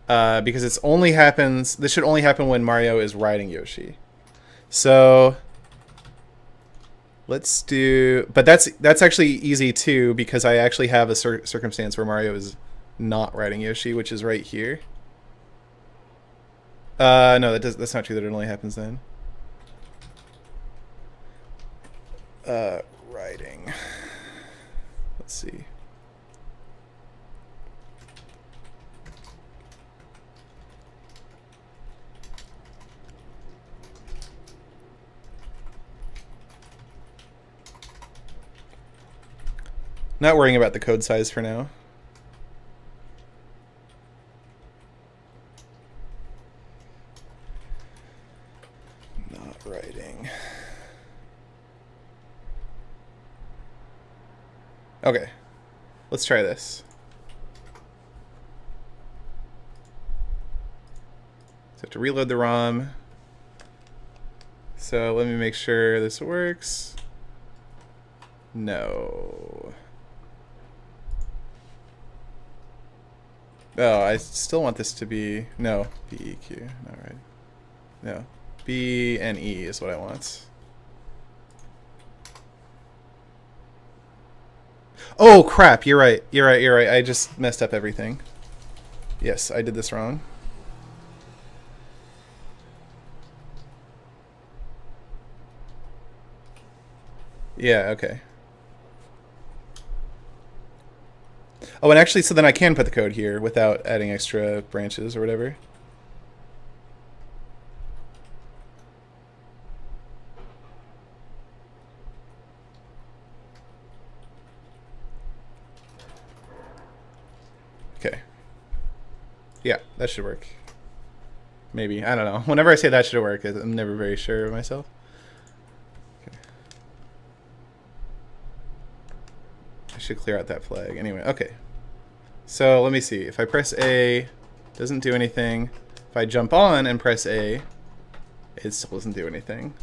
it's only happens. This should only happen when Mario is riding Yoshi. So let's do. But that's actually easy too because I actually have a circumstance where Mario is not riding Yoshi, which is right here. No, that's not true. That it only happens then. Riding. Let's see. Not worrying about the code size for now. Not writing. Okay. Let's try this. So I have to reload the ROM. So let me make sure this works. No. Oh, I still want this to be... No, BEQ. Not right. No. B and E is what I want. Oh, crap. You're right. You're right. I just messed up everything. Yes, I did this wrong. Yeah, okay. Oh, and actually, so then I can put the code here without adding extra branches or whatever. Okay. Yeah, that should work. Maybe. I don't know. Whenever I say that should work, I'm never very sure of myself. Okay. I should clear out that flag. Anyway, okay. So let me see. If I press A, doesn't do anything. If I jump on and press A, it still doesn't do anything.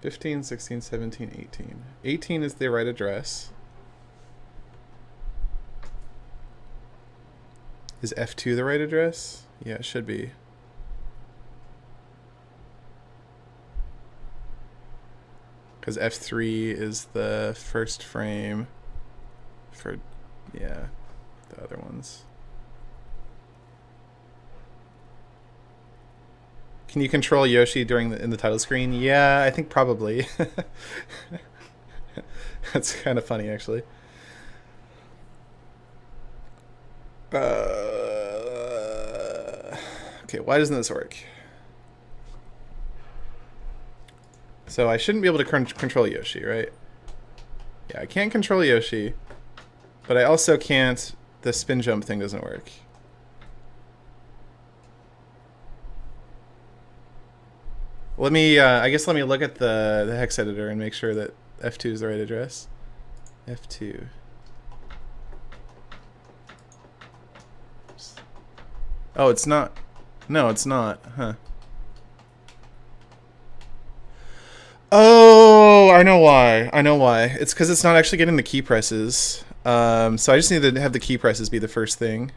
(15, 16, 17, 18). 18 is the right address. Is F2 the right address? Yeah, it should be. Because F3 is the first frame for, yeah, the other ones. Can you control Yoshi in the title screen? Yeah, I think probably. That's kind of funny, actually. Okay, why doesn't this work? So I shouldn't be able to control Yoshi, right? Yeah, I can't control Yoshi, but I also can't... The spin jump thing doesn't work. Let me, I guess let me look at the hex editor and make sure that F2 is the right address. F2. Oops. Oh, it's not. No, it's not. Huh. Oh, I know why. I know why. It's because it's not actually getting the key presses. So I just need to have the key presses be the first thing.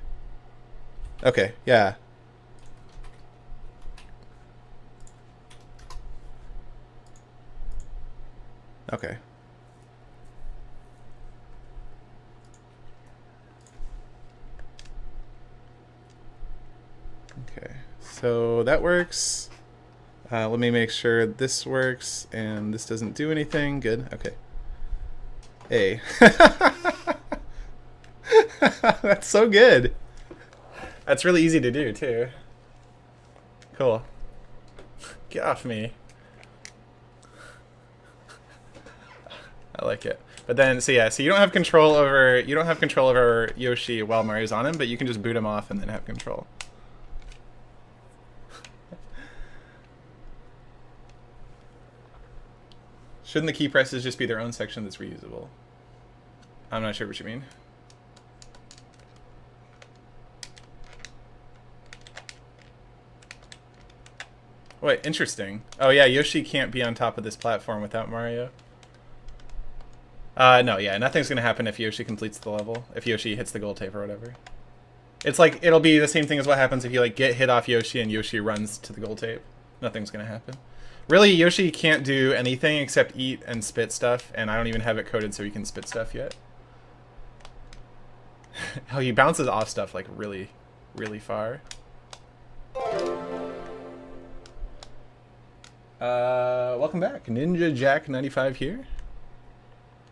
Okay, yeah. Okay. Okay, so that works. Let me make sure this works and this doesn't do anything. Good, okay. A. That's so good. That's really easy to do, too. Cool. Get off me. I like it. But then, so yeah, so you don't have control over Yoshi while Mario's on him, but you can just boot him off and then have control. Shouldn't the key presses just be their own section that's reusable? I'm not sure what you mean. Wait, interesting. Oh yeah, Yoshi can't be on top of this platform without Mario. No, yeah, nothing's gonna happen if Yoshi completes the level. If Yoshi hits the gold tape or whatever. It's like, it'll be the same thing as what happens if you like get hit off Yoshi and Yoshi runs to the gold tape. Nothing's gonna happen. Really, Yoshi can't do anything except eat and spit stuff, and I don't even have it coded so he can spit stuff yet. How he bounces off stuff like really, really far. Welcome back. Ninja Jack 95 here.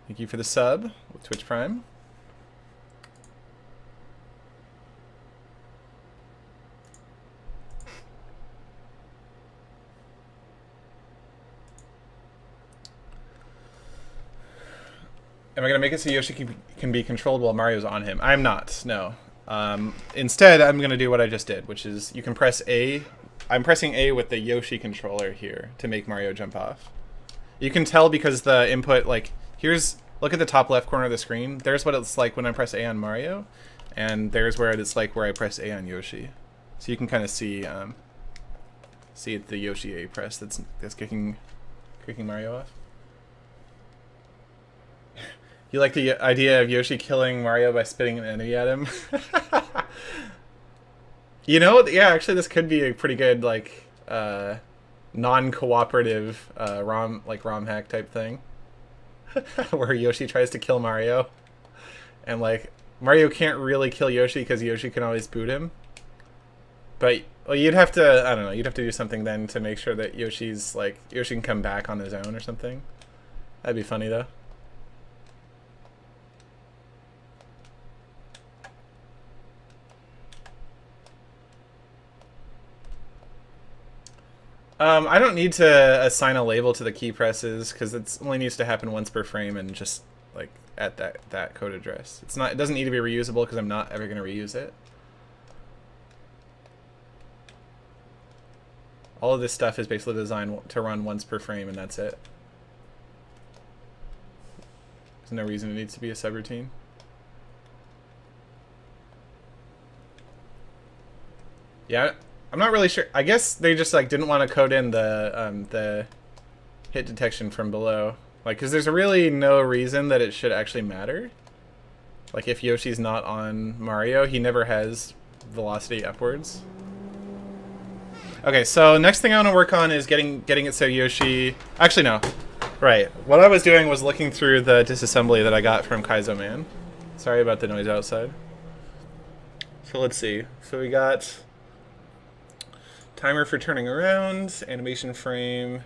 Thank you for the sub with Twitch Prime. Am I going to make it so Yoshi can be controlled while Mario's on him? I'm not, no. Instead, I'm going to do what I just did, which is you can press A. I'm pressing A with the Yoshi controller here to make Mario jump off. You can tell because the input, like, look at the top left corner of the screen. There's what it's like when I press A on Mario, and there's where it's like where I press A on Yoshi. So you can kind of see the Yoshi A press that's kicking Mario off. You like the idea of Yoshi killing Mario by spitting an enemy at him? You know, yeah, actually this could be a pretty good, like, non-cooperative ROM hack type thing. Where Yoshi tries to kill Mario. And, like, Mario can't really kill Yoshi because Yoshi can always boot him. But, well, you'd have to, I don't know, you'd have to do something then to make sure that Yoshi can come back on his own or something. That'd be funny, though. I don't need to assign a label to the key presses because it only needs to happen once per frame and just like at that code address. It doesn't need to be reusable because I'm not ever going to reuse it. All of this stuff is basically designed to run once per frame and that's it. There's no reason it needs to be a subroutine. Yeah. I'm not really sure. I guess they just like didn't want to code in the hit detection from below, like, because there's really no reason that it should actually matter. Like if Yoshi's not on Mario, he never has velocity upwards. Okay, so next thing I want to work on is getting it so Yoshi. Actually, no. Right. What I was doing was looking through the disassembly that I got from Kaizo Man. Sorry about the noise outside. So let's see. So we got timer for turning around, animation frame,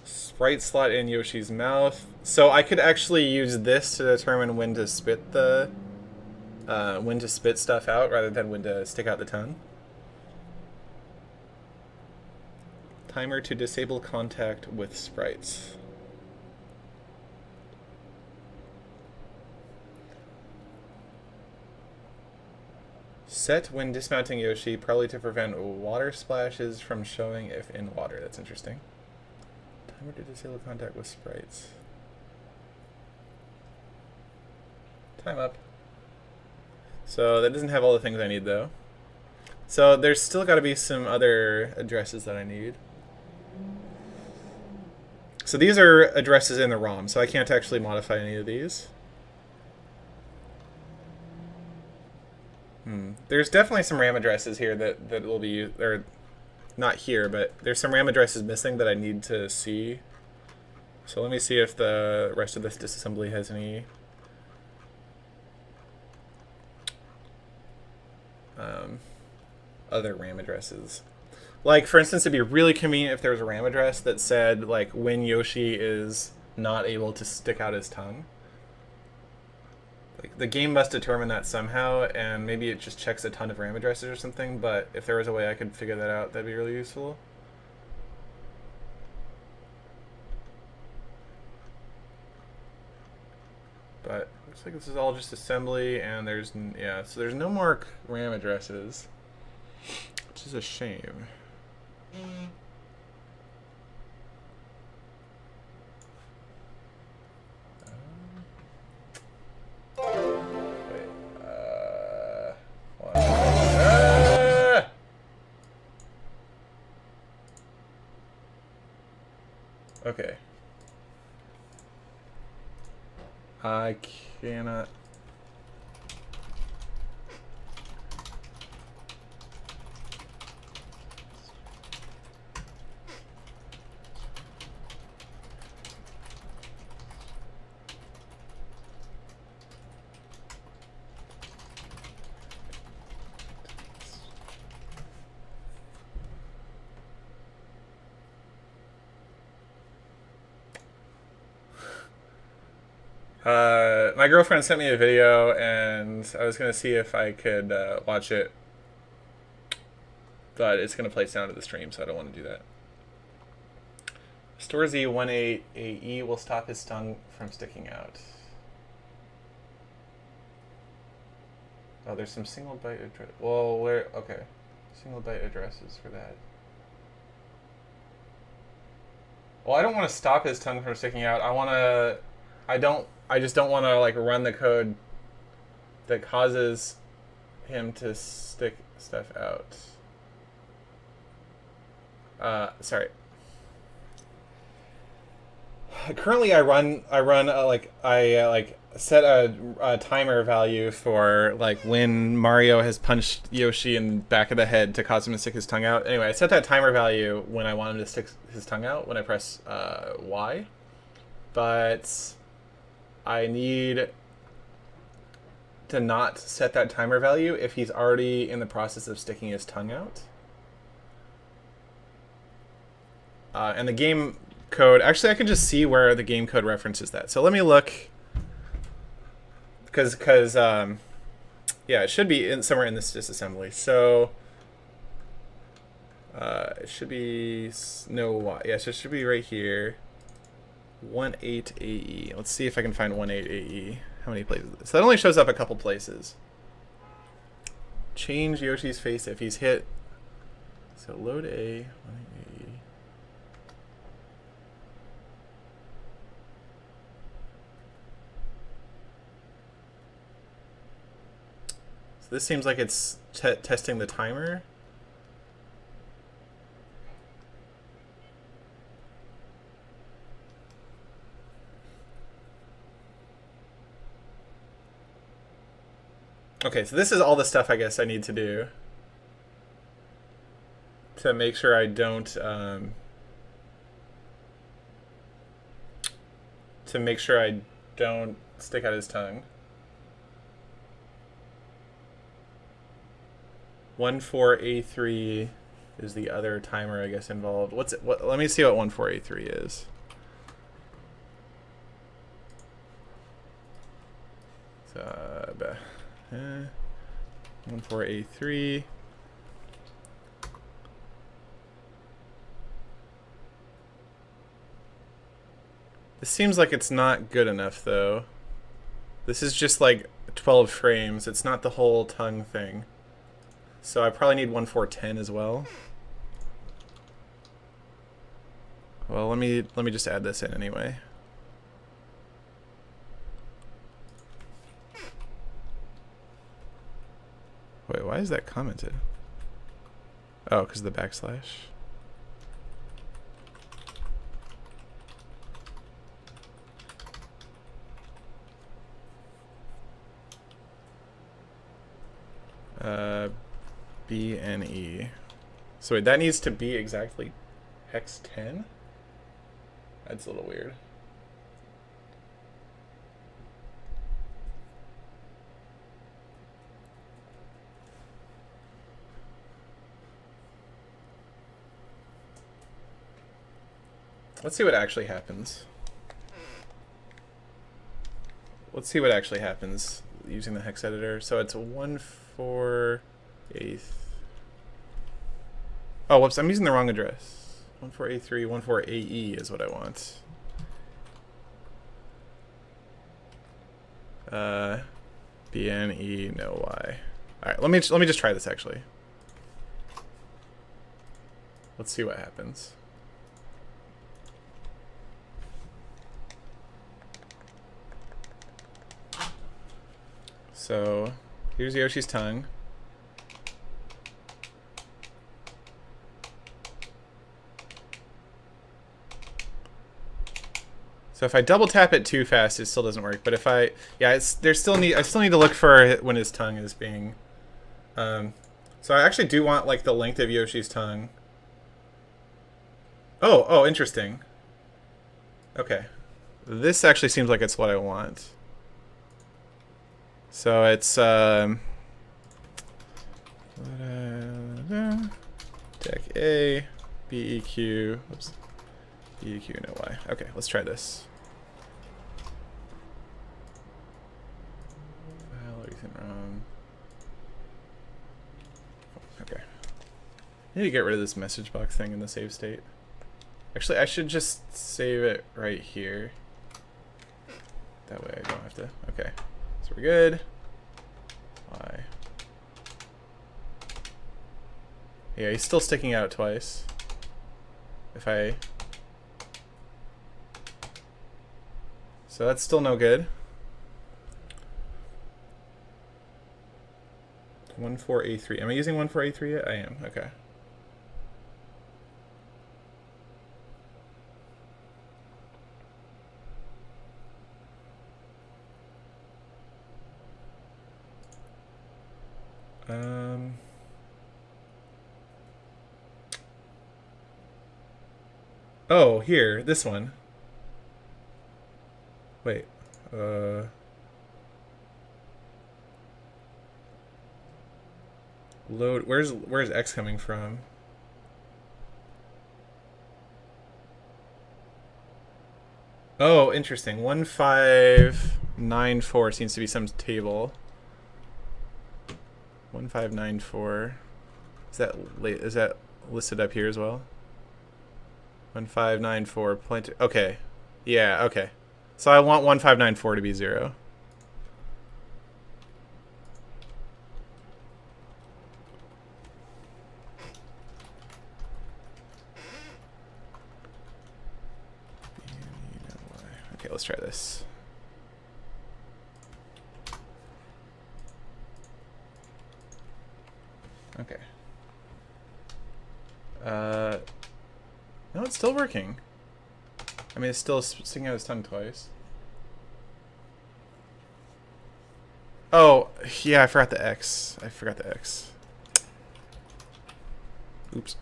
sprite slot in Yoshi's mouth. So I could actually use this to determine when to spit stuff out rather than when to stick out the tongue. Timer to disable contact with sprites. Set when dismounting Yoshi, probably to prevent water splashes from showing if in water. That's interesting. Timer to disable contact with sprites. Time up. So that doesn't have all the things I need though. So there's still got to be some other addresses that I need. So these are addresses in the ROM, so I can't actually modify any of these. There's definitely some RAM addresses here that will be, or not here, but there's some RAM addresses missing that I need to see. So let me see if the rest of this disassembly has any other RAM addresses. Like, for instance, it'd be really convenient if there was a RAM address that said, like, when Yoshi is not able to stick out his tongue. Like, the game must determine that somehow, and maybe it just checks a ton of RAM addresses or something, but if there was a way I could figure that out, that'd be really useful. But looks like this is all just assembly, and there's, yeah, so there's no more RAM addresses, which is a shame. I cannot. My girlfriend sent me a video, and I was gonna see if I could watch it, but it's gonna play sound of the stream, so I don't want to do that. Storzy 18AE will stop his tongue from sticking out. Oh, there's some single byte address. Well, where? Okay, single byte addresses for that. Well, I don't want to stop his tongue from sticking out. I just don't want to like run the code that causes him to stick stuff out. Sorry. Currently, I set a timer value for like when Mario has punched Yoshi in the back of the head to cause him to stick his tongue out. Anyway, I set that timer value when I want him to stick his tongue out when I press Y, but I need to not set that timer value if he's already in the process of sticking his tongue out. And the game code, actually I can just see where the game code references that. So let me look, because yeah, it should be somewhere in this disassembly. So it should be yes, it should be right here. 18AE. Let's see if I can find 18AE. How many places? So that only shows up a couple places. Change Yoshi's face if he's hit. So load A. 18AE. So this seems like it's testing the timer. Okay, so this is all the stuff I guess I need to do to make sure I don't stick out his tongue. 14A3 is the other timer I guess involved. Let me see what 14A3 is. So 14A3. This seems like it's not good enough though. This is just like 12 frames. It's not the whole tongue thing. So I probably need 1410 as well. Well, let me just add this in anyway. Wait, why is that commented? Oh, because of the backslash. B and E. So wait, that needs to be exactly hex 10? That's a little weird. Let's see what actually happens. Let's see what actually happens using the hex editor. So it's 14A. Oh, whoops! I'm using the wrong address. 14A3, 14AE is what I want. BNE, no Y. All right, let me just try this actually. Let's see what happens. So here's Yoshi's tongue. So if I double tap it too fast, it still doesn't work. But if I, yeah, I still need to look for when his tongue is being. So I actually do want like the length of Yoshi's tongue. Oh, interesting. Okay, this actually seems like it's what I want. So it's deck A, BEQ, oops, BEQ no Y. Okay, let's try this. Okay. I need to get rid of this message box thing in the save state. Actually, I should just save it right here. That way I don't have to. Okay, so we're good. Y. Yeah, he's still sticking out twice. If I... So that's still no good. 14A3. Am I using 14A3 yet? I am. Okay. Oh, here, this one. Wait. Load. Where's X coming from? Oh, interesting. 1594 seems to be some table. 1594. Is that listed up here as well? 1594 plenty. Okay. Yeah, okay. So I want 1594 to be 0. Okay, let's try this. Okay. No, it's still working. I mean, it's still sticking out his tongue twice. Oh, yeah, I forgot the X. Oops.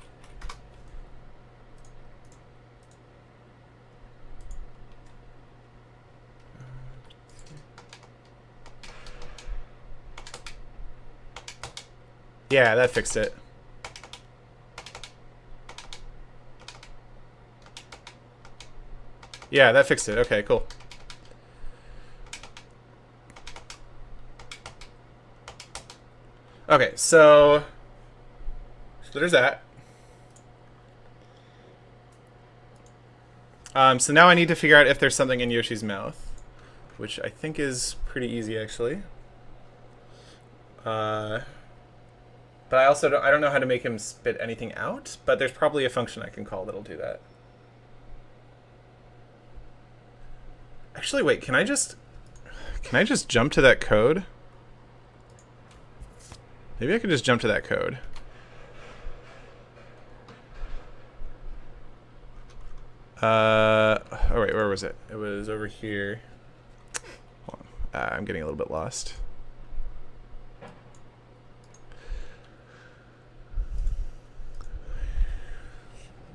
Yeah, that fixed it. Yeah, that fixed it. Okay, cool. Okay, so there's that. So now I need to figure out if there's something in Yoshi's mouth, which I think is pretty easy actually. But I don't know how to make him spit anything out, but there's probably a function I can call that'll do that. Actually, wait, can I just jump to that code? Maybe I could just jump to that code. Oh wait, where was it? It was over here. Hold on. I'm getting a little bit lost.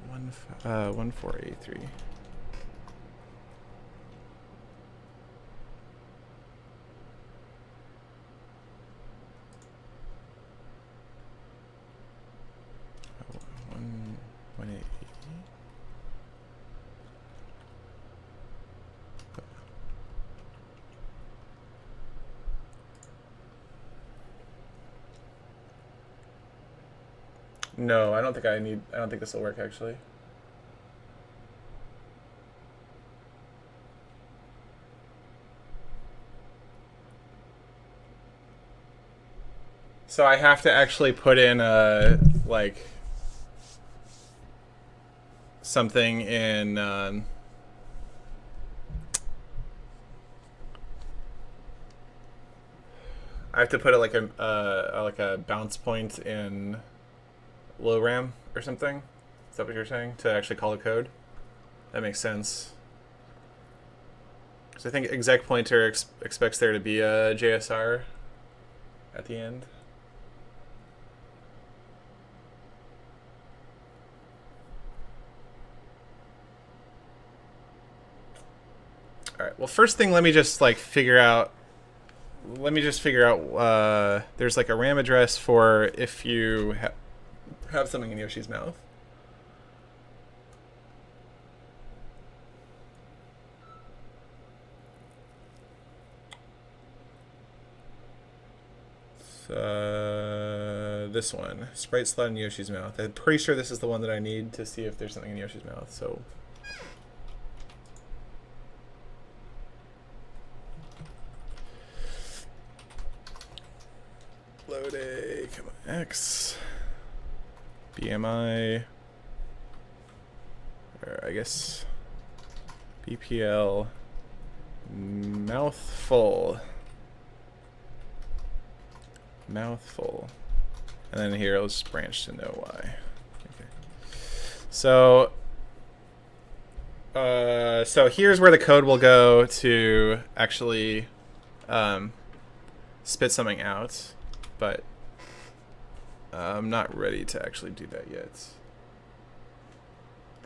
One 1483. No, I don't think this will work actually. So I have to actually put in like something in I have to put it like a bounce point in low RAM or something. Is that what you're saying? To actually call the code? That makes sense. So I think exec pointer expects there to be a JSR at the end. All right. Well, first thing, let me just like figure out. There's like a RAM address for if you have something in Yoshi's mouth. This one, sprite slot in Yoshi's mouth. I'm pretty sure this is the one that I need to see if there's something in Yoshi's mouth. So. Load A, come on, X, BMI, or I guess BPL, mouthful, and then here let's branch to no Y. Okay. So here's where the code will go to actually spit something out. But I'm not ready to actually do that yet.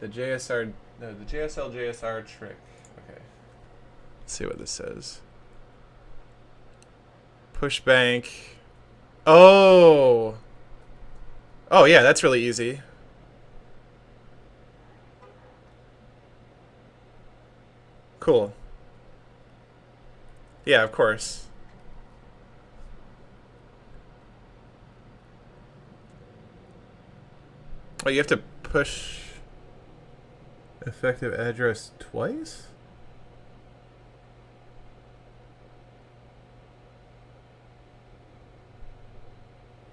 The JSL JSR trick. Okay. Let's see what this says. Push bank. Oh. Oh yeah, that's really easy. Cool. Yeah, of course. Oh, you have to push effective address twice?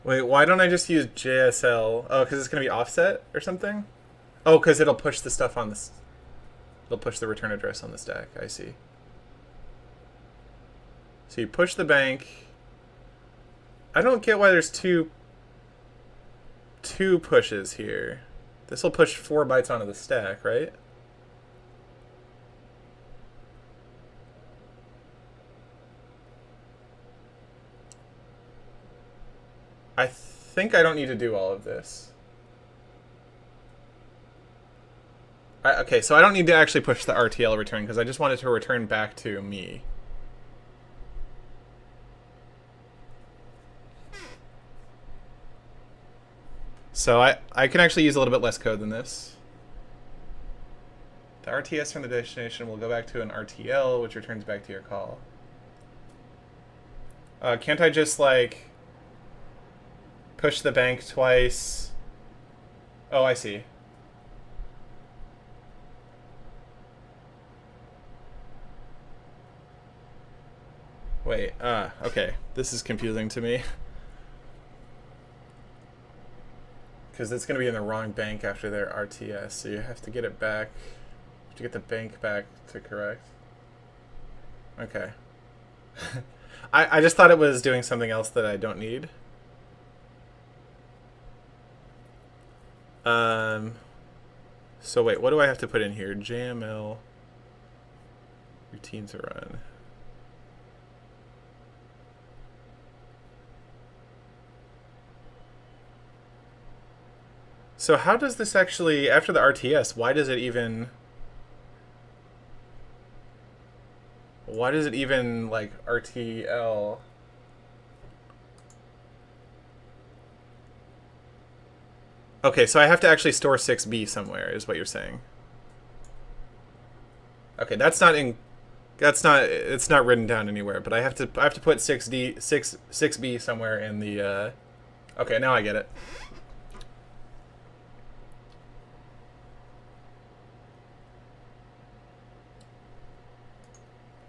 Wait, why don't I just use JSL? Oh, because it's going to be offset or something? Oh, because it'll push the stuff on this. It'll push the return address on the stack. I see. So you push the bank. I don't get why there's two pushes here. This will push 4 bytes onto the stack, right? I think I don't need to do all of this. Okay, so I don't need to actually push the RTL return because I just want it to return back to me. So I can actually use a little bit less code than this. The RTS from the destination will go back to an RTL, which returns back to your call. Can't I just, like, push the bank twice? Oh, I see. Wait, okay. This is confusing to me. Because it's going to be in the wrong bank after their RTS, so you have to get it back. To get the bank back to correct. Okay. I just thought it was doing something else that I don't need. So wait, what do I have to put in here? JML routine to run. So how does this actually, after the RTS, why does it even like RTL? Okay, so I have to actually store 6B somewhere, is what you're saying. Okay, it's not written down anywhere, but I have to put 6B somewhere in the okay, now I get it.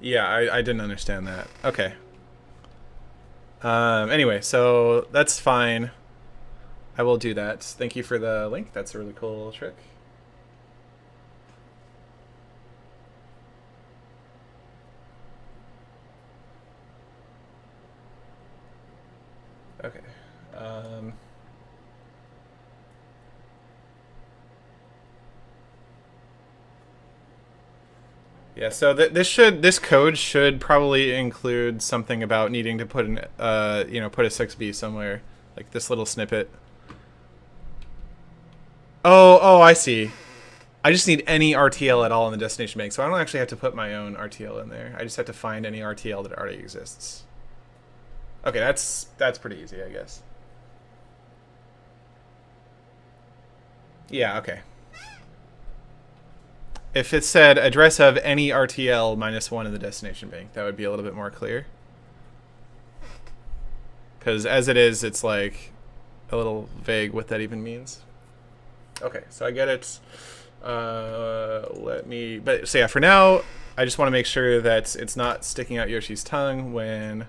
Yeah, I didn't understand that. Okay. Anyway, so that's fine. I will do that. Thank you for the link. That's a really cool trick. Okay. Yeah, so this code should probably include something about needing to put an put a 6B somewhere, like this little snippet. Oh, I see. I just need any RTL at all in the destination bank, so I don't actually have to put my own RTL in there. I just have to find any RTL that already exists. Okay, that's pretty easy, I guess. Yeah, okay. If it said address of any RTL -1 in the destination bank, that would be a little bit more clear. Because as it is, it's like a little vague what that even means. Okay, so I get it. So yeah, for now, I just want to make sure that it's not sticking out Yoshi's tongue when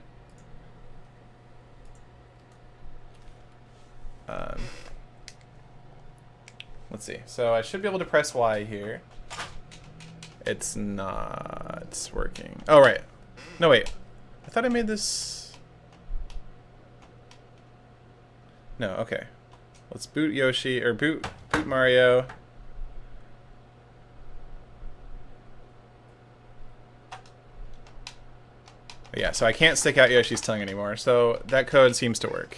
let's see. So I should be able to press Y here. It's not working. Oh, right. No, wait. I thought I made this. No, okay. Let's boot Yoshi, or boot Mario. Yeah, so I can't stick out Yoshi's tongue anymore. So that code seems to work.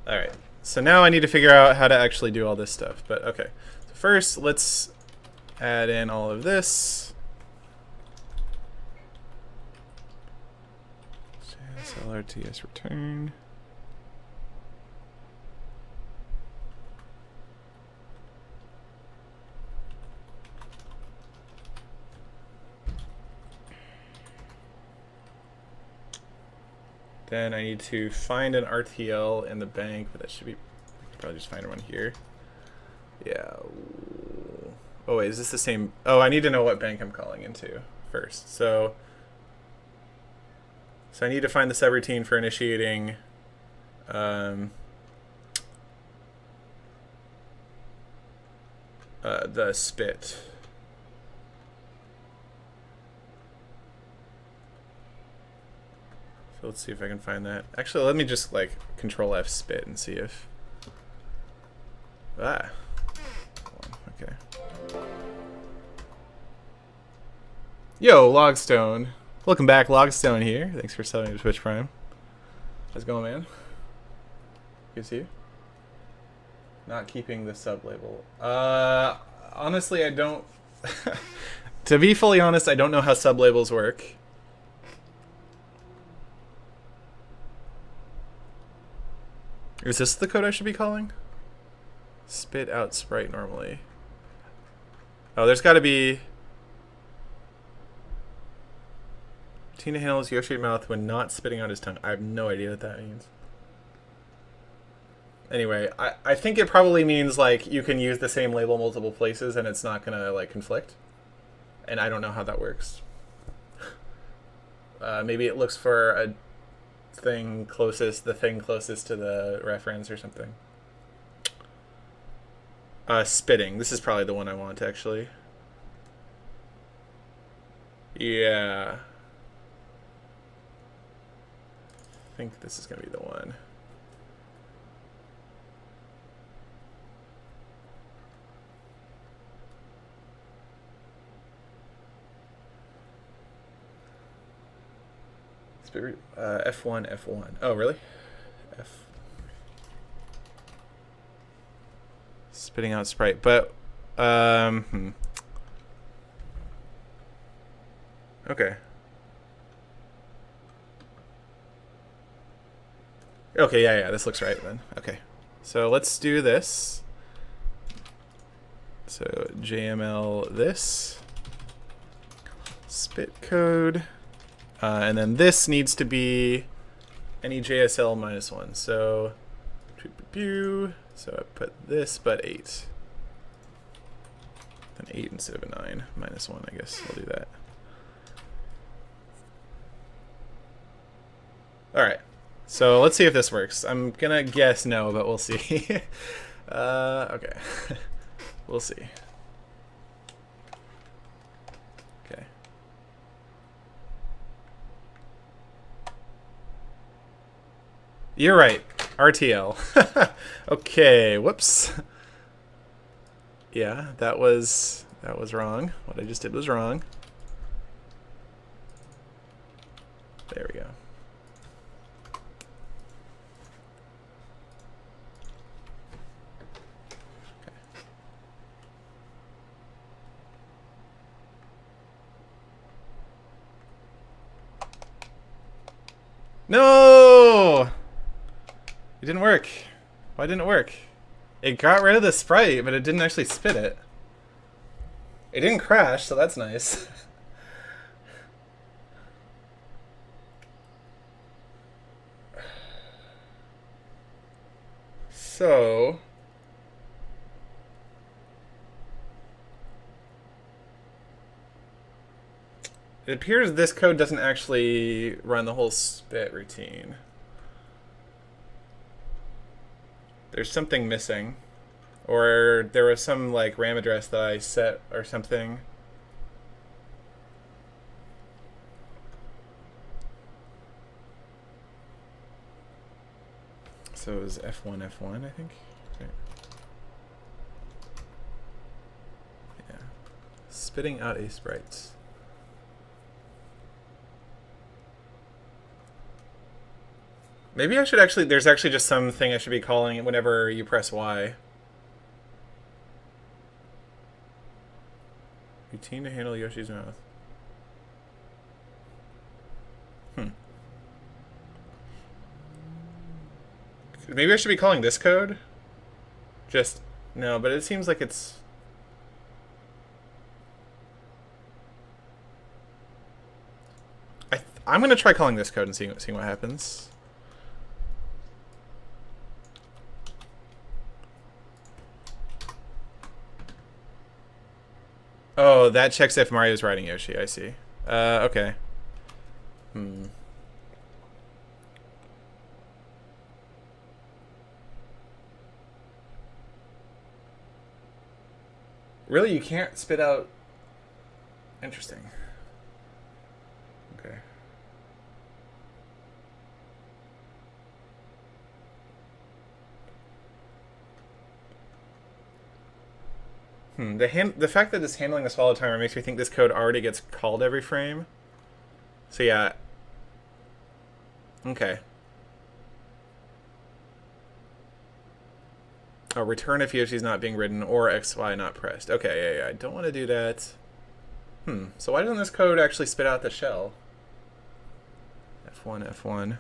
Alright, so now I need to figure out how to actually do all this stuff, but okay. So first, let's add in all of this. LRTS return. Then I need to find an RTL in the bank, but that should be, probably just find one here. Yeah. Oh wait, is this the same? Oh, I need to know what bank I'm calling into first. So I need to find the subroutine for initiating the spit. So let's see if I can find that. Actually, let me just like Control F spit and see if. Okay. Yo, Logstone. Welcome back, Logstone here. Thanks for selling to Twitch Prime. How's it going, man? Good to see you. Not keeping the sub label. Honestly, I don't. To be fully honest, I don't know how sub labels work. Is this the code I should be calling? Spit out sprite normally. Oh, there's got to be. Tina handles Yoshi mouth when not spitting out his tongue. I have no idea what that means. Anyway, I think it probably means like you can use the same label multiple places and it's not gonna like conflict. And I don't know how that works. Maybe it looks for a thing closest to the reference or something. Spitting. This is probably the one I want actually. Yeah. I think this is gonna be the one. F1. Oh, really? F. Spitting out sprite, but okay. Okay, yeah, this looks right then. Okay, so let's do this. So JML this spit code. And then this needs to be any JSL -1. So, I put this, but 8. Then 8 instead of a 9. -1, I guess. I'll do that. Alright. So, let's see if this works. I'm gonna guess no, but we'll see. Okay. We'll see. Okay. You're right. RTL. Okay, whoops. Yeah, that was wrong. What I just did was wrong. There we go. No! It didn't work. Why didn't it work? It got rid of the sprite, but it didn't actually spit it. It didn't crash, so that's nice. So... it appears this code doesn't actually run the whole spit routine. There's something missing. Or there was some like RAM address that I set or something. So it was F1, I think. Okay. Yeah. Spitting out a sprite. Maybe I should actually, there's actually just something I should be calling it whenever you press Y. Routine to handle Yoshi's mouth. Maybe I should be calling this code? Just, no, but it seems like it's... I'm going to try calling this code and seeing what happens. Oh, that checks if Mario's riding Yoshi, I see. Okay. Really, you can't spit out... Interesting. Okay. The fact that it's handling the swallow timer makes me think this code already gets called every frame. So yeah. Okay. Oh, return if Yoshi's not being ridden or XY not pressed. Okay, yeah, I don't want to do that. So why doesn't this code actually spit out the shell? F1, F1.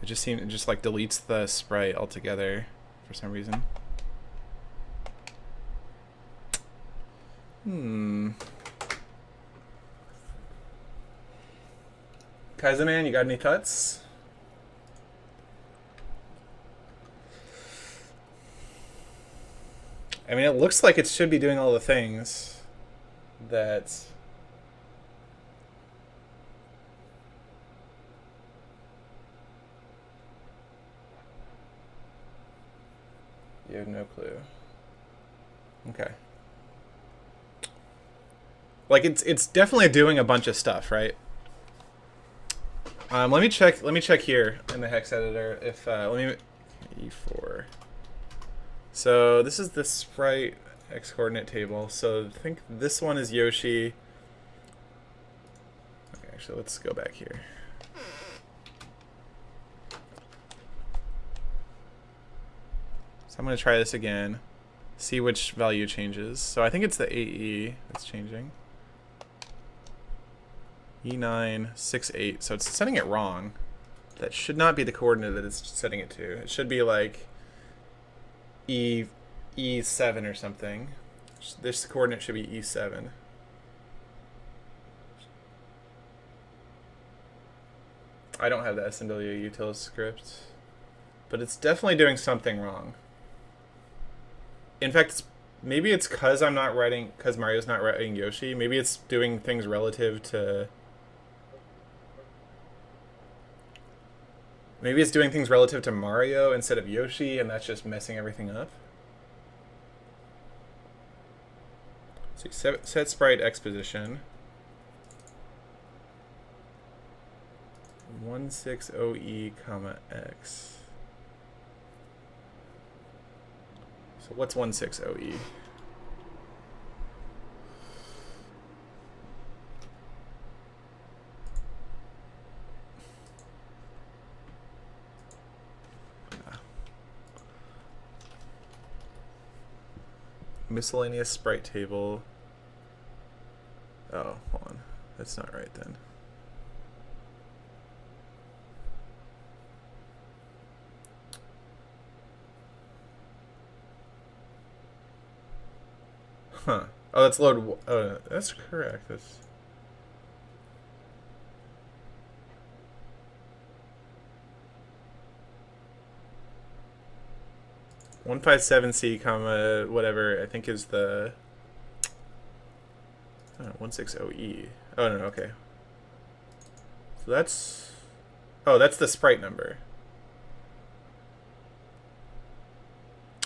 It just like deletes the sprite altogether for some reason. Kaiserman, you got any cuts? I mean, it looks like it should be doing all the things that... You have no clue. Okay. Like it's definitely doing a bunch of stuff, right? Let me check here in the hex editor if let me E4. So this is the sprite x coordinate table. So I think this one is Yoshi. Okay, actually let's go back here. So I'm going to try this again, see which value changes. So I think it's the AE that's changing. E9, 6, 8. So it's setting it wrong. That should not be the coordinate that it's setting it to. It should be like E7 or something. This coordinate should be E7. I don't have the SMW util script, but it's definitely doing something wrong. In fact, maybe it's because Mario's not writing Yoshi. Maybe it's doing things relative to... Maybe it's doing things relative to Mario instead of Yoshi, and that's just messing everything up. So set sprite X position. 160E comma X. So what's 160E? Miscellaneous sprite table. Oh, hold on. That's not right then. Huh. Oh, that's load. Oh, that's correct. That's. .157C comma whatever I think is the 160E. Oh no, okay. So that's that's the sprite number.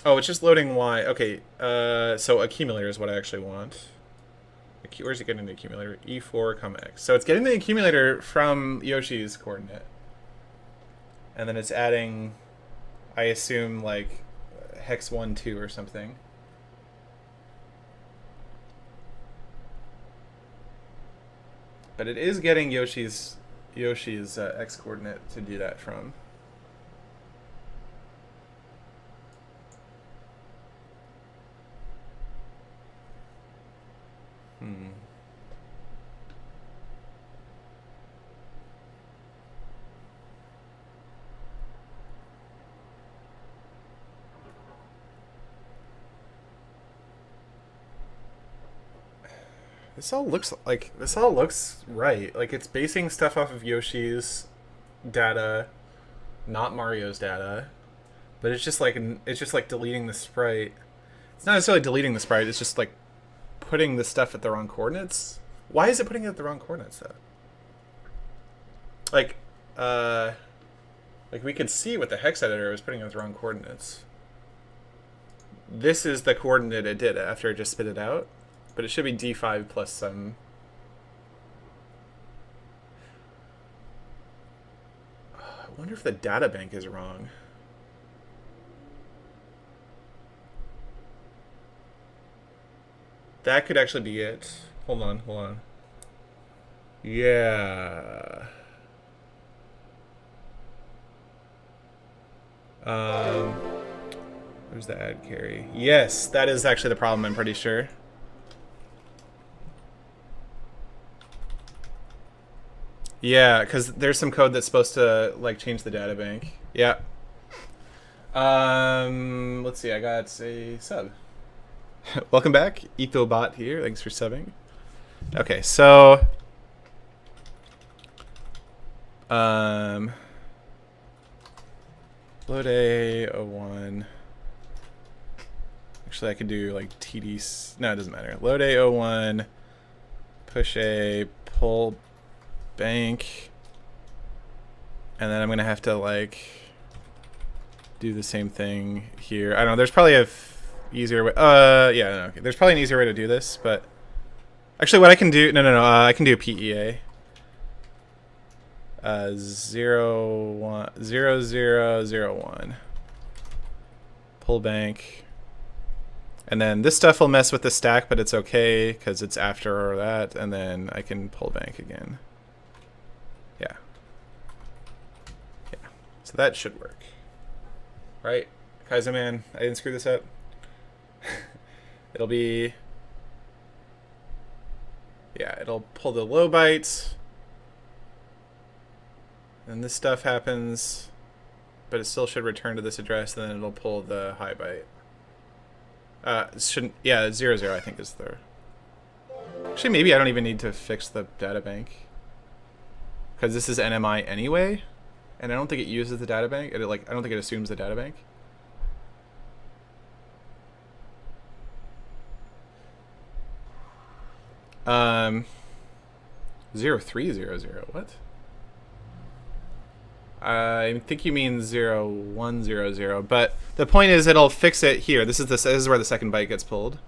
Oh, it's just loading Y. Okay, so accumulator is what I actually want. Where's it getting the accumulator? E4 comma X. So it's getting the accumulator from Yoshi's coordinate, and then it's adding, I assume, like hex 1, 2 or something. But it is getting Yoshi's X coordinate to do that from. This all looks right. Like it's basing stuff off of Yoshi's data, not Mario's data. But it's just like deleting the sprite. It's not necessarily deleting the sprite, it's just like putting the stuff at the wrong coordinates. Why is it putting it at the wrong coordinates though? Like we could see what the hex editor was putting at the wrong coordinates. This is the coordinate it did after it just spit it out. But it should be D5 plus some. I wonder if the data bank is wrong. That could actually be it. Hold on. Yeah. Where's the add carry? Yes, that is actually the problem, I'm pretty sure. Yeah, because there's some code that's supposed to like change the data bank. Yeah. Let's see. I got a sub. Welcome back, EcoBot here. Thanks for subbing. Okay, so load A01. Actually, I could do like TD. No, it doesn't matter. Load A01. Push A. Pull bank, and then I'm gonna have to like do the same thing here. I don't know, there's probably a easier way. Yeah, no, okay. There's probably an easier way to do this, but actually what I can do, no, I can do a PEA. 0-1-0-0-0-1 pull bank, and then this stuff will mess with the stack, but it's okay because it's after that, and then I can pull bank again. So that should work. Right? Kaiserman, I didn't screw this up. It'll be... Yeah, it'll pull the low byte. And this stuff happens. But it still should return to this address, and then it'll pull the high byte. It shouldn't... Yeah, 00 I think is the... Actually, maybe I don't even need to fix the data bank. Because this is NMI anyway. And I don't think it uses the data bank. I don't think it assumes the data bank. Um, 0300. What? I think you mean 0100. But the point is, it'll fix it here. This is where the second byte gets pulled.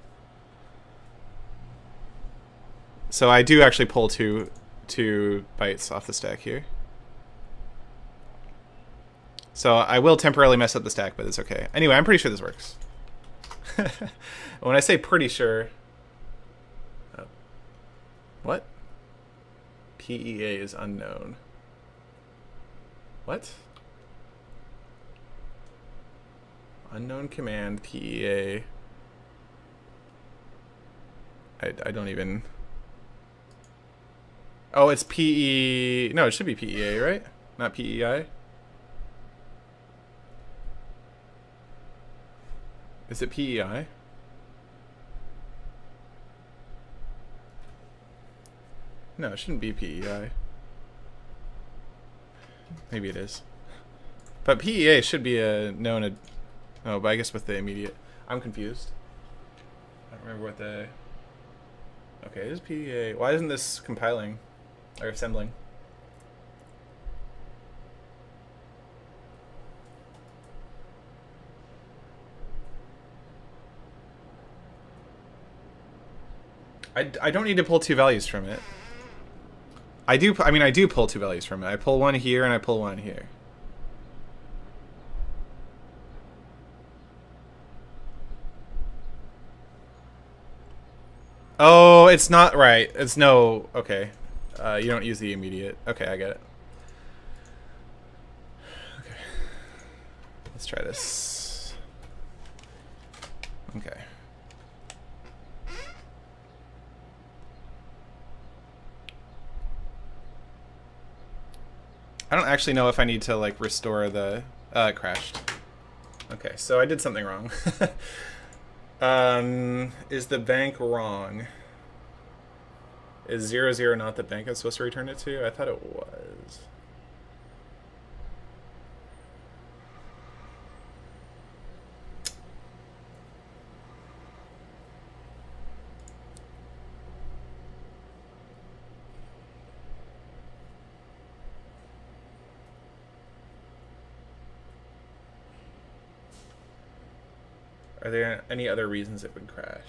So I do actually pull two bytes off the stack here. So I will temporarily mess up the stack, but it's okay. Anyway, I'm pretty sure this works. When I say pretty sure... what? PEA is unknown. What? Unknown command, PEA. I don't even... oh, it's PE... no, it should be PEA, right? Not PEI? Is it PEI? No, it shouldn't be PEI. Maybe it is. But PEA should be a known... oh, but I guess with the immediate... I'm confused. I don't remember what the... okay, it is PEA. Why isn't this compiling? Or assembling? I don't need to pull two values from it. I do pull two values from it. I pull one here and I pull one here. Oh, it's not right. It's no... okay. You don't use the immediate. Okay, I get it. Okay. Let's try this. Okay. I don't actually know if I need to, like, restore the... it crashed. Okay, so I did something wrong. Is the bank wrong? Is 00 not the bank I'm supposed to return it to? I thought it was. Are there any other reasons it would crash?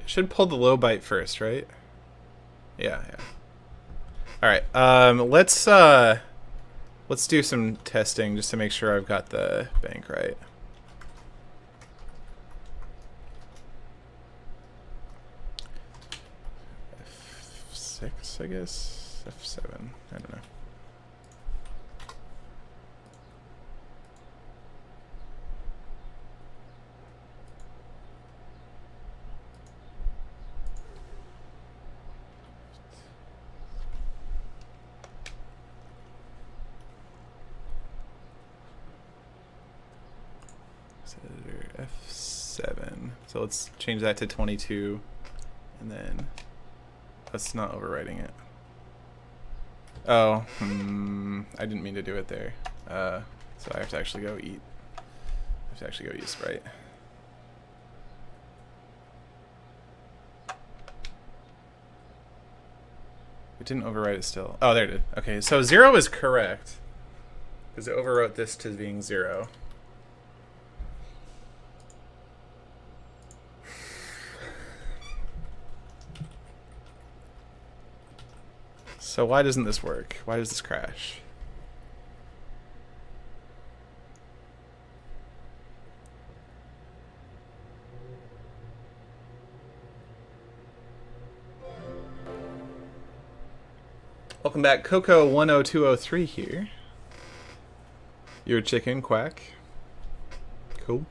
Should pull the low byte first, right? Yeah. All right. Let's do some testing just to make sure I've got the bank right. F6, I guess. F7. I don't know. F7. So let's change that to 22, and then that's not overwriting it. Oh, I didn't mean to do it there. So I have to actually go eat. I have to actually go eat a Sprite. It didn't overwrite it still. Oh, there it did. Okay, so 0 is correct because it overwrote this to being 0. So why doesn't this work? Why does this crash? Welcome back, Coco10203 here. Your chicken, quack. Cool.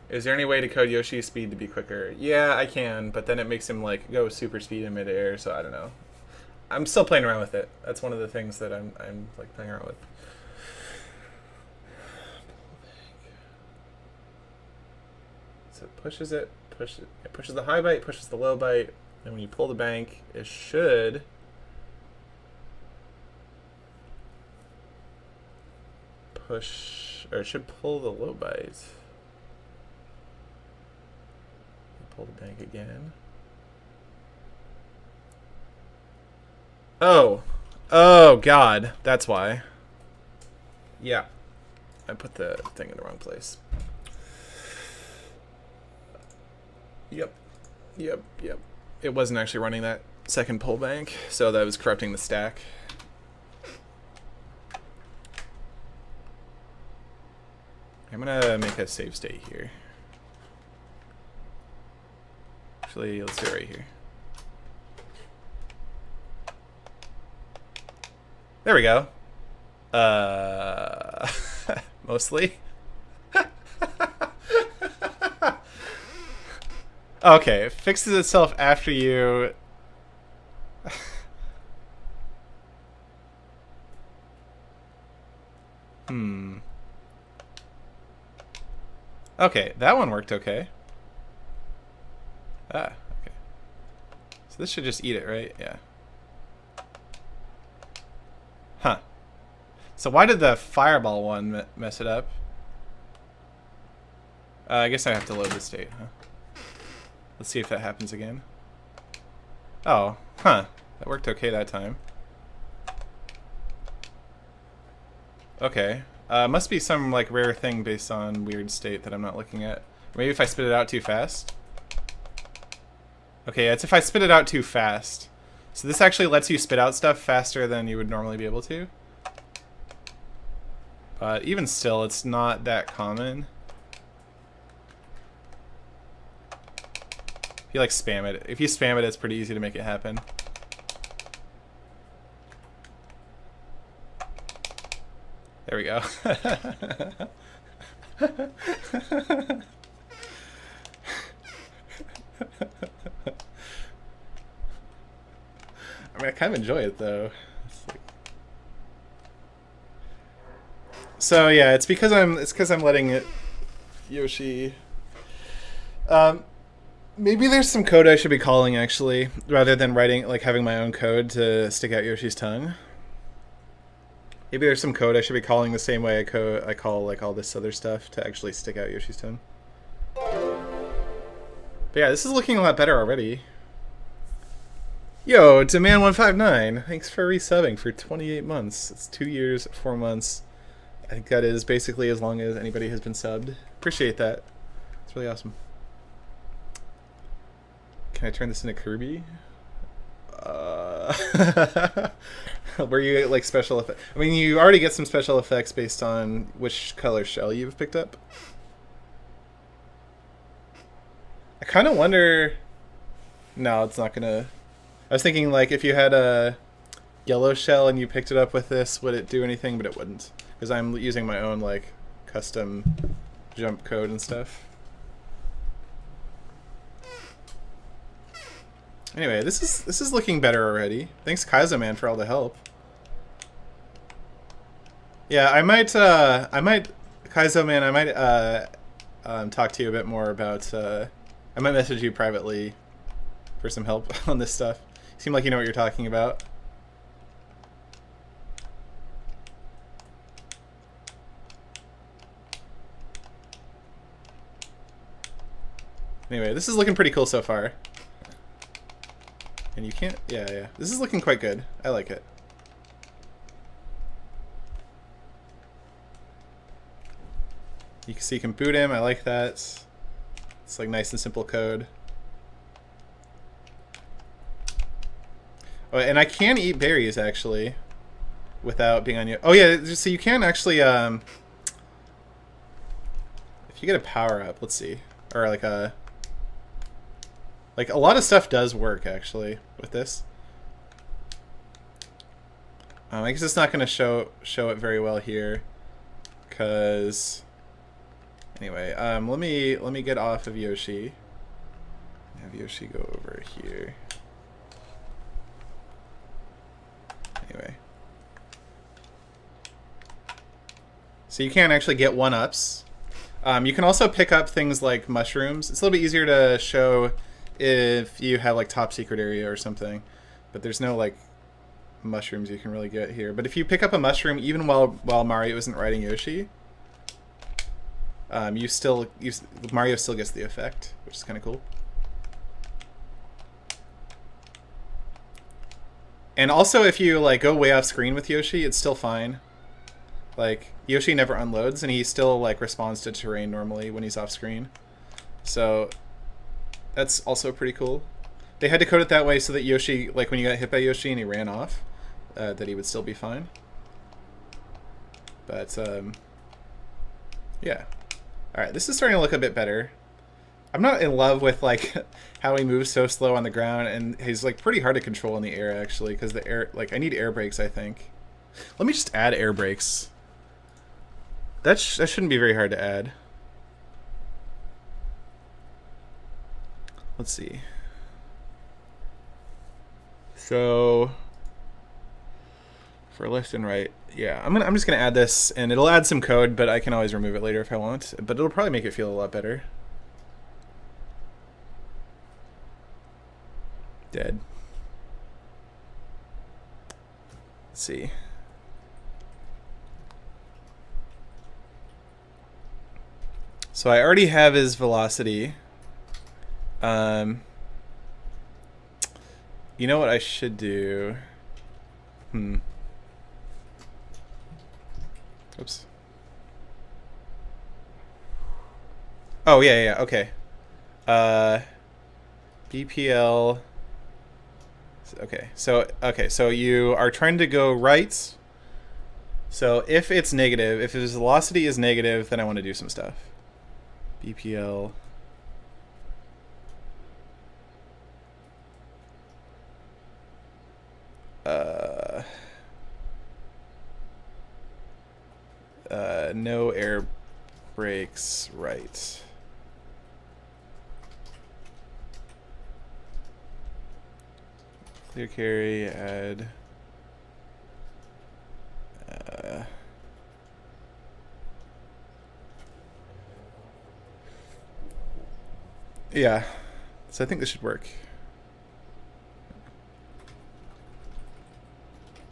Is there any way to code Yoshi's speed to be quicker? Yeah, I can, but then it makes him like go super speed in midair, so I don't know. I'm still playing around with it. That's one of the things that I'm like playing around with. So it pushes the high byte, pushes the low byte, And when you pull the bank, it should push, or it should pull the low bite. Pull the bank again. Oh. Oh, God. That's why. Yeah. I put the thing in the wrong place. Yep. Yep. Yep. It wasn't actually running that second pull bank, so that was corrupting the stack. I'm gonna make a save state here. Actually, let's do it right here. There we go. Mostly. Okay, it fixes itself after you. Okay, that one worked okay. Ah, okay. So this should just eat it, right? Yeah. Huh. So why did the fireball one mess it up? I guess I have to load the state, huh? Let's see if that happens again. Oh, huh. That worked okay that time. Okay. Must be some like rare thing based on weird state that I'm not looking at. Maybe if I spit it out too fast. Okay, it's if I spit it out too fast. So this actually lets you spit out stuff faster than you would normally be able to. But even still, it's not that common. If you like spam it, it's pretty easy to make it happen. There we go. I mean, I kind of enjoy it though. So yeah, it's because I'm letting it Yoshi. Maybe there's some code I should be calling actually, rather than writing like having my own code to stick out Yoshi's tongue. Maybe there's some code I should be calling the same way I call like all this other stuff to actually stick out Yoshi's tongue. But yeah, this is looking a lot better already. Yo, Demand159, thanks for resubbing for 28 months. It's 2 years, 4 months. I think that is basically as long as anybody has been subbed. Appreciate that. It's really awesome. Can I turn this into Kirby? Where you get like special effects. I mean, you already get some special effects based on which color shell you've picked up. I kind of wonder. No, it's not gonna. I was thinking like if you had a yellow shell and you picked it up with this, would it do anything? But it wouldn't, because I'm using my own like custom jump code and stuff. Anyway, this is looking better already. Thanks, Kaizo Man, for all the help. Yeah, I might Kaizo Man, I might talk to you a bit more about. I might message you privately for some help on this stuff. You seem like you know what you're talking about. Anyway, this is looking pretty cool so far. And you can't, yeah. This is looking quite good. I like it. You can see you can boot him. I like that. It's like nice and simple code. Oh, and I can eat berries actually, without being on you. Oh yeah, so you can actually, if you get a power up, let's see, or like a lot of stuff does work actually with this. I guess it's not going to show it very well here, because anyway, let me get off of Yoshi. Have Yoshi go over here. Anyway, so you can actually get 1-ups. You can also pick up things like mushrooms. It's a little bit easier to show if you have like top secret area or something, but there's no like mushrooms you can really get here. But if you pick up a mushroom even while Mario isn't riding Yoshi, Mario still gets the effect, which is kind of cool. And also, if you like go way off screen with Yoshi, it's still fine. Like Yoshi never unloads, and he still like responds to terrain normally when he's off screen. So that's also pretty cool. They had to code it that way so that Yoshi, like when you got hit by Yoshi and he ran off, that he would still be fine. But yeah. All right, this is starting to look a bit better. I'm not in love with like how he moves so slow on the ground, and he's like pretty hard to control in the air actually, because the air, like I need air brakes, I think. Let me just add air brakes. That shouldn't be very hard to add. Let's see. So for left and right, yeah, I'm just gonna add this, and it'll add some code, but I can always remove it later if I want. But it'll probably make it feel a lot better. Dead. Let's see. So I already have his velocity. You know what I should do? Oops. Oh yeah, okay. BPL. Okay, so you are trying to go right. So if it's negative, if his velocity is negative, then I want to do some stuff. BPL. No air brakes right. Clear carry, add. Yeah, so I think this should work.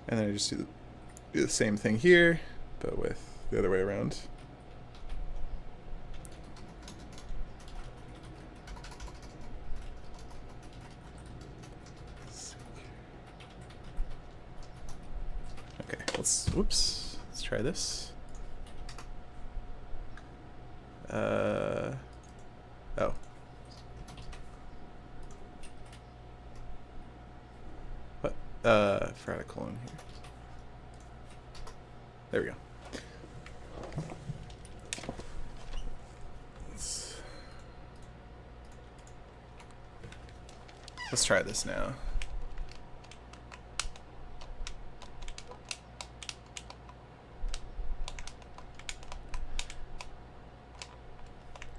And then I just do the same thing here, but with the other way around. Okay, let's try this. Oh. What? Forgot a colon here. There we go. Let's try this now.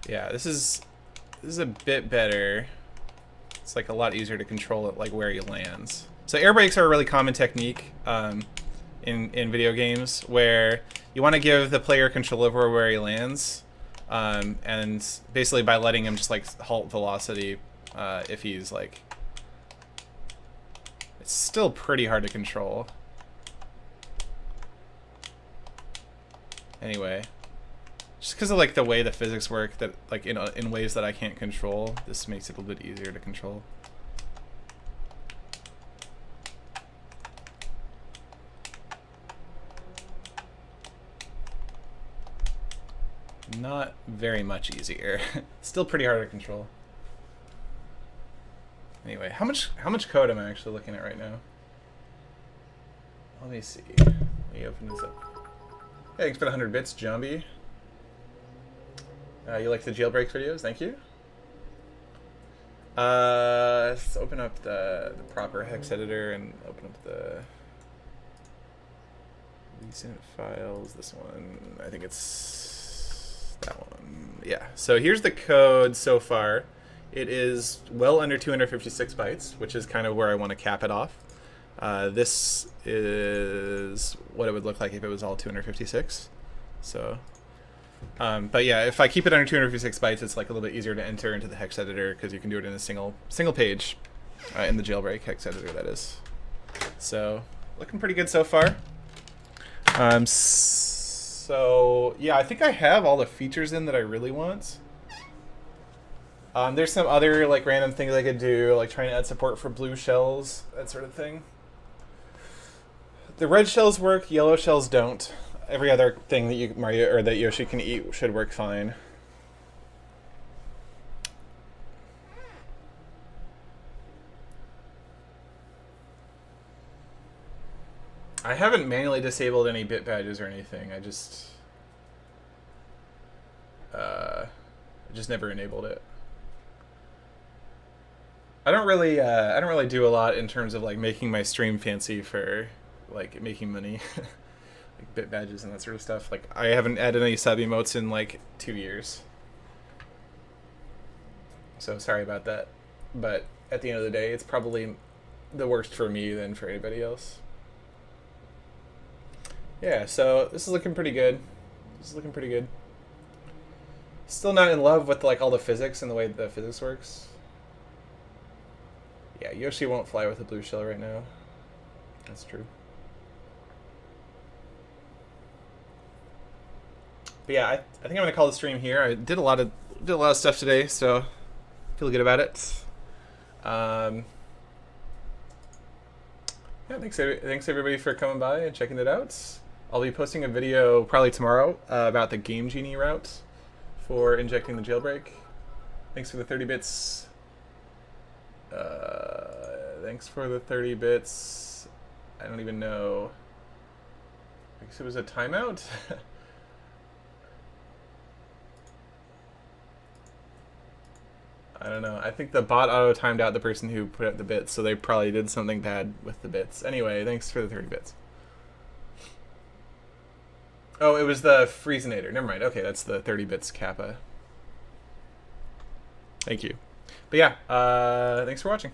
Yeah, this is a bit better. It's like a lot easier to control it, like where he lands. So air brakes are a really common technique in video games, where you want to give the player control over where he lands, and basically by letting him just like halt velocity if he's like. It's still pretty hard to control. Anyway. Just because of like the way the physics work, that like in ways that I can't control, this makes it a little bit easier to control. Not very much easier. Still pretty hard to control. Anyway, how much code am I actually looking at right now? Let me see. Let me open this up. Hey, thanks for the 100 bits, Jambi. You like the jailbreak videos? Thank you. Let's open up the proper hex editor and open up the recent files. This one, I think it's that one. Yeah. So here's the code so far. It is well under 256 bytes, which is kind of where I want to cap it off. This is what it would look like if it was all 256. So But yeah, if I keep it under 256 bytes, it's like a little bit easier to enter into the hex editor because you can do it in a single page in the Jailbreak hex editor, that is. So looking pretty good so far. So yeah, I think I have all the features in that I really want. There's some other like random things I could do, like trying to add support for blue shells, that sort of thing. The red shells work, yellow shells don't. Every other thing that Mario or that Yoshi can eat should work fine. I haven't manually disabled any bit badges or anything. I just never enabled it. I don't really do a lot in terms of like making my stream fancy for like making money. Like bit badges and that sort of stuff. Like I haven't added any sub emotes in like 2 years. So sorry about that. But at the end of the day, it's probably the worst for me than for anybody else. Yeah, so this is looking pretty good. Still not in love with like all the physics and the way the physics works. Yeah, Yoshi won't fly with a blue shell right now. That's true. But yeah, I think I'm gonna call the stream here. I did a lot of stuff today, so feel good about it. Yeah, thanks everybody for coming by and checking it out. I'll be posting a video probably tomorrow about the Game Genie route for injecting the jailbreak. Thanks for the 30 bits. Thanks for the 30 bits. I don't even know. I guess it was a timeout? I don't know. I think the bot auto-timed out the person who put up the bits, so they probably did something bad with the bits. Anyway, thanks for the 30 bits. Oh, it was the Freezinator. Never mind. Okay, that's the 30 bits kappa. Thank you. But yeah, thanks for watching.